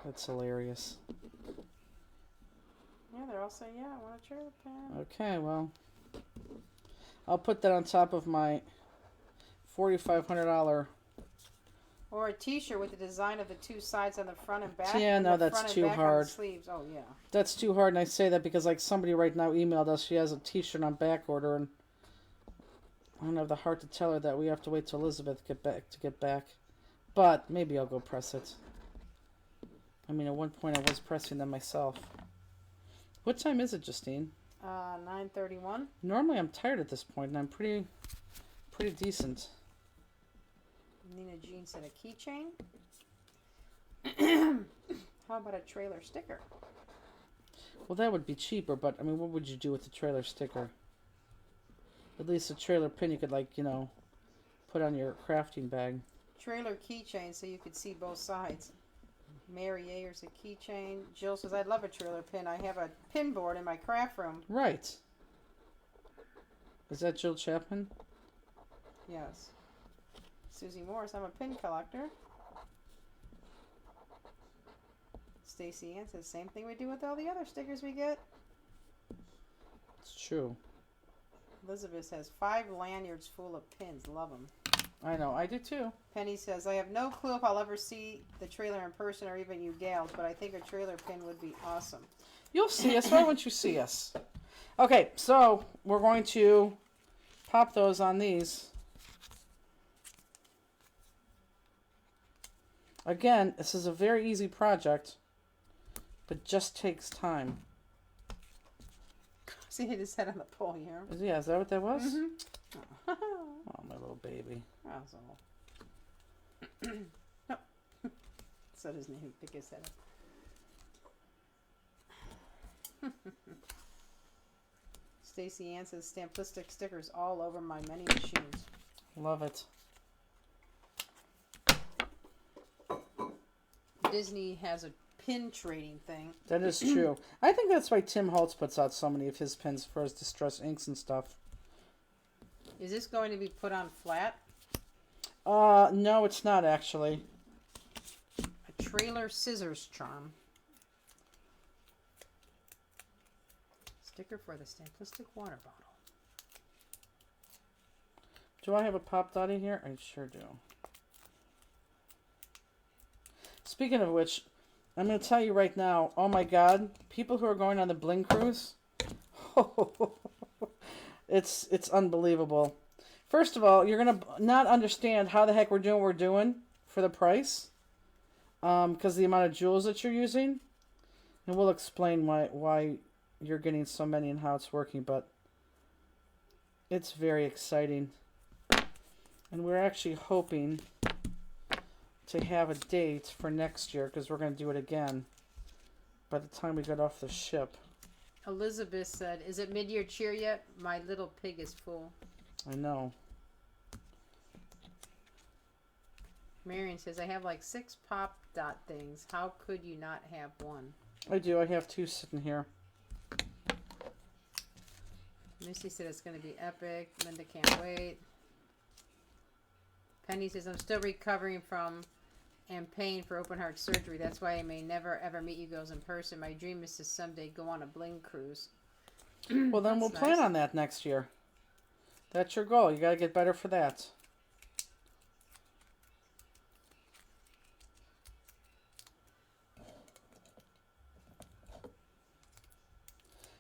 That's hilarious. Yeah, they're all saying, yeah, I want a trailer pin. Okay, well, I'll put that on top of my $4,500. Or a T-shirt with the design of the two sides on the front and back. Yeah, and no, the that's front and too back on the hard. Sleeves. Oh yeah. That's too hard, and I say that because like somebody right now emailed us. She has a T-shirt on back order, and I don't have the heart to tell her that we have to wait till Elizabeth get back. But maybe I'll go press it. I mean, at one point I was pressing them myself. What time is it, Justine? 9:31. Normally I'm tired at this point, and I'm pretty decent. Nina Jean said a keychain. How about a trailer sticker? Well, that would be cheaper, but I mean, what would you do with the trailer sticker? At least a trailer pin you could, like, you know, put on your crafting bag. Trailer keychain so you could see both sides. Mary Ayer's a keychain. Jill says, I'd love a trailer pin. I have a pin board in my craft room. Right. Is that Jill Chapman? Yes. Susie Morris, I'm a pin collector. Stacy Ann says, same thing we do with all the other stickers we get. It's true. Elizabeth says, 5 lanyards full of pins. Love them. I know, I do too. Penny says, I have no clue if I'll ever see the trailer in person or even you gals, but I think a trailer pin would be awesome. You'll see us. Why won't you see us? Okay, so we're going to pop those on these. Again, this is a very easy project, but just takes time. See, he just said on the pole here. Yeah, is that what that was? Mm-hmm. Oh, my little baby. That's all. No. So doesn't he pick his head up? Stacy Ann says, Stamplistic stickers all over my many machines. Love it. Disney has a pin trading thing. That is true. I think that's why Tim Holtz puts out so many of his pins for his distress inks and stuff. Is this going to be put on flat? No, it's not actually. A trailer scissors charm. Sticker for the Stamplistic water bottle. Do I have a Pop Dotty here? I sure do. Speaking of which, I'm going to tell you right now, oh my God, people who are going on the Bling Cruise, it's unbelievable. First of all, you're going to not understand how the heck we're doing what we're doing for the price, because the amount of jewels that you're using, and we'll explain why you're getting so many and how it's working, but it's very exciting. And we're actually hoping to have a date for next year, because we're going to do it again by the time we get off the ship. Elizabeth said, is it mid-year cheer yet? My little pig is full. I know. Marion says, I have like 6 pop dot things. How could you not have one? I do. I have 2 sitting here. Missy said it's going to be epic. Linda can't wait. Penny says, I'm still recovering from am paying for open heart surgery. That's why I may never ever meet you girls in person. My dream is to someday go on a bling cruise. Well, then we'll plan on that next year. That's your goal. You got to get better for that.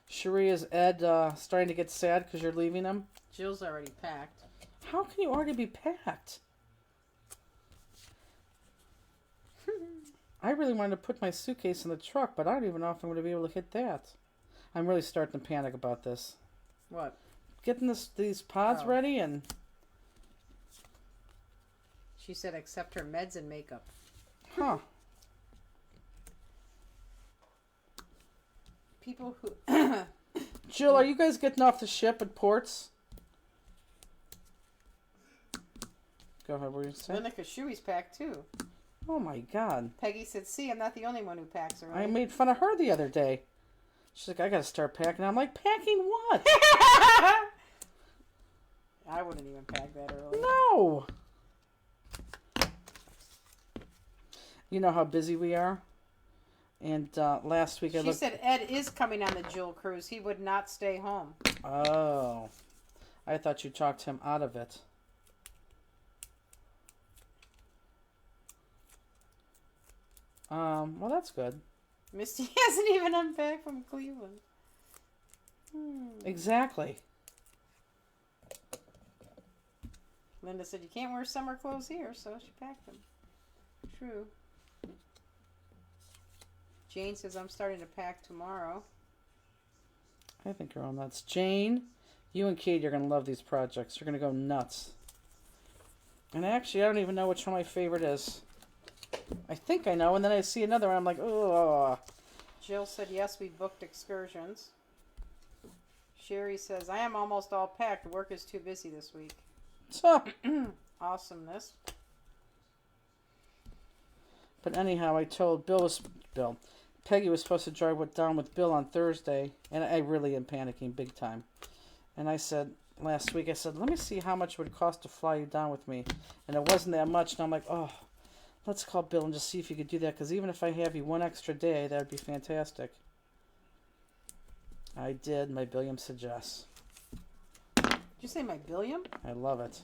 Cherie, is Ed starting to get sad because you're leaving him? Jill's already packed. How can you already be packed? I really wanted to put my suitcase in the truck, but I don't even know if I'm going to be able to hit that. I'm really starting to panic about this. What? Getting these pods ready and... She said accept her meds and makeup. Huh. People who... Jill, are you guys getting off the ship at ports? Go ahead, what were you saying? Linda Kashui's packed too. Oh my God. Peggy said, see, I'm not the only one who packs early. I made fun of her the other day. She's like, I gotta start packing. I'm like, packing what? I wouldn't even pack that early. No. You know how busy we are? And last week I looked... She said Ed is coming on the Jill cruise. He would not stay home. Oh. I thought you talked him out of it. Well, that's good. Misty hasn't even unpacked from Cleveland. Exactly. Linda said, you can't wear summer clothes here, so she packed them. True. Jane says, I'm starting to pack tomorrow. I think you're all nuts. Jane, you and Katie are going to love these projects. You're going to go nuts. And actually, I don't even know which one my favorite is. I think I know, and then I see another one, I'm like, oh. Jill said, yes, we booked excursions. Sherry says, I am almost all packed. Work is too busy this week. So, Awesomeness. but anyhow, I told Peggy was supposed to drive down with Bill on Thursday, and I really am panicking big time. And I said, last week, I said, let me see how much it would cost to fly you down with me. And it wasn't that much, and I'm like, oh, let's call Bill and just see if he could do that, because even if I have you one extra day, that would be fantastic. I did. My Billiam suggests. Did you say my Billiam? I love it.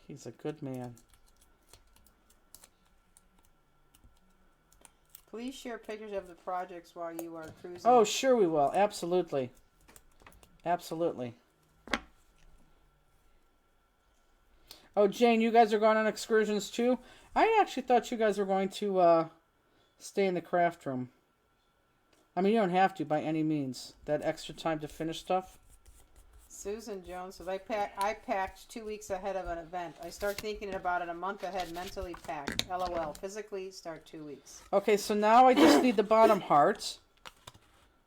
He's a good man. Please share pictures of the projects while you are cruising. Oh, sure we will. Absolutely. Absolutely. Oh, Jane, you guys are going on excursions too? I actually thought you guys were going to stay in the craft room. I mean, you don't have to by any means. That extra time to finish stuff. Susan Jones says, I packed 2 weeks ahead of an event. I start thinking about it a month ahead, mentally packed. LOL. Physically, start 2 weeks. Okay, so now I just need the bottom heart.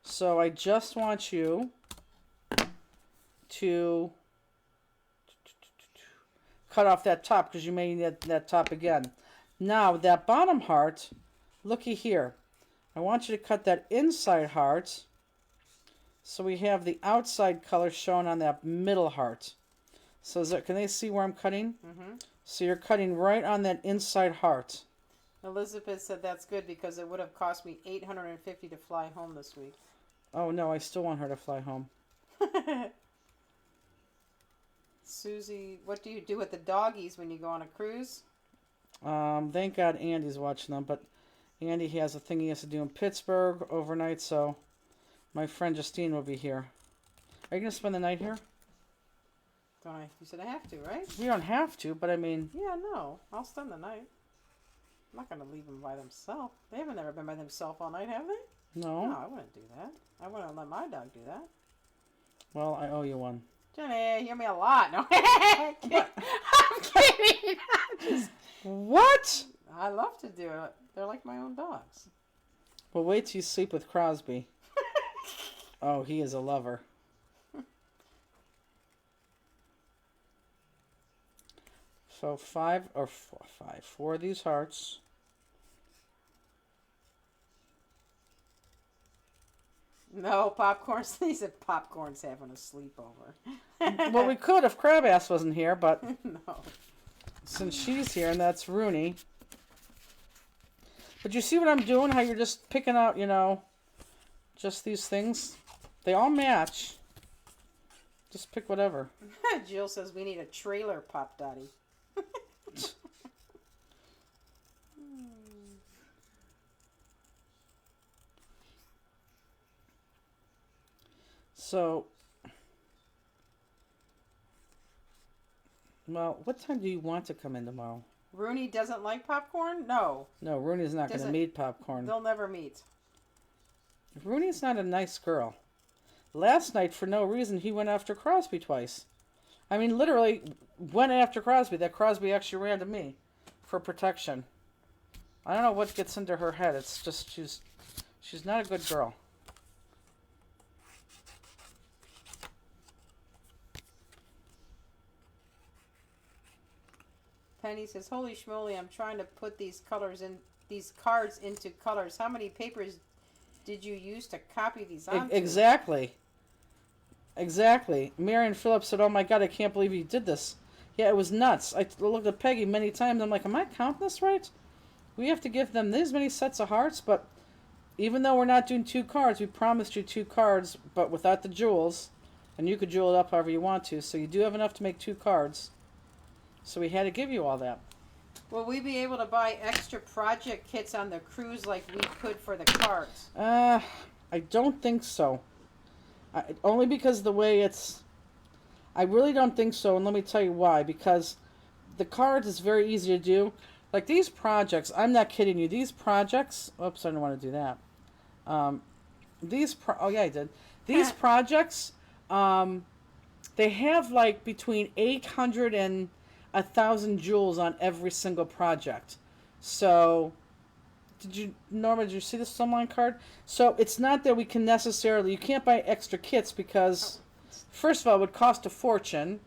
So I just want you to cut off that top because you may need that top again. Now, that bottom heart, looky here. I want you to cut that inside heart so we have the outside color shown on that middle heart. So can they see where I'm cutting? Mm-hmm. So you're cutting right on that inside heart. Elizabeth said that's good because it would have cost me $850 to fly home this week. Oh, no, I still want her to fly home. Susie, what do you do with the doggies when you go on a cruise? Thank God Andy's watching them, but Andy has a thing he has to do in Pittsburgh overnight, so my friend Justine will be here. Are you going to spend the night here? Don't I? You said I have to, right? We don't have to, but I mean... Yeah, no. I'll spend the night. I'm not going to leave them by themselves. They haven't ever been by themselves all night, have they? No. No, I wouldn't do that. I wouldn't let my dog do that. Well, I owe you one. Jenny, you owe me a lot. No, I'm kidding. What? I love to do it. They're like my own dogs. Well, wait till you sleep with Crosby. Oh, he is a lover. So four of these hearts. No, popcorn's. He said popcorn's having a sleepover. Well, we could if Crab Ass wasn't here, but No. since she's here, and that's Rooney. But you see what I'm doing? How you're just picking out, just these things? They all match. Just pick whatever. Jill says we need a trailer, Pop Daddy. So, well, what time do you want to come in tomorrow? Rooney doesn't like popcorn? No. No, Rooney's not going to Doesn't- meet popcorn. They'll never meet. Rooney's not a nice girl. Last night, for no reason, he went after Crosby twice. I mean, literally went after Crosby. That Crosby actually ran to me for protection. I don't know what gets into her head. It's just she's not a good girl. Penny says, "Holy schmoly! I'm trying to put these cards into colors. How many papers did you use to copy these onto?" Exactly. Marion Phillips said, "Oh my God, I can't believe you did this." Yeah, it was nuts. I looked at Peggy many times. I'm like, am I counting this right? We have to give them these many sets of hearts, but even though we're not doing 2 cards, we promised you 2 cards, but without the jewels, and you could jewel it up however you want to. So you do have enough to make 2 cards. So we had to give you all that. Will we be able to buy extra project kits on the cruise like we could for the cards? I don't think so. Only because the way it's... I really don't think so, and let me tell you why. Because the cards is very easy to do. Like these projects, I'm not kidding you. These projects... Oops, I don't want to do that. Oh, yeah, I did. These projects, they have like between 800 and 1,000 jewels on every single project. So... Norma, did you see this Slimline card? So it's not that we can necessarily... You can't buy extra kits because, first of all, it would cost a fortune.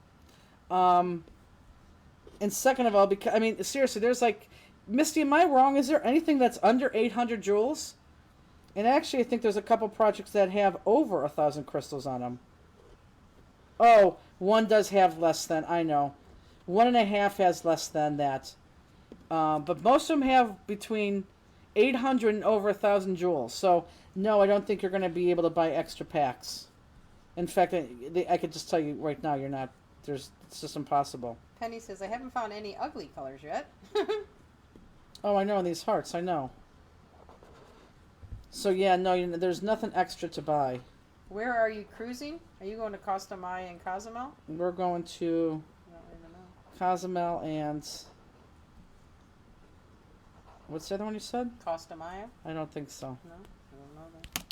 And second of all, because, I mean, seriously, there's like... Misty, am I wrong? Is there anything that's under 800 jewels? And actually, I think there's a couple projects that have over 1,000 crystals on them. Oh, one does have less than, I know. 1.5 has less than that. But most of them have between 800 and over 1,000 jewels. So, no, I don't think you're going to be able to buy extra packs. In fact, I could just tell you right now, you're not. It's just impossible. Penny says, "I haven't found any ugly colors yet." Oh, I know, in these hearts, I know. So, yeah, no, there's nothing extra to buy. Where are you cruising? Are you going to Costa Maya and Cozumel? We're going to I don't even know. Cozumel and... What's the other one you said? Costa Maya? I don't think so. No, I don't know that.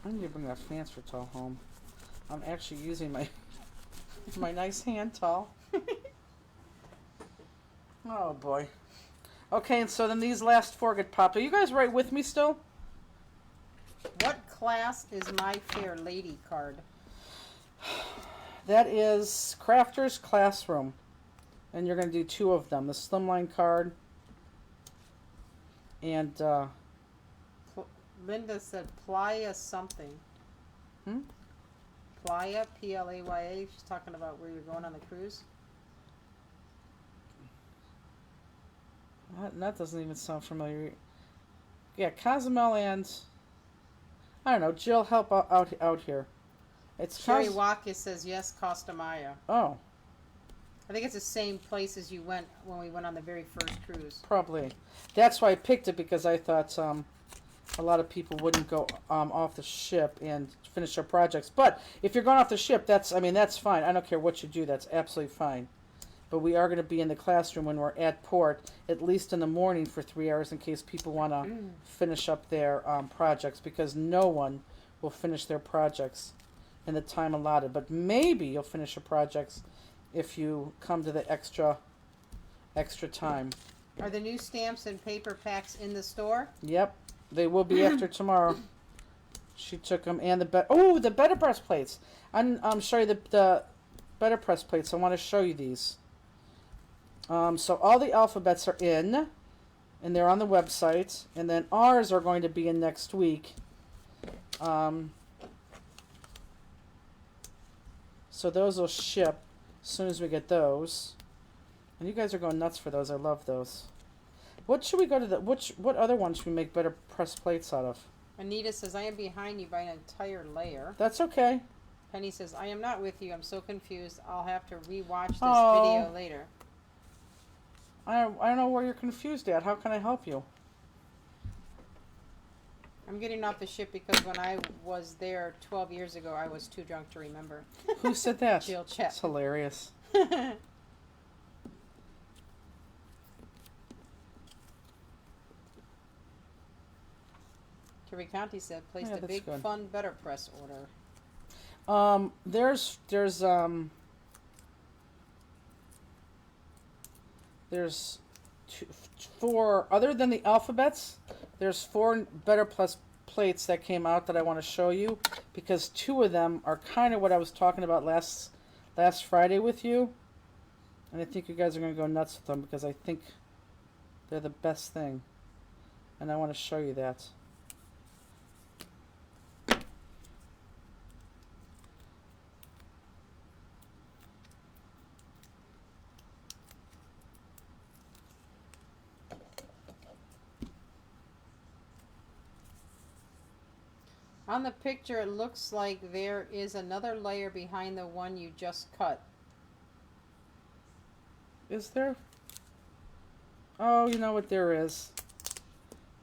I need to bring that fancy towel home. I'm actually using my my nice hand towel. Oh boy. Okay, and so then these last 4 get popped. Are you guys right with me still? What class is My Fair Lady card? That is Crafter's Classroom. And you're going to do 2 of them. The Slimline card and... Linda said Playa something. Playa, Playa. She's talking about where you're going on the cruise. That doesn't even sound familiar. Yeah, Cozumel and... I don't know. Jill, help out here. It's Sherry Watkins says yes, Costa Maya. Oh. I think it's the same place as you went when we went on the very first cruise. Probably. That's why I picked it, because I thought a lot of people wouldn't go off the ship and finish their projects. But if you're going off the ship, that's fine. I don't care what you do. That's absolutely fine. But we are going to be in the classroom when we're at port, at least in the morning for 3 hours in case people want to finish up their projects, because no one will finish their projects in the time allotted. But maybe you'll finish your projects if you come to the extra time. Are the new stamps and paper packs in the store? Yep, they will be after tomorrow. She took them, and the better press plates. I'm showing you the better press plates. I want to show you these. So all the alphabets are in, and they're on the website. And then ours are going to be in next week. So those will ship as soon as we get those. And you guys are going nuts for those. I love those. What should we go to the what other ones should we make better press plates out of? Anita says, I am behind you by an entire layer. That's okay. Penny says, I am not with you. I'm so confused. I'll have to rewatch this Oh. video later. I don't know where you're confused at. How can I help you? I'm getting off the ship because when I was there 12 years ago, I was too drunk to remember. Who said that? Jill Chet. It's hilarious. Terricanti said, place Yeah, the that's big, good. fun, better press order. There's four, other than the alphabets, there's four better plus plates that came out that I want to show you, because two of them are kind of what I was talking about last Friday with you, and I think you guys are going to go nuts with them because I think they're the best thing, and I want to show you that. On the picture, it looks like there is another layer behind the one you just cut. Is there? Oh, you know what there is.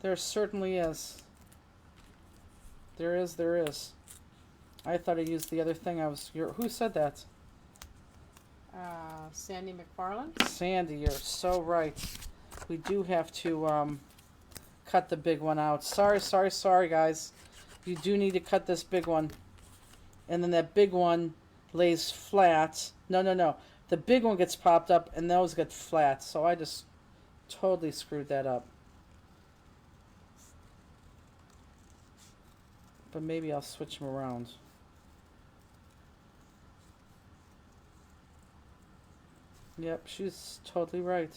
There certainly is. There is. I thought I used the other thing. Who said that? Sandy McFarland? Sandy, you're so right. We do have to cut the big one out. Sorry, guys. You do need to cut this big one. And then that big one lays flat. No. The big one gets popped up and those get flat. So I just totally screwed that up. But maybe I'll switch them around. Yep, she's totally right.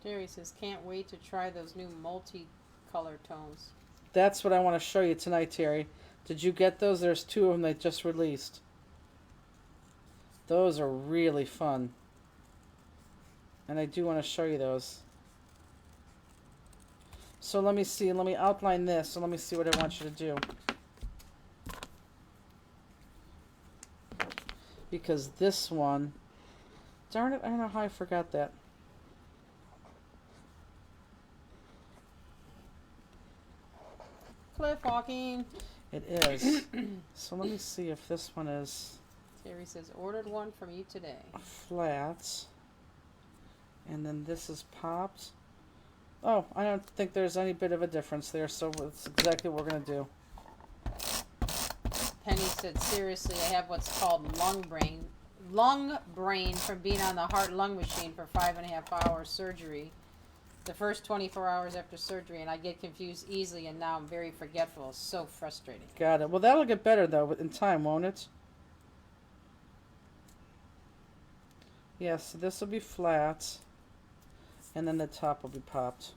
Jerry says, can't wait to try those new multi-color tones. That's what I want to show you tonight, Terry. Did you get those? There's two of them they just released. Those are really fun. And I do want to show you those. So let me see. Let me outline this. So let me see what I want you to do. Because this one... Darn it, I don't know how I forgot that. Cliff walking. It is. So let me see if this one is Terry says, ordered one from you today. flat. And then this is popped. Oh, I don't think there's any bit of a difference there, so that's exactly what we're going to do. Penny said, seriously, I have what's called lung brain from being on the heart-lung machine for 5.5 hours surgery. The first 24 hours after surgery, and I get confused easily, and now I'm very forgetful. It's so frustrating. Got it. Well, that'll get better, though, in time, won't it? Yeah, so this will be flat. And then the top will be popped.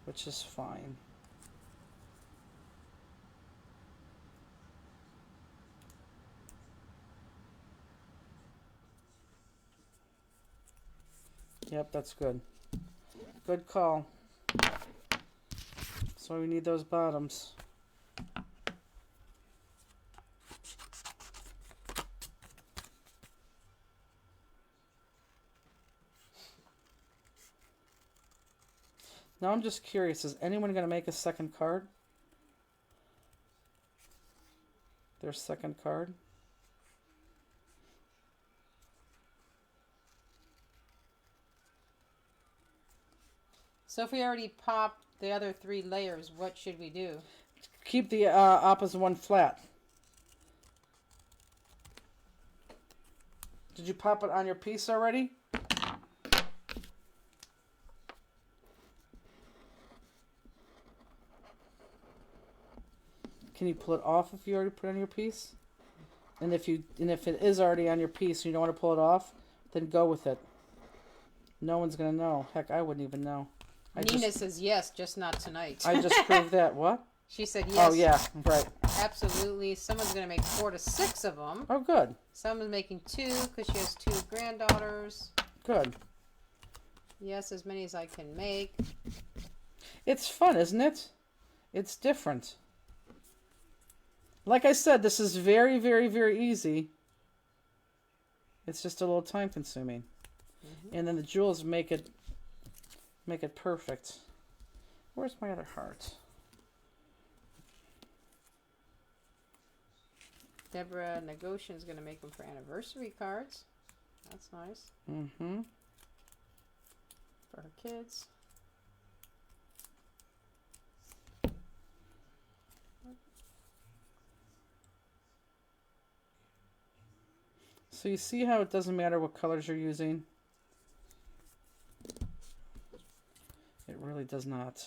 Which is fine. Yep, that's good. Good call. So we need those bottoms. Now I'm just curious, is anyone going to make a second card? Their second card? So if we already popped the other 3 layers, what should we do? Keep the opposite one flat. Did you pop it on your piece already? Can you pull it off if you already put it on your piece? And if it is already on your piece and you don't want to pull it off, then go with it. No one's gonna know. Heck, I wouldn't even know. Nina says yes, just not tonight. I just proved that. What? She said yes. Oh yeah, right. Absolutely. Someone's going to make 4 to 6 of them. Oh good. Someone's making 2 because she has 2 granddaughters. Good. Yes, as many as I can make. It's fun, isn't it? It's different. Like I said, this is very, very, very easy. It's just a little time consuming. Mm-hmm. And then the jewels make it perfect. Where's my other heart? Deborah Negocian is going to make them for anniversary cards. That's nice. Mm-hmm. For her kids. So you see how it doesn't matter what colors you're using? It really does not.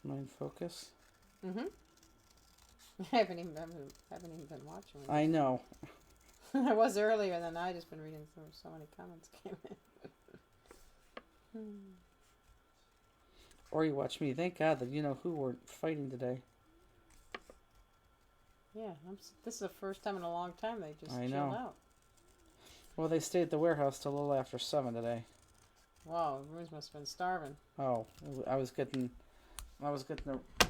Mind focus. Mm-hmm. I haven't even been watching. I know. I was earlier, and then I just been reading through so many comments came in. Or you watch me. Thank God that you know who weren't fighting today. Yeah, this is the first time in a long time they just I chilled know. out. Well, they stayed at the warehouse till a little after 7 today. Wow, Ruth must have been starving. Oh, I was getting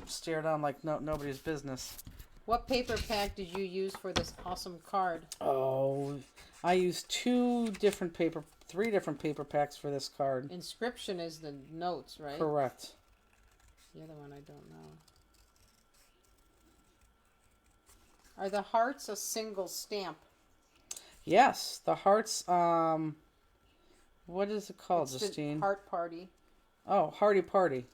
stared on like nobody's business. What paper pack did you use for this awesome card? Oh, I used 3 different paper packs for this card. Inscription is the notes, right? Correct. The other one I don't know. Are the hearts a single stamp? Yes, the hearts. What is it called, It's Justine? the Heart Party. Oh, Hearty Party.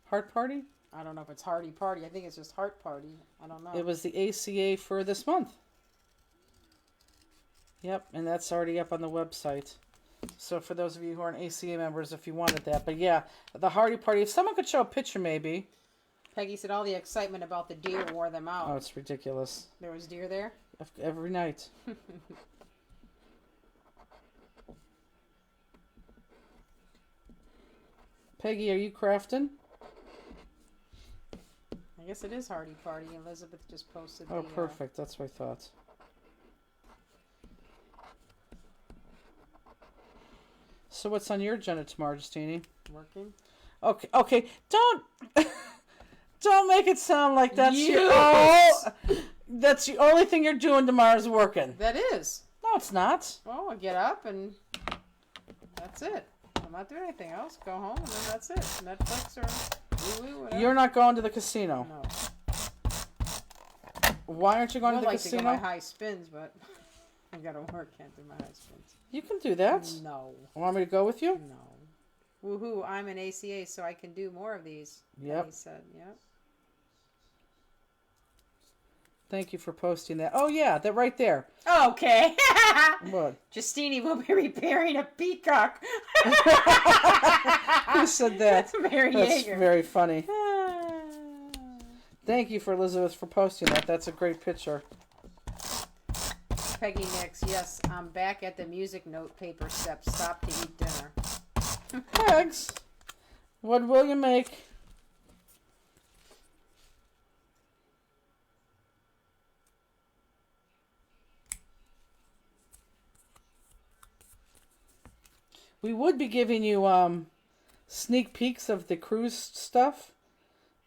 Heart Party? I don't know if it's Hearty Party. I think it's just Heart Party. I don't know. It was the ACA for this month. Yep, and that's already up on the website. So for those of you who aren't ACA members, if you wanted that. But yeah, the Hearty Party. If someone could show a picture, maybe. Peggy said all the excitement about the deer wore them out. Oh, it's ridiculous. There was deer there? Every night. Peggy, are you crafting? I guess it is Hearty Party. Elizabeth just posted Oh, the, perfect. That's what I thought. So what's on your agenda tomorrow, Justine? working. Okay. Don't make it sound like that's that's the only thing you're doing tomorrow is working. That is. No, it's not. Oh, I get up and that's it. I'm not doing anything else. Go home and then that's it. Netflix or Hulu, whatever. You're not going to the casino. No. Why aren't you going to the like casino? to go my high spins, but I gotta work. Can't do my high spins. You can do that. No. Want me to go with you? No. Woohoo! I'm an ACA, so I can do more of these. Yep. He said, "Yep." Thank you for posting that. Oh yeah, that right there. Okay. What? Justine will be repairing a peacock. Who said that? That's Mary That's Yeager. very funny. Thank you for Elizabeth for posting that. That's a great picture. Peggy Nix, yes, I'm back at the music note paper step. Stop to eat dinner. Thanks. What will you make? We would be giving you sneak peeks of the cruise stuff,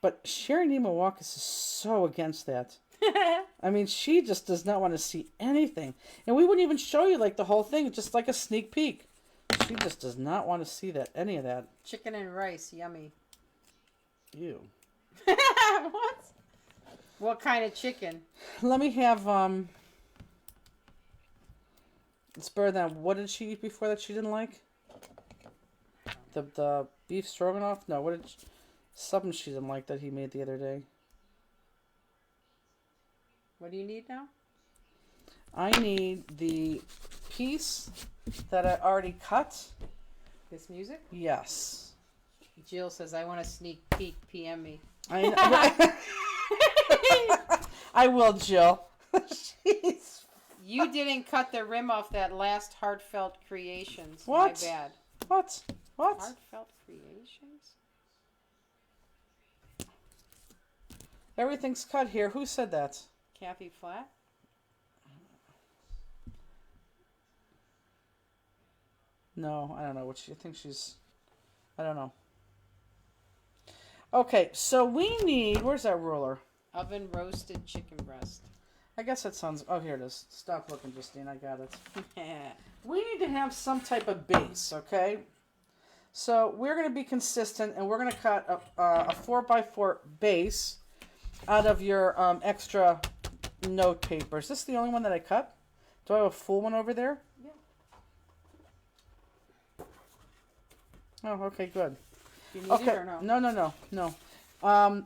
but Sherry Nemowakis is so against that. I mean, she just does not want to see anything. And we wouldn't even show you like the whole thing, just like a sneak peek. She just does not want to see that, any of that. Chicken and rice, yummy. Ew. What? What kind of chicken? Let me have, it's better than, what did she eat before that she didn't like? The beef stroganoff? No, what did something she didn't like that he made the other day? What do you need now? I need the piece that I already cut This music? Yes. Jill says, I want a sneak peek. PM me. I know. I will, Jill. Jeez. You didn't cut the rim off that last Heartfelt Creations. What? My bad. What? Heartfelt Creations? Everything's cut here. Who said that? Kathy Flat? No, I don't know what she. I think she's. I don't know. Okay, so we need. Where's that ruler? Oven roasted chicken breast. I guess that sounds. Oh, here it is. Stop looking, Justine. I got it. We need to have some type of base, okay? So we're going to be consistent, and we're going to cut a 4x4 base out of your extra note paper. Is this the only one that I cut? Do I have a full one over there? Yeah. Oh, okay, good. You need Okay, it or no? no.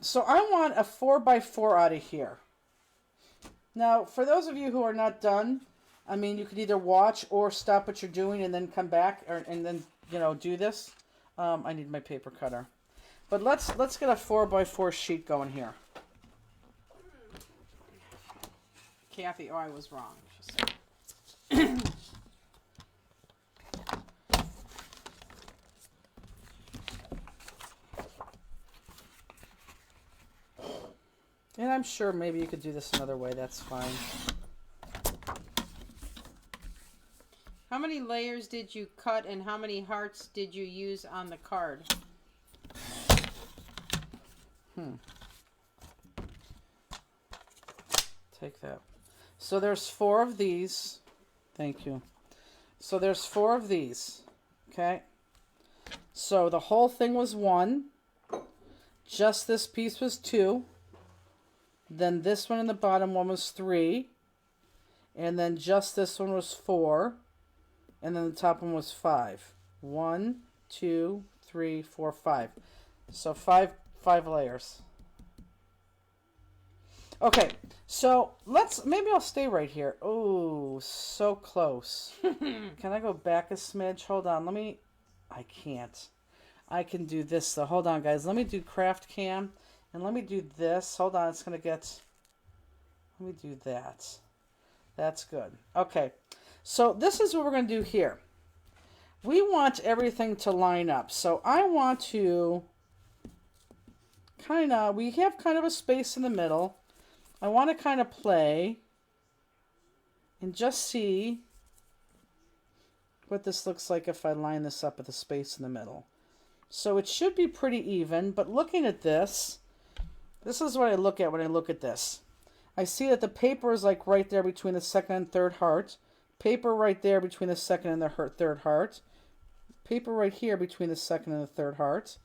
So I want a 4x4 out of here. Now, for those of you who are not done, I mean, you could either watch or stop what you're doing and then come back, and then, you know, do this. I need my paper cutter. But let's get a 4x4 sheet going here. Kathy, I was wrong. She said. And I'm sure maybe you could do this another way. That's fine. How many layers did you cut and how many hearts did you use on the card? Take that. So there's 4 of these. Thank you. So there's 4 of these. Okay. So the whole thing was 1. Just this piece was 2. Then this one in the bottom one was 3. And then just this one was 4. And then the top one was 5. 1, 2, 3, 4, 5. So five layers. Okay, so maybe I'll stay right here. Oh, so close. Can I go back a smidge? Hold on, I can't. I can do this though. Hold on, guys. Let me do craft cam. And let me do this. Hold on, it's going to get... Let me do that. That's good. Okay, so this is what we're going to do here. We want everything to line up. So I want to we have kind of a space in the middle. I want to kind of play and just see what this looks like if I line this up with a space in the middle. So it should be pretty even, but looking at this... This is what I look at when I look at this. I see that the paper is like right there between the second and third heart. Paper right there between the second and the third heart. Paper right here between the second and the third heart.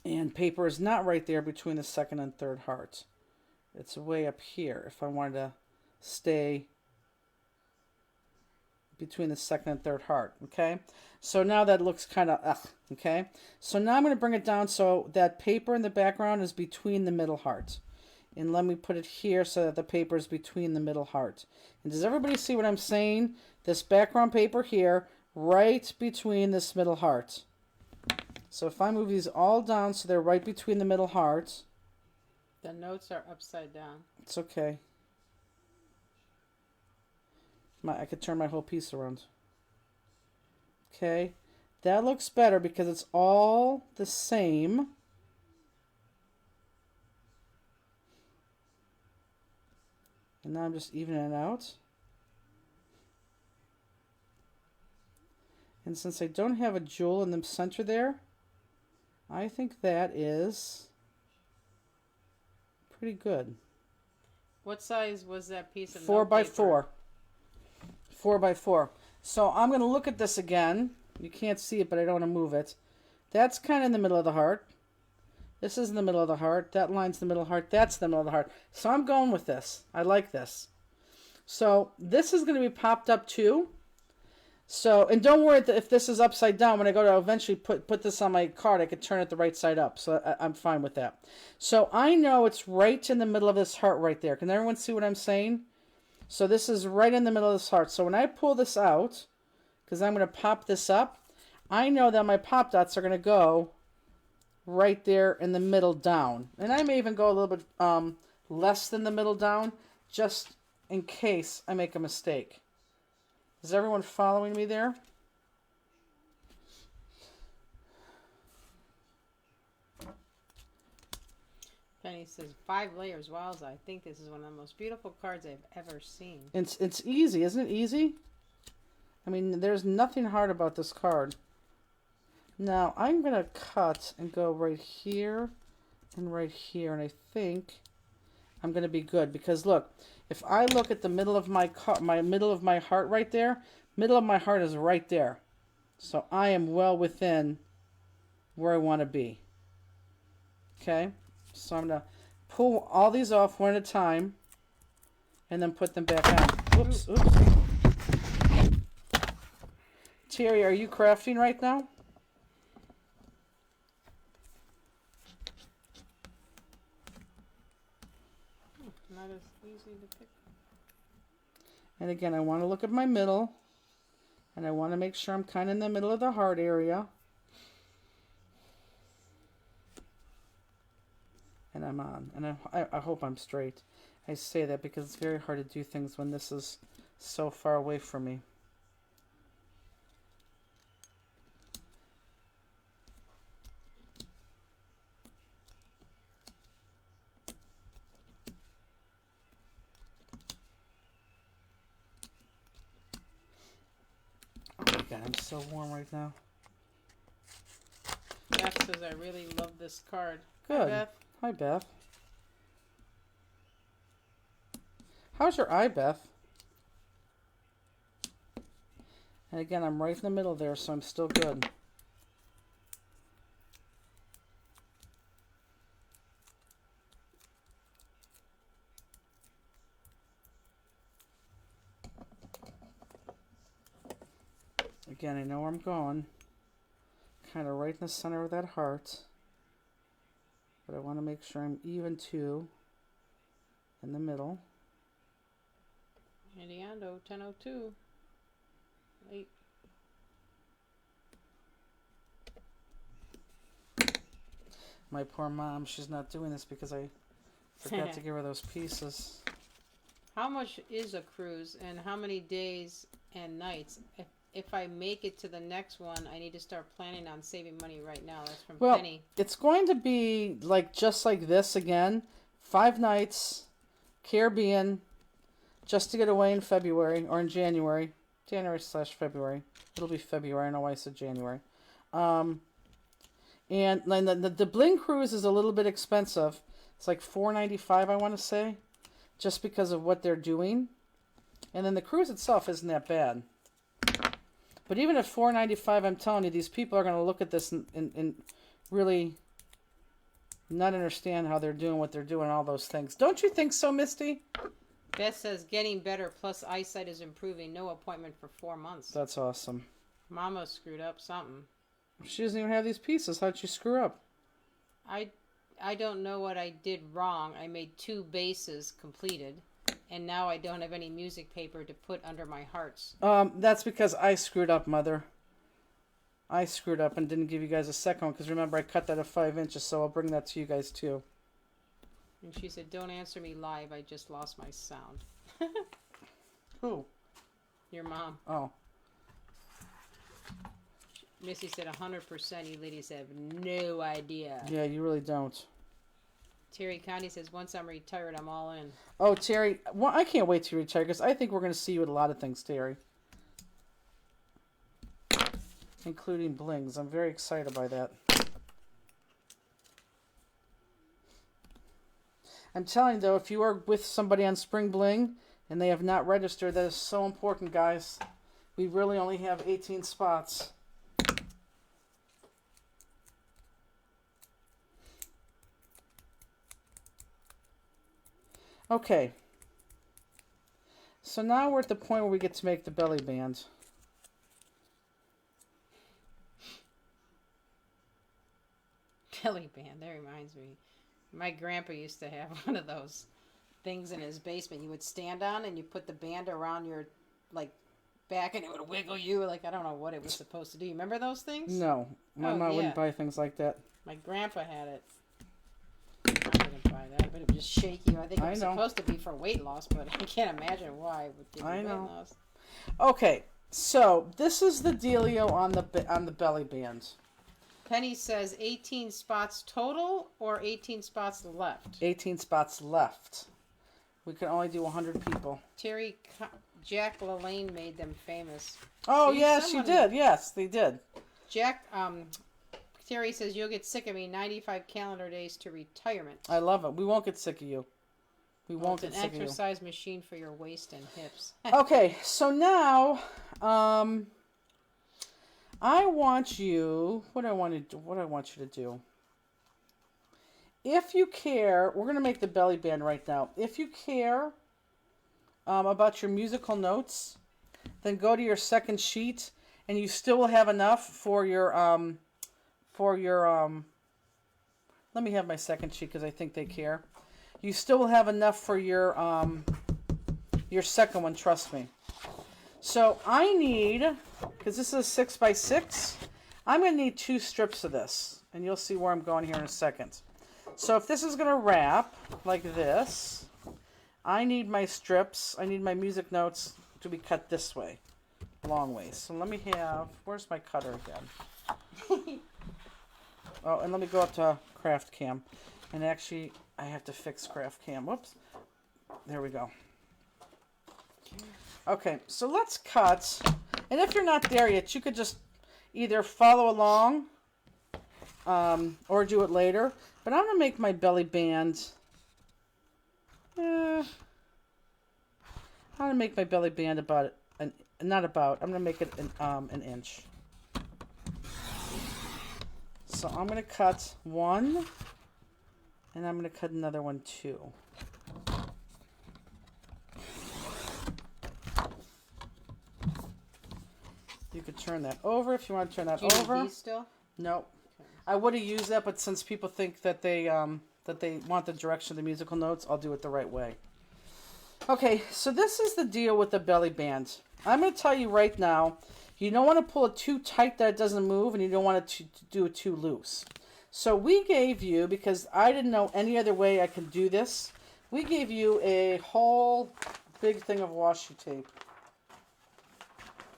And paper is not right there between the second and third heart. It's way up here if I wanted to stay between the second and third heart, okay? So now that looks kind of, okay? So now I'm going to bring it down so that paper in the background is between the middle heart. And let me put it here so that the paper is between the middle heart. And does everybody see what I'm saying? This background paper here, right between this middle heart. So if I move these all down so they're right between the middle heart. The notes are upside down. It's okay. I could turn my whole piece around. Okay, that looks better because it's all the same. And now I'm just evening it out. And since I don't have a jewel in the center there, I think that is pretty good. What size was that piece of 4x4. 4x4. So I'm going to look at this again. You can't see it, but I don't want to move it. That's kind of in the middle of the heart. This is in the middle of the heart. That line's the middle of the heart. That's the middle of the heart. So I'm going with this. I like this. So this is going to be popped up too. So, and don't worry if this is upside down. When I go to eventually put this on my card, I could turn it the right side up. So I'm fine with that. So I know it's right in the middle of this heart right there. Can everyone see what I'm saying? So this is right in the middle of this heart. So when I pull this out, because I'm going to pop this up, I know that my pop dots are going to go right there in the middle down. And I may even go a little bit less than the middle down, just in case I make a mistake. Is everyone following me there? Penny says 5 layers. Wowza, I think this is one of the most beautiful cards I've ever seen. It's easy, isn't it easy? I mean, there's nothing hard about this card. Now, I'm going to cut and go right here and right here, and I think I'm going to be good. Because look, if I look at the middle of my middle of my heart right there, middle of my heart is right there. So I am well within where I want to be. Okay? So I'm going to pull all these off one at a time and then put them back on. Oops, oops. Terry, are you crafting right now? Not as easy to pick. And again, I want to look at my middle. And I want to make sure I'm kind of in the middle of the heart area. And I'm on. And I hope I'm straight. I say that because it's very hard to do things when this is so far away from me. Oh my God, I'm so warm right now. Beth says, I really love this card. Good. Hi, Beth. Hi, Beth. How's your eye, Beth? And again, I'm right in the middle there, so I'm still good. Again, I know where I'm going. Kind of right in the center of that heart. But I want to make sure I'm even too in the middle. Andiando, 10:02. Late. My poor mom, she's not doing this because I forgot to give her those pieces. How much is a cruise and how many days and nights? If I make it to the next one, I need to start planning on saving money right now. That's from Penny. It's going to be like just like this again. 5 nights, Caribbean, just to get away in February or in January. January/February. It'll be February. I know why I said January. And then the Bling Cruise is a little bit expensive. It's like $4.95, I want to say, just because of what they're doing. And then the cruise itself isn't that bad. But even at $4.95, I'm telling you, these people are going to look at this and really not understand how they're doing what they're doing, all those things. Don't you think so, Misty? Beth says, getting better, plus eyesight is improving. No appointment for 4 months. That's awesome. Mama screwed up something. She doesn't even have these pieces. How'd she screw up? I don't know what I did wrong. I made 2 bases completed. And now I don't have any music paper to put under my hearts. That's because I screwed up, Mother. I screwed up and didn't give you guys a second one. Because remember, I cut that at 5 inches, so I'll bring that to you guys, too. And she said, don't answer me live. I just lost my sound. Who? Your mom. Oh. Missy said 100%. You ladies have no idea. Yeah, you really don't. Terry Connie says, once I'm retired, I'm all in. Oh, Terry, well, I can't wait to retire because I think we're going to see you at a lot of things, Terry. Including blings. I'm very excited by that. I'm telling you, though, if you are with somebody on Spring Bling and they have not registered, that is so important, guys. We really only have 18 spots. Okay, so now we're at the point where we get to make the belly band. Belly band, that reminds me. My grandpa used to have one of those things in his basement you would stand on and you put the band around your, like, back and it would wiggle you. Like, I don't know what it was supposed to do. You remember those things? No, my Oh, mom yeah. wouldn't buy things like that. My grandpa had it. I didn't buy that, but it would just shake you. I think it was supposed to be for weight loss, but I can't imagine why it would give you weight loss. Okay, so this is the dealio on the belly band. Penny says 18 spots total or 18 spots left? 18 spots left. We can only do 100 people. Jack LaLanne made them famous. Oh, See, yeah, she did. Yes, they did. Terry says, you'll get sick of me. 95 calendar days to retirement. I love it. We won't get sick of you. We won't get sick of you. It's an exercise machine for your waist and hips. Okay, so now, I want you, what I want you to do. If you care, we're going to make the belly band right now. If you care about your musical notes, then go to your second sheet, and you still will have enough for your, let me have my second sheet because I think they care. You still will have enough for your second one, trust me. So I need, because this is a 6x6, I'm going to need 2 strips of this, and you'll see where I'm going here in a second. So if this is going to wrap like this, I need my strips, I need my music notes to be cut this way, long ways. So let me have, where's my cutter again? Oh, and let me go up to Craft Cam. And actually, I have to fix Craft Cam. Whoops. There we go. Okay, so let's cut. And if you're not there yet, you could just either follow along or do it later. But I'm going to make my belly band. I'm going to make my belly band about, I'm going to make it an inch. So I'm going to cut 1, and I'm going to cut another one too. You could turn that over if you want to turn that over. Do you need these still? No. Okay. I would have used that, but since people think that they want the direction of the musical notes, I'll do it the right way. Okay, so this is the deal with the belly band. I'm going to tell you right now, you don't want to pull it too tight that it doesn't move, and you don't want it to do it too loose. So we gave you, because I didn't know any other way I could do this, we gave you a whole big thing of washi tape.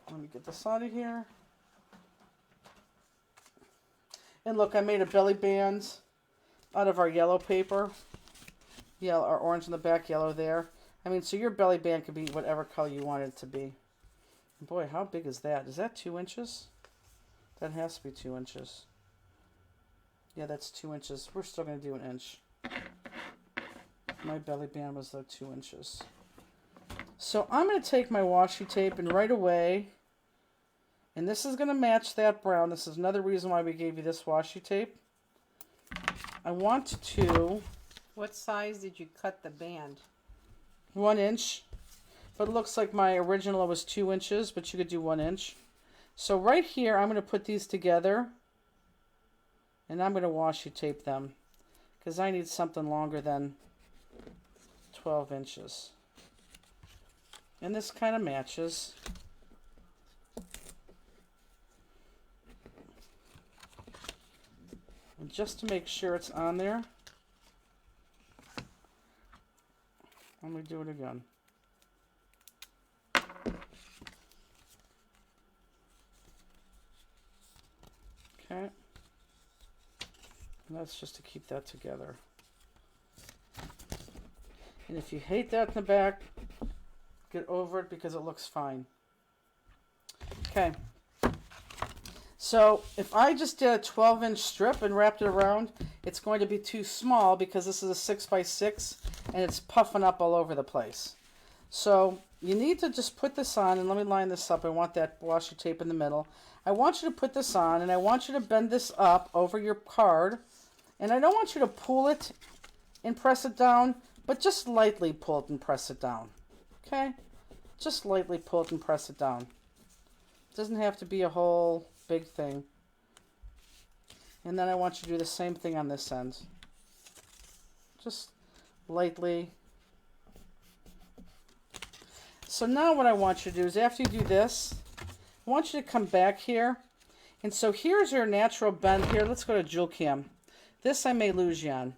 Let me get this out of here. And look, I made a belly band out of our yellow paper. Yellow, or orange in the back, yellow there. I mean, so your belly band could be whatever color you want it to be. Boy, how big is that? Is that 2 inches? That has to be 2 inches. Yeah, that's 2 inches. We're still going to do an inch. My belly band was 2 inches. So I'm going to take my washi tape and right away, and this is going to match that brown. This is another reason why we gave you this washi tape. I want to... What size did you cut the band? 1 inch. But it looks like my original was 2 inches, but you could do 1 inch. So right here, I'm going to put these together. And I'm going to washi tape them. Because I need something longer than 12 inches. And this kind of matches. And just to make sure it's on there, let me do it again. Okay. And that's just to keep that together. And if you hate that in the back, get over it because it looks fine. Okay. So if I just did a 12-inch strip and wrapped it around, it's going to be too small because this is a 6x6 and it's puffing up all over the place. So you need to just put this on, and let me line this up. I want that washi tape in the middle. I want you to put this on, and I want you to bend this up over your card. And I don't want you to pull it and press it down, but just lightly pull it and press it down. Okay? Just lightly pull it and press it down. It doesn't have to be a whole big thing. And then I want you to do the same thing on this end. Just lightly. So now what I want you to do is after you do this, I want you to come back here. And so here's your natural bend here. Let's go to Jewel Cam. This I may lose you on.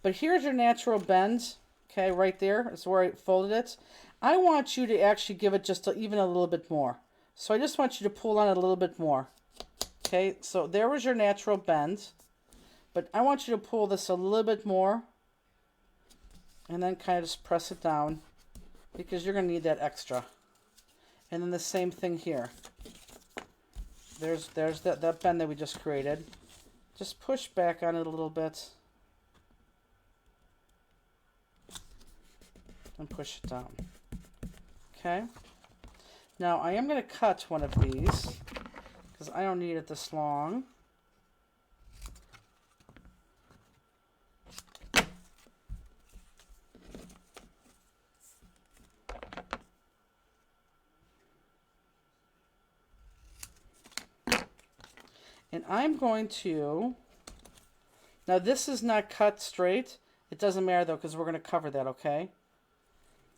But here's your natural bend. Okay, right there is where I folded it. I want you to actually give it just even a little bit more. So I just want you to pull on it a little bit more. Okay, so there was your natural bend. But I want you to pull this a little bit more. And then kind of just press it down. Because you're going to need that extra. And then the same thing here. There's that bend that we just created. Just push back on it a little bit. And push it down. Okay. Now I am going to cut one of these. Because I don't need it this long. And I'm going to, now this is not cut straight. It doesn't matter though because we're going to cover that, okay?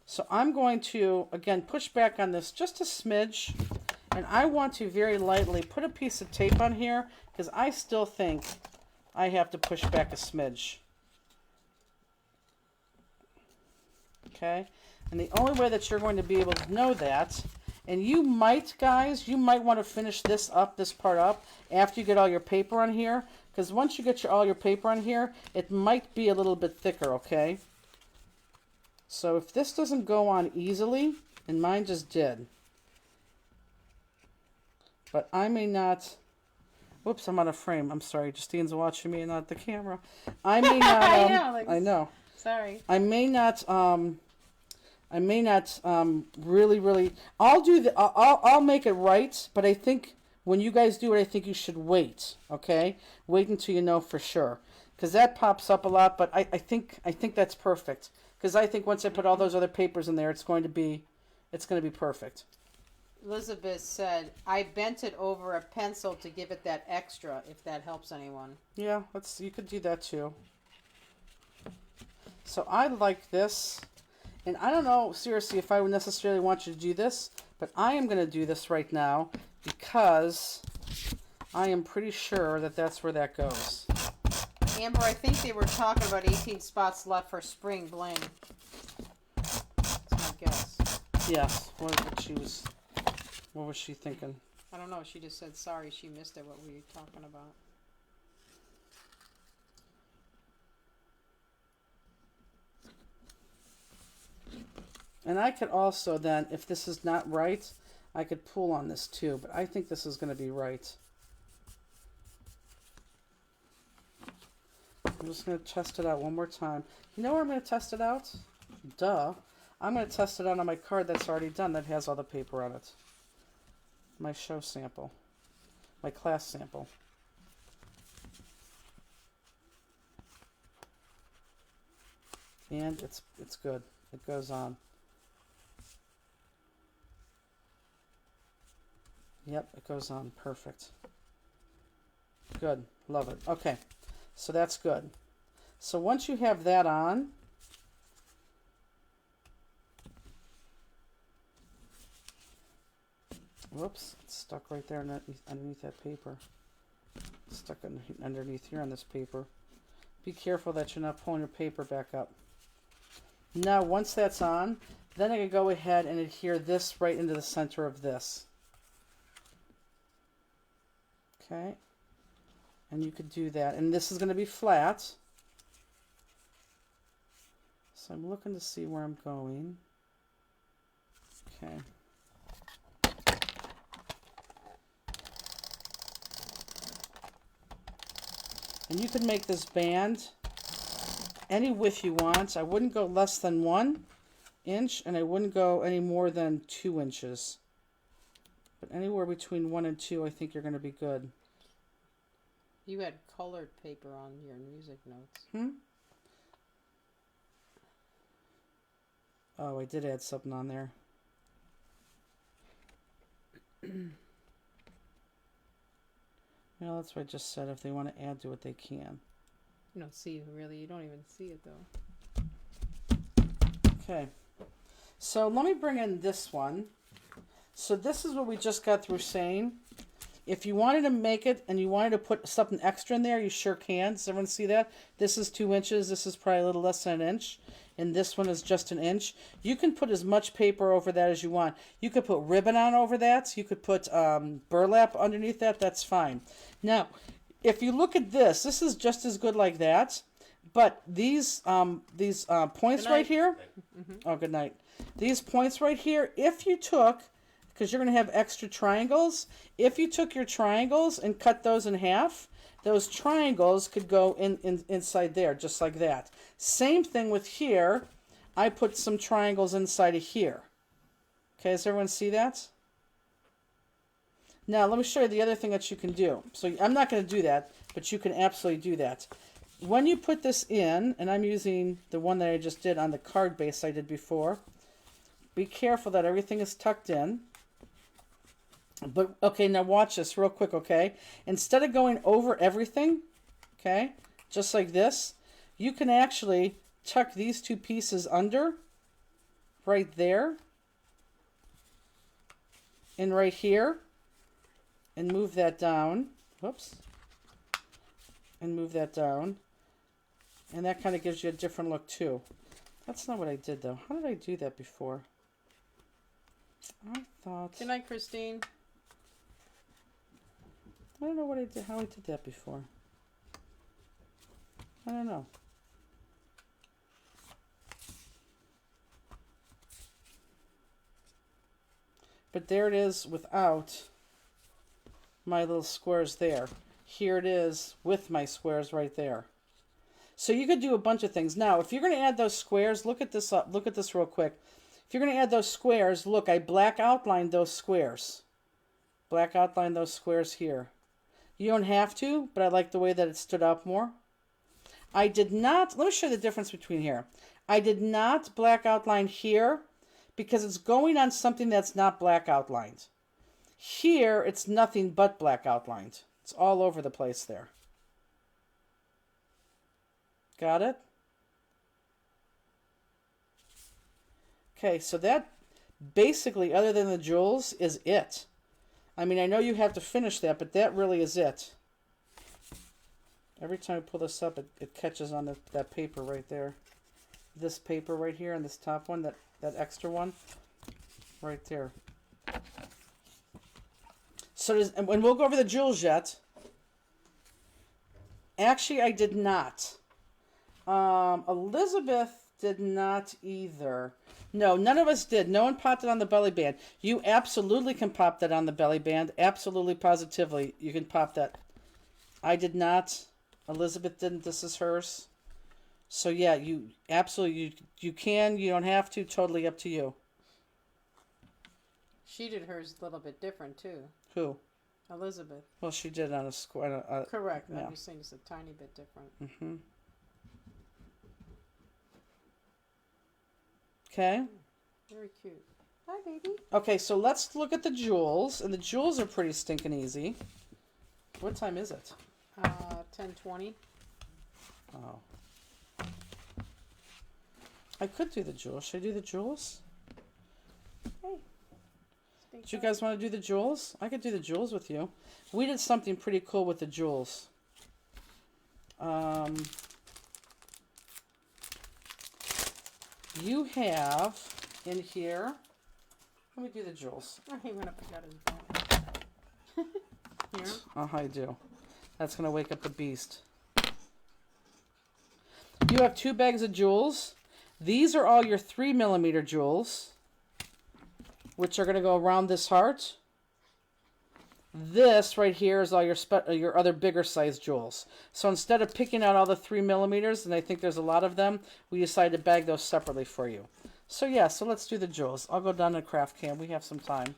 So I'm going to, again, push back on this just a smidge. And I want to very lightly put a piece of tape on here because I still think I have to push back a smidge. Okay? And the only way that you're going to be able to know that, and you might, guys, you might want to finish this part up, after you get all your paper on here. Because once you get all your paper on here, it might be a little bit thicker, okay? So if this doesn't go on easily, and mine just did. But I may not, whoops, I'm out of frame. I'm sorry, Justine's watching me and not the camera. I may not, I know. Sorry. I may not really, I'll make it right, but I think when you guys do it, I think you should wait, okay? Wait until you know for sure. Because that pops up a lot, but I think that's perfect. Because I think once I put all those other papers in there, it's going to be perfect. Elizabeth said, I bent it over a pencil to give it that extra, if that helps anyone. Yeah, you could do that too. So I like this. And I don't know, seriously, if I would necessarily want you to do this, but I am going to do this right now because I am pretty sure that that's where that goes. Amber, I think they were talking about 18 spots left for spring bling. That's my guess. Yes. What was she thinking? I don't know. She just said, sorry, she missed it. What were you talking about? And I could also then, if this is not right, I could pull on this too. But I think this is going to be right. I'm just going to test it out one more time. You know where I'm going to test it out? Duh. I'm going to test it out on my card that's already done that has all the paper on it. My show sample. My class sample. And it's good. It goes on. Yep, it goes on. Perfect. Good. Love it. Okay. So that's good. So once you have that on, whoops, it's stuck right there underneath that paper. It's stuck underneath here on this paper. Be careful that you're not pulling your paper back up. Now, once that's on, then I can go ahead and adhere this right into the center of this. Okay. And you could do that. And this is going to be flat. So I'm looking to see where I'm going. Okay. And you can make this band any width you want. I wouldn't go less than 1 inch, and I wouldn't go any more than 2 inches. But anywhere between 1 and 2, I think you're going to be good. You had colored paper on your music notes. Oh, I did add something on there. Well, that's what I just said. If they want to add to it, they can. You don't see it, really. You don't even see it, though. Okay. So let me bring in this one. So this is what we just got through saying. If you wanted to make it and you wanted to put something extra in there, you sure can. Does everyone see that? This is 2 inches. This is probably a little less than an inch. And this one is just an inch. You can put as much paper over that as you want. You could put ribbon on over that. You could put burlap underneath that. That's fine. Now, if you look at this, this is just as good like that. But these points right here. Oh, good night. These points right here, if you took, because you're going to have extra triangles, if you took your triangles and cut those in half, those triangles could go inside there, just like that. Same thing with here. I put some triangles inside of here. Okay, does everyone see that? Now, let me show you the other thing that you can do. So I'm not going to do that, but you can absolutely do that. When you put this in, and I'm using the one that I just did on the card base I did before, be careful that everything is tucked in. But, okay, now watch this real quick, okay? Instead of going over everything, okay, just like this, you can actually tuck these 2 pieces under, right there, and right here, and move that down. Whoops. And move that down. And that kind of gives you a different look, too. That's not what I did, though. How did I do that before? I thought... Good night, Christine. I don't know what I did, how I did that before. I don't know. But there it is without my little squares there. Here it is with my squares right there. So you could do a bunch of things. Now, if you're going to add those squares, look at this up. Look at this real quick. If you're going to add those squares, look, I black outlined those squares. Black outline those squares here. You don't have to, but I like the way that it stood out more. I did not, let me show you the difference between here. I did not black outline here because it's going on something that's not black outlined. Here, it's nothing but black outlined. It's all over the place there. Got it? Okay, so that basically, other than the jewels, is it. I mean, I know you have to finish that, but that really is it. Every time I pull this up, it catches on that paper right there. This paper right here and this top one, that extra one, right there. So, and we'll go over the jewels yet. Actually, I did not. Elizabeth did not either. No, none of us did. No one popped it on the belly band. You absolutely can pop that on the belly band. Absolutely, positively, you can pop that. I did not. Elizabeth didn't. This is hers. So yeah, you absolutely, you can. You don't have to. Totally up to you. She did hers a little bit different, too. Who? Elizabeth. Well, she did on a square. Correct. Yeah. I'm just saying it's a tiny bit different. Mm-hmm. Okay. Very cute. Hi, baby. Okay, so let's look at the jewels. And the jewels are pretty stinking easy. What time is it? 10:20. Oh. I could do the jewels. Should I do the jewels? Hey. Do you guys want to do the jewels? I could do the jewels with you. We did something pretty cool with the jewels. You have in here. Let me do the jewels. Oh, he went up and got his bone. Here. Oh, I do. That's going to wake up the beast. You have 2 bags of jewels. These are all your 3mm jewels, which are going to go around this heart. This right here is all your other bigger size jewels. So instead of picking out all the 3mm, and I think there's a lot of them, we decided to bag those separately for you. So yeah, so let's do the jewels. I'll go down to craft cam. We have some time.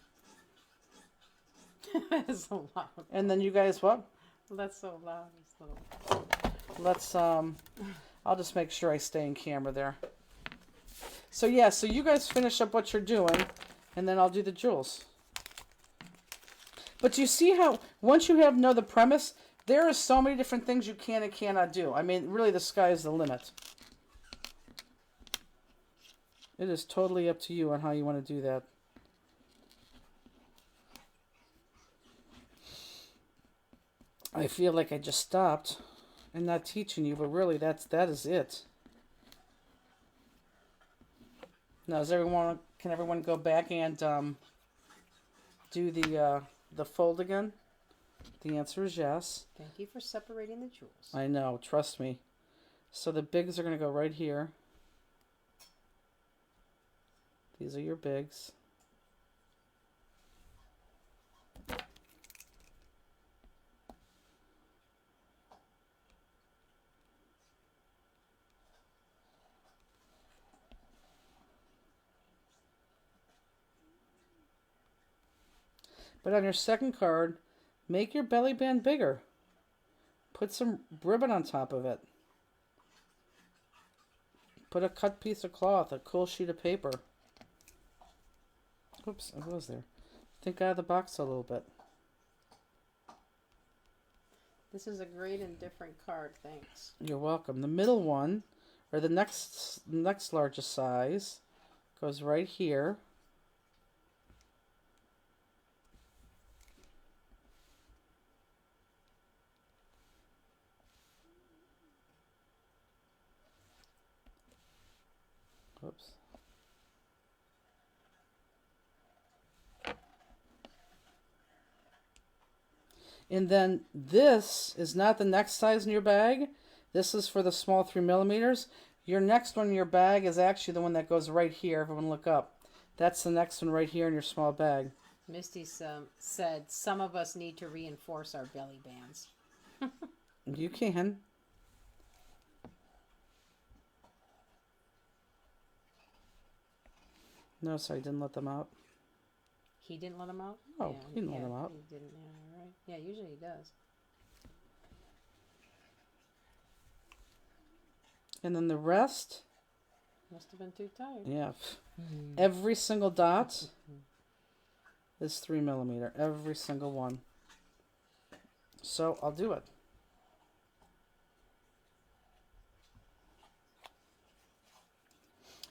That's so loud. And then you guys, what? That's so loud. It's little... Let's, I'll just make sure I stay in camera there. So yeah, so you guys finish up what you're doing, and then I'll do the jewels. But you see how, once you know the premise, there are so many different things you can and cannot do. I mean, really, the sky is the limit. It is totally up to you on how you want to do that. I feel like I just stopped and not teaching you, but really that is it. Now, can everyone go back and do the fold again? The answer is yes. Thank you for separating the jewels. I know, trust me. So the bigs are going to go right here. These are your bigs. But on your second card, make your belly band bigger. Put some ribbon on top of it. Put a cut piece of cloth, a cool sheet of paper. Oops, I was there. Think out of the box a little bit. This is a great and different card, thanks. You're welcome. The middle one, or the next largest size, goes right here. Oops. And then this is not the next size in your bag. This is for the small 3mm. Your next one in your bag is actually the one that goes right here. Everyone look up. That's the next one right here in your small bag. Misty said some of us need to reinforce our belly bands. You can. No, sorry, didn't let them out. He didn't let them out? Oh, yeah, he didn't let them out. He didn't, yeah, right. Yeah, usually he does. And then the rest. Must have been too tired. Yeah. Every single dot is 3mm. Every single one. So I'll do it.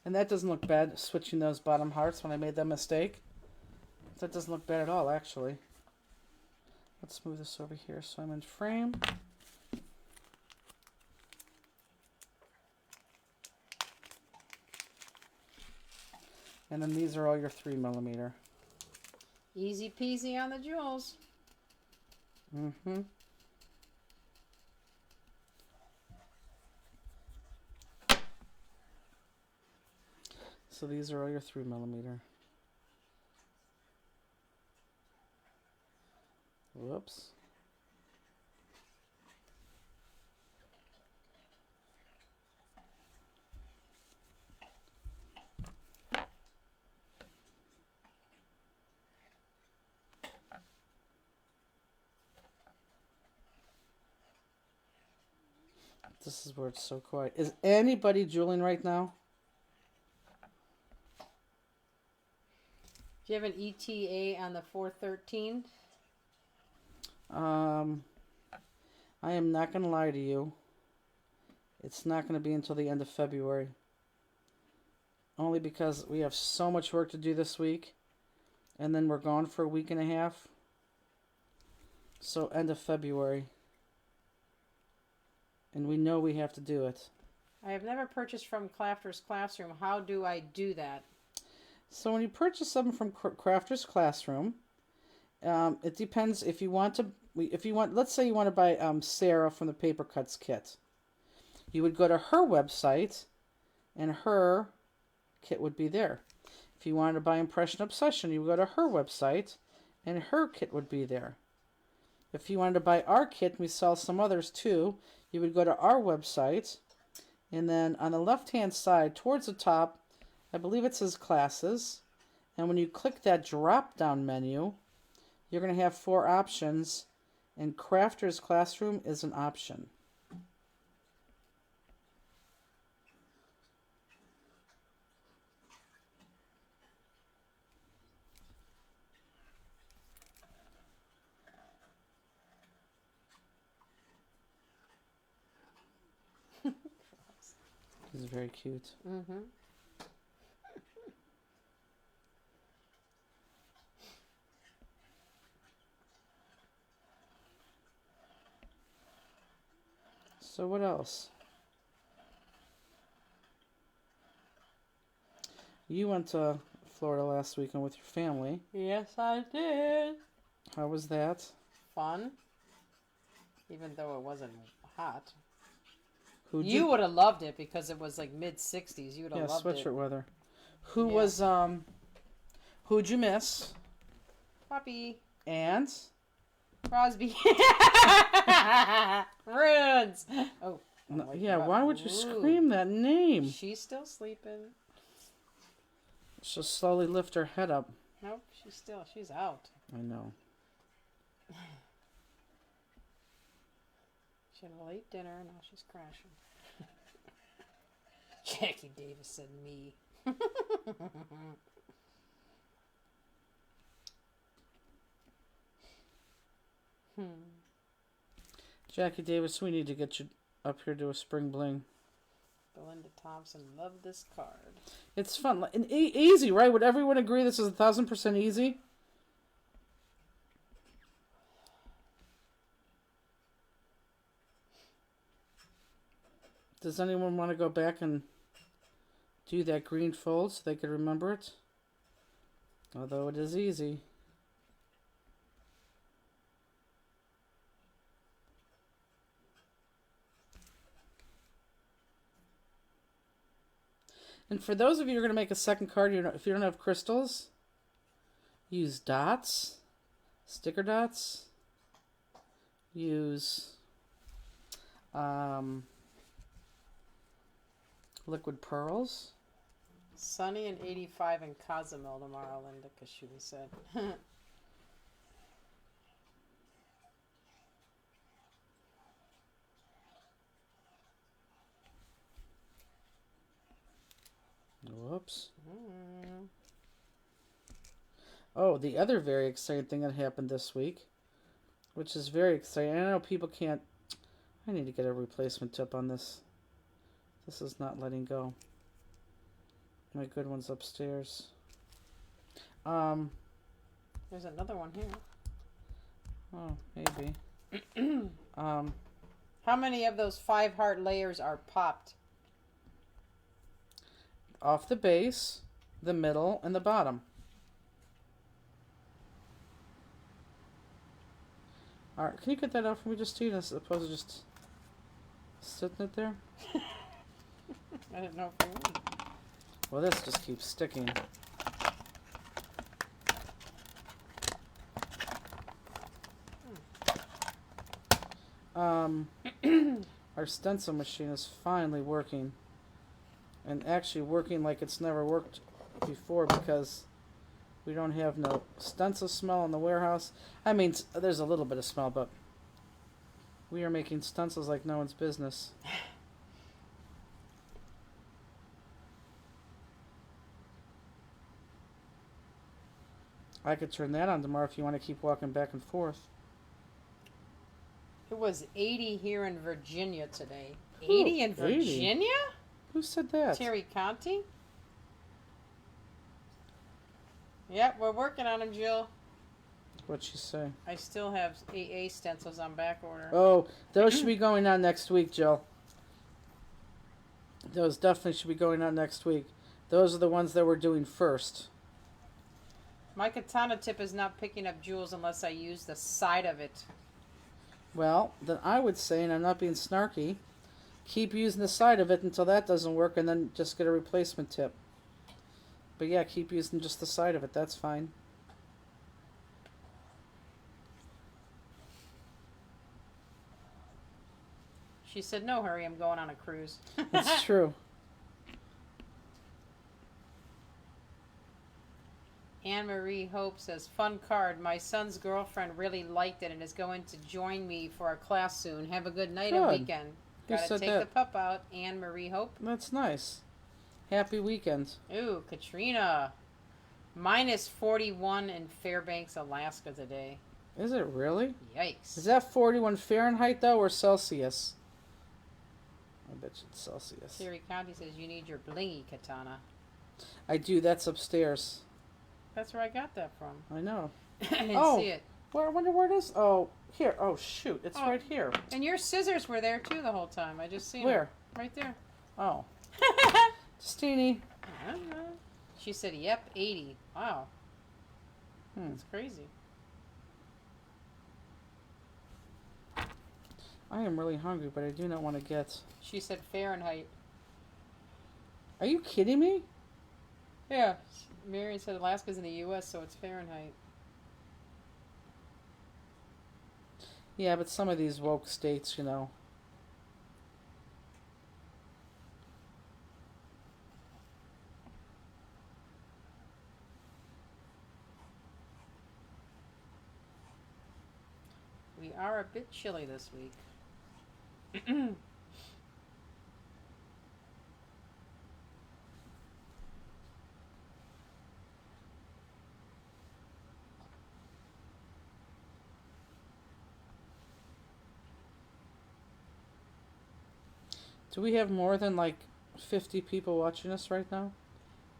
And that doesn't look bad, switching those bottom hearts when I made that mistake. That doesn't look bad at all, actually. Let's move this over here so I'm in frame. And then these are all your 3mm. Easy peasy on the jewels. Mm-hmm. So these are all your 3mm. Whoops. This is where it's so quiet. Is anybody jeweling right now? Do you have an ETA on the 413? I am not going to lie to you. It's not going to be until the end of February. Only because we have so much work to do this week. And then we're gone for a week and a half. So end of February. And we know we have to do it. I have never purchased from Crafter's Classroom. How do I do that? So when you purchase something from Crafter's Classroom, it depends if you want to. Let's say you want to buy Sarah from the Paper Cuts kit. You would go to her website, and her kit would be there. If you wanted to buy Impression Obsession, you would go to her website, and her kit would be there. If you wanted to buy our kit, and we sell some others too, you would go to our website, and then on the left-hand side, towards the top, I believe it says Classes, and when you click that drop-down menu, you're going to have 4 options, and Crafter's Classroom is an option. He's very cute. Mm-hmm. So what else? You went to Florida last weekend with your family. Yes, I did. How was that? Fun. Even though it wasn't hot. Who'd You would have loved it because it was like mid-60s. You would have loved sweatshirt it. weather. Who Yeah. was who'd you miss? Puppy. And Crosby. Runes. Oh. no, my yeah, God. why would you Ooh. scream that name? She's still sleeping. She'll slowly lift her head up. Nope, she's out. I know. She had a late dinner, now she's crashing. Jackie Davis said me. Jackie Davis, we need to get you up here to a spring bling. Belinda Thompson loved this card. It's fun and easy, right? Would everyone agree this is 1,000% easy? Does anyone want to go back and do that green fold so they could remember it? Although it is easy. And for those of you who are going to make a second card, if you don't have crystals, use dots, sticker dots, use liquid pearls. Sunny and 85 in Cozumel tomorrow, Linda Kashubi said. Whoops. Oh, the other very exciting thing that happened this week, which is very exciting. I know people can't... I need to get a replacement tip on this. This is not letting go. My good one's upstairs. There's another one here. Oh, maybe. How many of those 5 heart layers are popped? Off the base, the middle, and the bottom. Alright, can you get that out for me, Justine, as opposed to just sitting it there? I didn't know if you would. Well, this just keeps sticking. Our stencil machine is finally working. And actually working like it's never worked before because we don't have no stencil smell in the warehouse. I mean, there's a little bit of smell, but we are making stencils like no one's business. I could turn that on tomorrow if you want to keep walking back and forth. It was 80 here in Virginia today. 80 in 80? Virginia? Who said that? Terry Conti? Yep, we're working on them, Jill. What'd she say? I still have AA stencils on back order. Oh, those should be going on next week, Jill. Those definitely should be going on next week. Those are the ones that we're doing first. My katana tip is not picking up jewels unless I use the side of it. Well, then I would say, and I'm not being snarky, keep using the side of it until that doesn't work and then just get a replacement tip. But yeah, keep using just the side of it. That's fine. She said, no hurry, I'm going on a cruise. That's true. Anne-Marie Hope says, fun card. My son's girlfriend really liked it and is going to join me for a class soon. Have a good night and Good. weekend. Who Gotta said take that? the pup out. Anne-Marie Hope. That's nice. Happy weekend. Ooh, Katrina. Minus 41 in Fairbanks, Alaska today. Is it really? Yikes. Is that 41 Fahrenheit, though, or Celsius? I bet you it's Celsius. Terry Conti says, you need your blingy katana. I do. That's upstairs. That's where I got that from. I know. I didn't Oh. see it. Well, I wonder where it is. Oh, Here. Oh, shoot. It's Oh. right here. And your scissors were there too the whole time. I just seen Where? them. Right there. Oh. Steenie. I don't know. She said, "Yep, 80." Wow, that's crazy. I am really hungry, but I do not want to get... She said Fahrenheit. Are you kidding me? Yeah. Marion said Alaska's in the U.S., so it's Fahrenheit. Yeah, but some of these woke states, you know. We are a bit chilly this week. Do we have more than like 50 people watching us right now?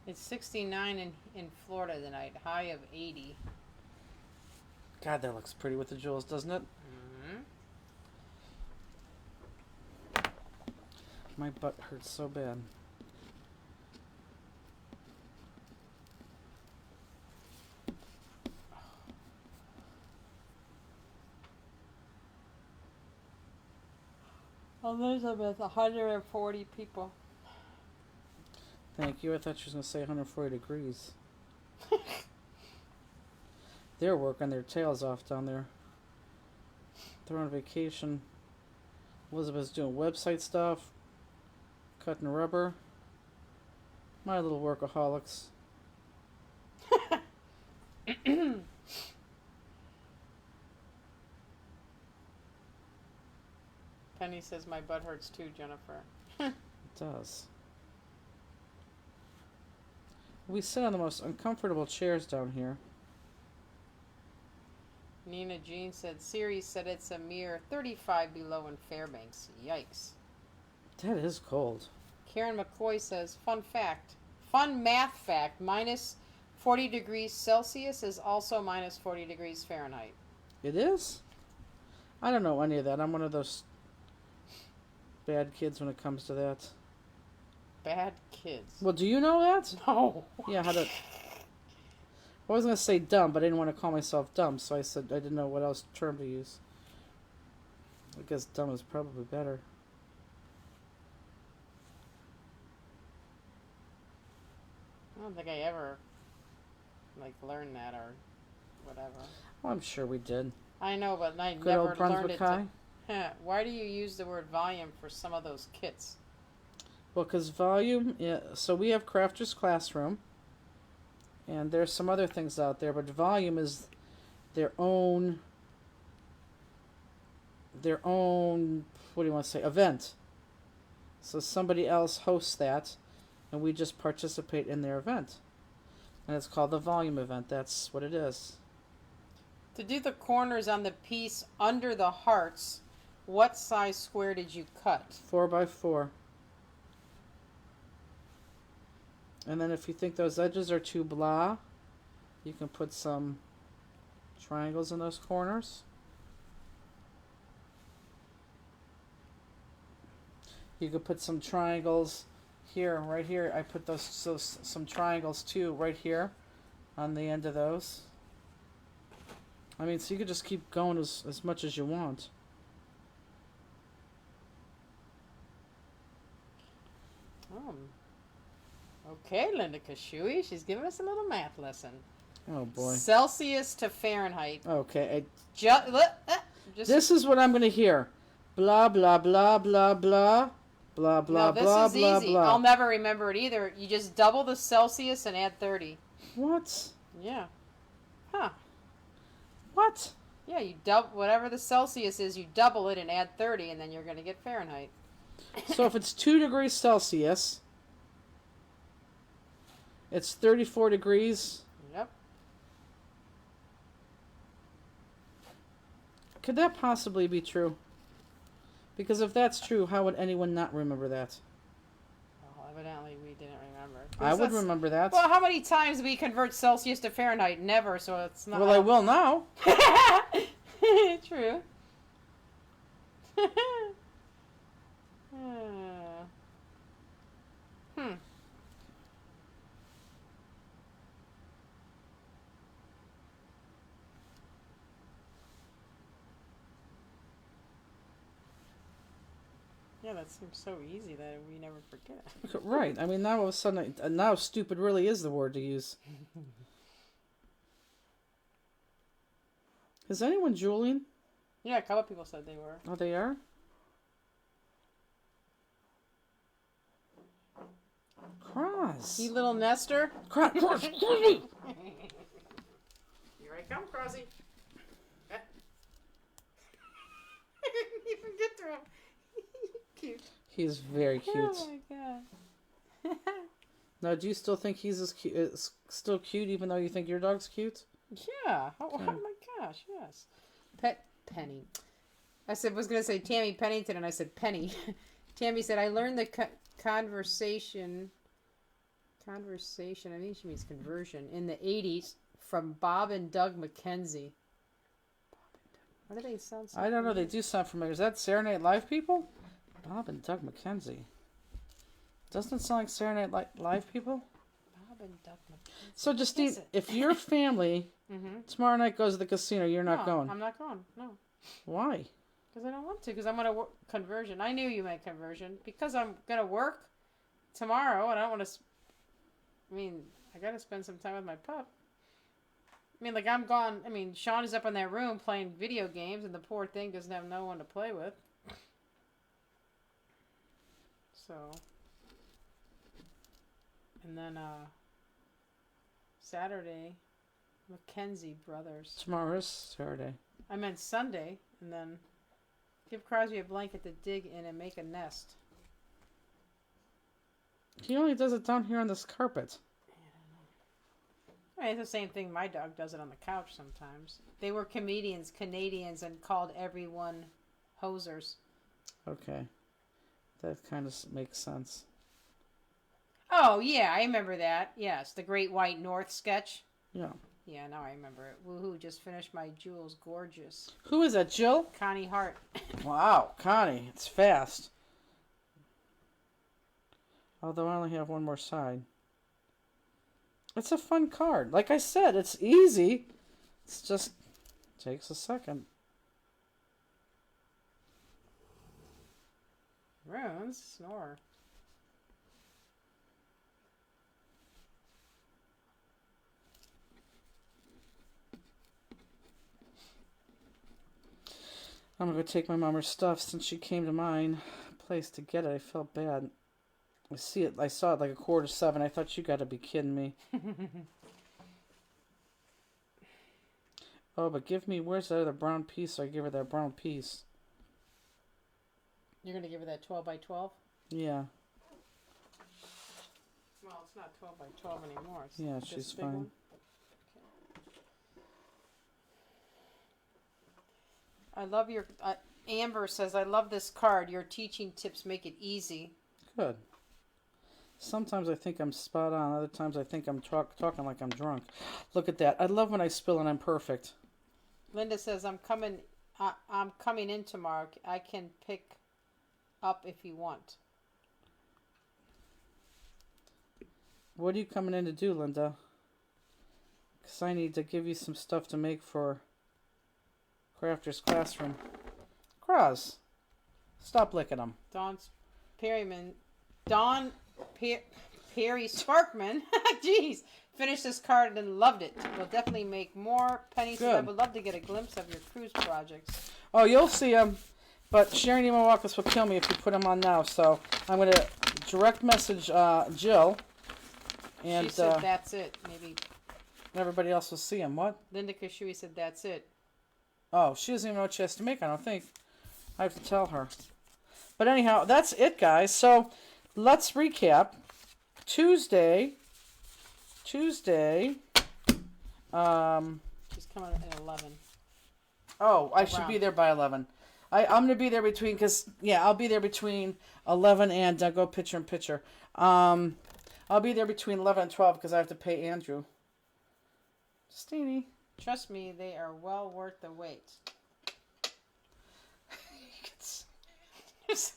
It's 69 in Florida tonight, high of 80. God, that looks pretty with the jewels, doesn't it? My butt hurts so bad. Elizabeth, 140 people. Thank you. I thought she was going to say 140 degrees. They're working their tails off down there. They're on vacation. Elizabeth's doing website stuff, cutting rubber. My little workaholics. Penny says my butt hurts too, Jennifer. It does. We sit on the most uncomfortable chairs down here. Nina Jean said, Siri said it's a mere 35 below in Fairbanks. Yikes. That is cold. Karen McCoy says, fun math fact, minus 40 degrees Celsius is also minus 40 degrees Fahrenheit. It is? I don't know any of that. I'm one of those bad kids when it comes to that. Bad kids. Well, do you know that? No. Yeah, how to... I was going to say dumb, but I didn't want to call myself dumb, so I said I didn't know what else term to use. I guess dumb is probably better. I don't think I ever, learned that or whatever. Well, I'm sure we did. I know, but I Good never old learned Brunswick it High. Why do you use the word volume for some of those kits? Well, because volume... Yeah, so we have Crafter's Classroom. And there's some other things out there, but volume is their own, what do you want to say, event. So somebody else hosts that, and we just participate in their event. And it's called the volume event. That's what it is. To do the corners on the piece under the hearts, what size square did you cut? 4x4. And then if you think those edges are too blah, you can put some triangles in those corners. You could put some triangles here, right here. I put some triangles too, right here on the end of those. I mean, so you could just keep going as much as you want. Okay, Linda Kashui, she's giving us a little math lesson. Oh boy. Celsius to Fahrenheit. Okay. Just This is what I'm going to hear. Blah, blah, blah, blah, blah. Blah, blah, no, this blah, is blah, easy. blah. I'll never remember it either. You just double the Celsius and add 30. What? Yeah. Huh. What? Yeah, you double whatever the Celsius is, you double it and add 30, and then you're going to get Fahrenheit. So if it's 2 degrees Celsius, it's 34 degrees. Yep. Could that possibly be true? Because if that's true, how would anyone not remember that? Well, evidently we didn't remember. I would remember that. Well, how many times do we convert Celsius to Fahrenheit? Never, so it's not. Well, I will now. True. Hmm. Yeah, that seems so easy that we never forget. Right. I mean, now all of a sudden, now stupid really is the word to use. Is anyone Julian? Yeah, a couple people said they were. Oh, they are? Cross. You little nester. Cross. Here I come, Crossy. I didn't even get to him. Cute. He's very cute. Oh my god. Now, do you still think he's still cute, even though you think your dog's cute? Yeah. Oh my gosh. Yes. Pet Penny. Was gonna say Tammy Pennington, and I said Penny. Tammy said I learned the conversation. I think she means conversion in the '80s from Bob and Doug McKenzie. Why do they sound so I don't know. They do sound familiar. Is that Saturday Night Live people? Bob and Doug McKenzie. Doesn't it sound like Saturday Night Live people? Bob and Doug McKenzie. So, Justine, if your family tomorrow night goes to the casino, you're not going? I'm not going. No. Why? Because I don't want to. Because I'm going to conversion. I knew you meant conversion. Because I'm going to work tomorrow, and I don't want to. I mean, I got to spend some time with my pup. I mean, like, I'm gone. I mean, Sean is up in that room playing video games, and the poor thing doesn't have no one to play with. So. And then, Saturday, Mackenzie Brothers. Tomorrow is Saturday. I meant Sunday, and then give Crosby a blanket to dig in and make a nest. He only does it down here on this carpet. I mean, it's the same thing my dog does it on the couch sometimes. They were Canadians, and called everyone hosers. Okay. That kind of makes sense. Oh, yeah, I remember that. Yes, the Great White North sketch. Yeah. Yeah, now I remember it. Woohoo, just finished my Jules Gorgeous. Who is that, Jill? Connie Hart. Wow, Connie, it's fast. Although I only have one more side. It's a fun card. Like I said, it's easy. It's just takes a second. Runes, snore. I'm gonna go take my mama's stuff since she came to mine place to get it. I felt bad. I saw it like 6:45. I thought you gotta be kidding me. Oh, but where's that other brown piece? So I give her that brown piece. You're going to give her that 12 by 12? Yeah. Well, it's not 12 by 12 anymore. It's Yeah, this she's big fine. one. Okay. I love your... Amber says, I love this card. Your teaching tips make it easy. Good. Sometimes I think I'm spot on. Other times I think I'm talking like I'm drunk. Look at that. I love when I spill and I'm perfect. Linda says, I'm coming in tomorrow. I can pick up if you want. What are you coming in to do, Linda? Because I need to give you some stuff to make for Crafter's Classroom. Cross. Stop licking them. Dawn Perry Sparkman. Jeez. Finished this card and loved it. We'll definitely make more. Penny said, I would love to get a glimpse of your cruise projects. Oh, you'll see them. But Sharon Imawakis will kill me if you put them on now. So I'm going to direct message Jill. And she said that's it. Maybe everybody else will see them. What? Linda Kashui said that's it. Oh, she doesn't even know what she has to make, I don't think. I have to tell her. But anyhow, that's it, guys. So let's recap. Tuesday. She's coming at 11. Oh, I should be there by 11. I'm going to be there I'll be there between 11 and go pitcher and pitcher. I'll be there between 11 and 12 because I have to pay Andrew. Steenie. Trust me, they are well worth the wait.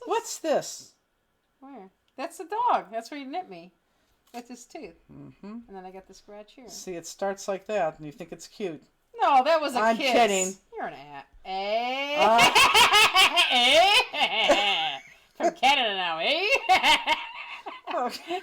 What's this? Where? That's the dog. That's where he nipped me with his tooth. Mm-hmm. And then I got the scratch here. See, it starts like that, and you think it's cute. No, that was a I'm kiss. kidding. You're an from Canada now, eh? Okay.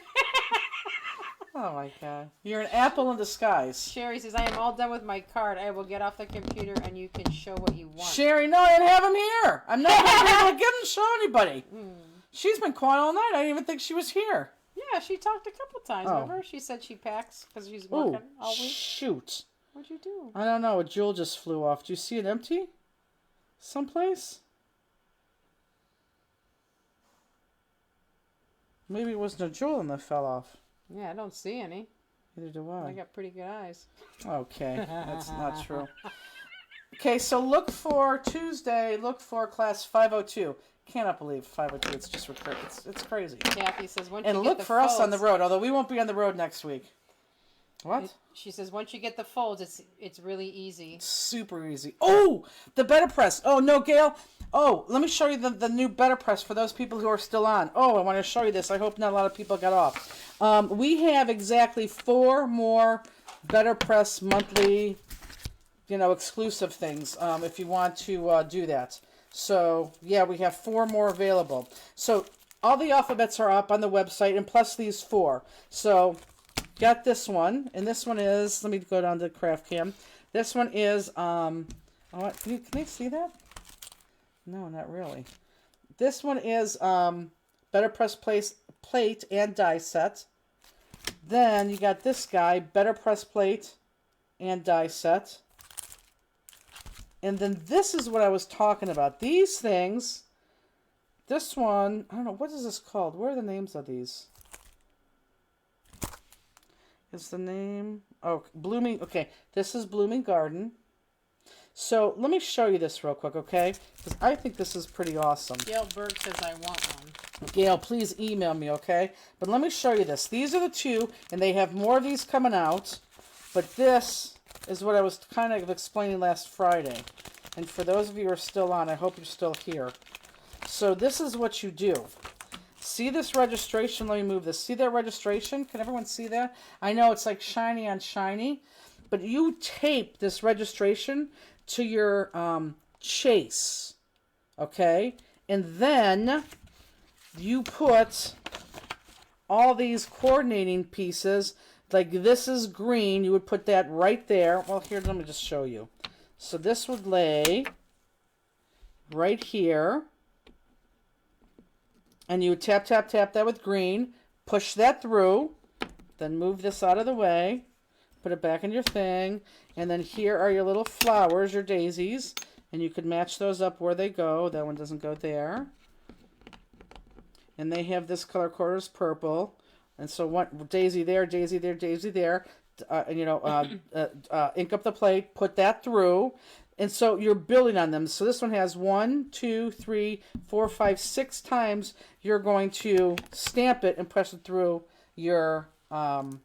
Oh my God. You're an apple in disguise. Sherry says, I am all done with my card. I will get off the computer and you can show what you want. Sherry, no, I didn't have him here. I'm not going to be able to get him to show anybody. Mm. She's been quiet all night. I didn't even think she was here. Yeah, she talked a couple times, Oh. remember? She said she packs because she's working all week. Shoot. What'd you do? I don't know. A jewel just flew off. Do you see it empty? Someplace? Maybe it wasn't a jewel and that fell off. Yeah, I don't see any. Neither do I I. got pretty good eyes. Okay, that's not true. Okay, so look for Tuesday. Look for class 502. Cannot believe 502. It's just it's crazy. Kathy says, once And you look get the for us on the folds- road. Although we won't be on the road next week. What? She says, once you get the folds, it's really easy. Super easy. Oh, the Better Press. Oh, no, Gail. Oh, let me show you the new Better Press for those people who are still on. Oh, I want to show you this. I hope not a lot of people got off. We have exactly 4 more Better Press monthly, exclusive things if you want to do that. So, yeah, we have 4 more available. So, all the alphabets are up on the website, and plus these 4. So, got this one, and this one is, let me go down to Craft Cam. This one is, can you see that? No, not really. This one is Better Press plate and die set. Then you got this guy, Better Press plate and die set. And then this is what I was talking about. These things, this one, I don't know, what is this called? Where are the names of these? Is the name, oh, Blooming, okay, this is Blooming Garden. So let me show you this real quick, okay? Because I think this is pretty awesome. Gail Berg says, I want one. Gail, please email me, okay? But let me show you this. These are the 2, and they have more of these coming out. But this is what I was kind of explaining last Friday. And for those of you who are still on, I hope you're still here. So this is what you do. See this registration? Let me move this. See that registration? Can everyone see that? I know it's like shiny on shiny. But you tape this registration to your chase, okay? And then you put all these coordinating pieces, like this is green, you would put that right there. Well, here, let me just show you. So this would lay right here, and you would tap, tap, tap that with green, push that through, then move this out of the way, put it back in your thing, and then here are your little flowers, your daisies, and you could match those up where they go. That one doesn't go there. And they have this color code is purple, and so one daisy there, daisy there, daisy there. Ink up the plate, put that through, and so you're building on them. So this one has 1, 2, 3, 4, 5, 6 times. You're going to stamp it and press it through your Better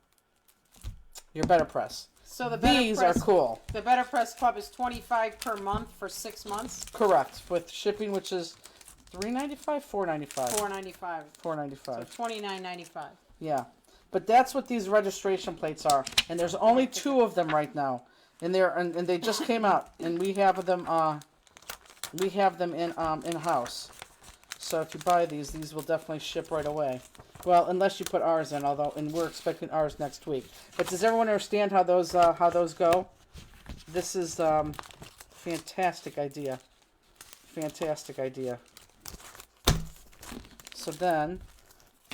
Press. So These are cool. The Better Press Club is $25 per month for 6 months. Correct, with shipping, which is $3.95, $4.95. $4.95. $4.95. So $29.95. Yeah, but that's what these registration plates are, and there's only 2 of them right now, and they just came out, and we have them in house. So if you buy these will definitely ship right away. Well, unless you put ours in, and we're expecting ours next week. But does everyone understand how those go? This is fantastic idea. Fantastic idea. So then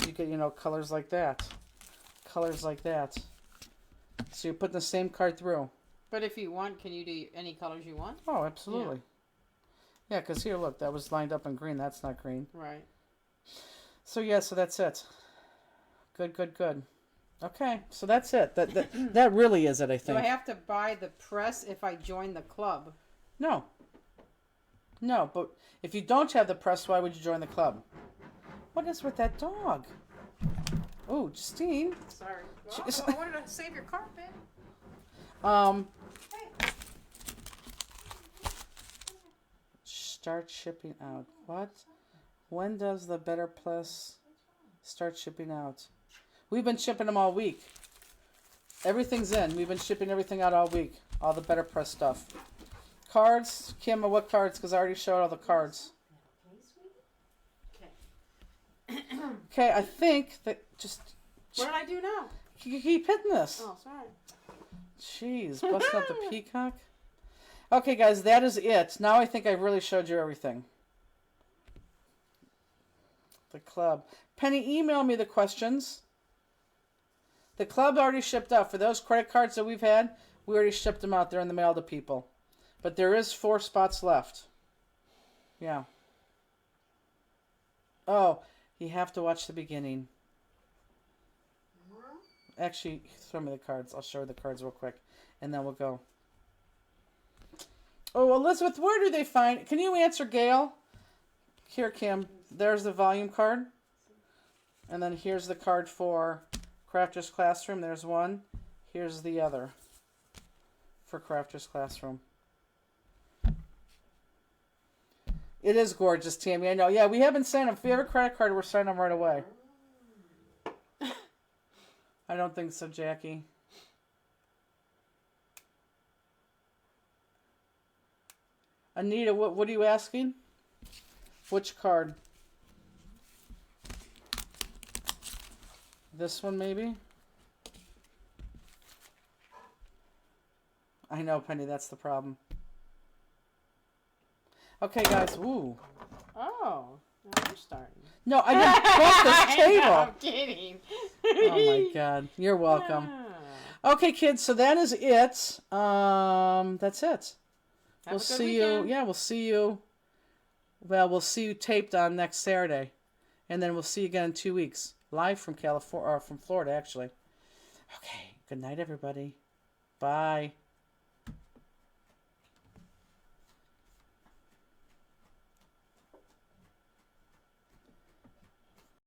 you get colors like that. Colors like that. So you're putting the same card through. But if you want, can you do any colors you want? Oh, absolutely. Yeah, because here, look, that was lined up in green. That's not green. Right. So yeah, so that's it. Good, good, good. Okay, so that's it. That really is it, I think. Do I have to buy the press if I join the club? No. No, but if you don't have the press, why would you join the club? What is with that dog? Oh, Justine. Sorry. Well, I wanted to save your carpet. Hey. Start shipping out. What? When does the Better Plus start shipping out? We've been shipping them all week. Everything's in. We've been shipping everything out all week. All the Better Press stuff. Cards. Kim, what cards? Because I already showed all the cards. Okay, sweetie? Okay. Okay, I think that just... What did I do now? You keep hitting this. Oh, sorry. Jeez, busting up the peacock. Okay, guys, that is it. Now I think I've really showed you everything. The club. Penny, email me the questions. The club already shipped out. For those credit cards that we've had, we already shipped them out. They're in the mail to people. But there is 4 spots left. Yeah. Oh, you have to watch the beginning. Actually, throw me the cards. I'll show her the cards real quick. And then we'll go. Oh, Elizabeth, where do they find... Can you answer Gail? Here, Kim. There's the volume card. And then here's the card for Crafters Classroom. There's one. Here's the other for Crafters Classroom. It is gorgeous, Tammy. I know. Yeah, we haven't signed them. If we have a credit card, we're signing them right away. I don't think so, Jackie. Anita, what are you asking? Which card? This one, maybe? I know, Penny, that's the problem. Okay, guys. Ooh. Oh, now you're starting. No, I didn't bump this table. I'm kidding. Oh, my God. You're welcome. Okay, kids, so that is it. That's it. We'll see you. Yeah, we'll see you. Well, we'll see you taped on next Saturday. And then we'll see you again in 2 weeks. Live from California, or from Florida, actually. Okay. Good night, everybody. Bye.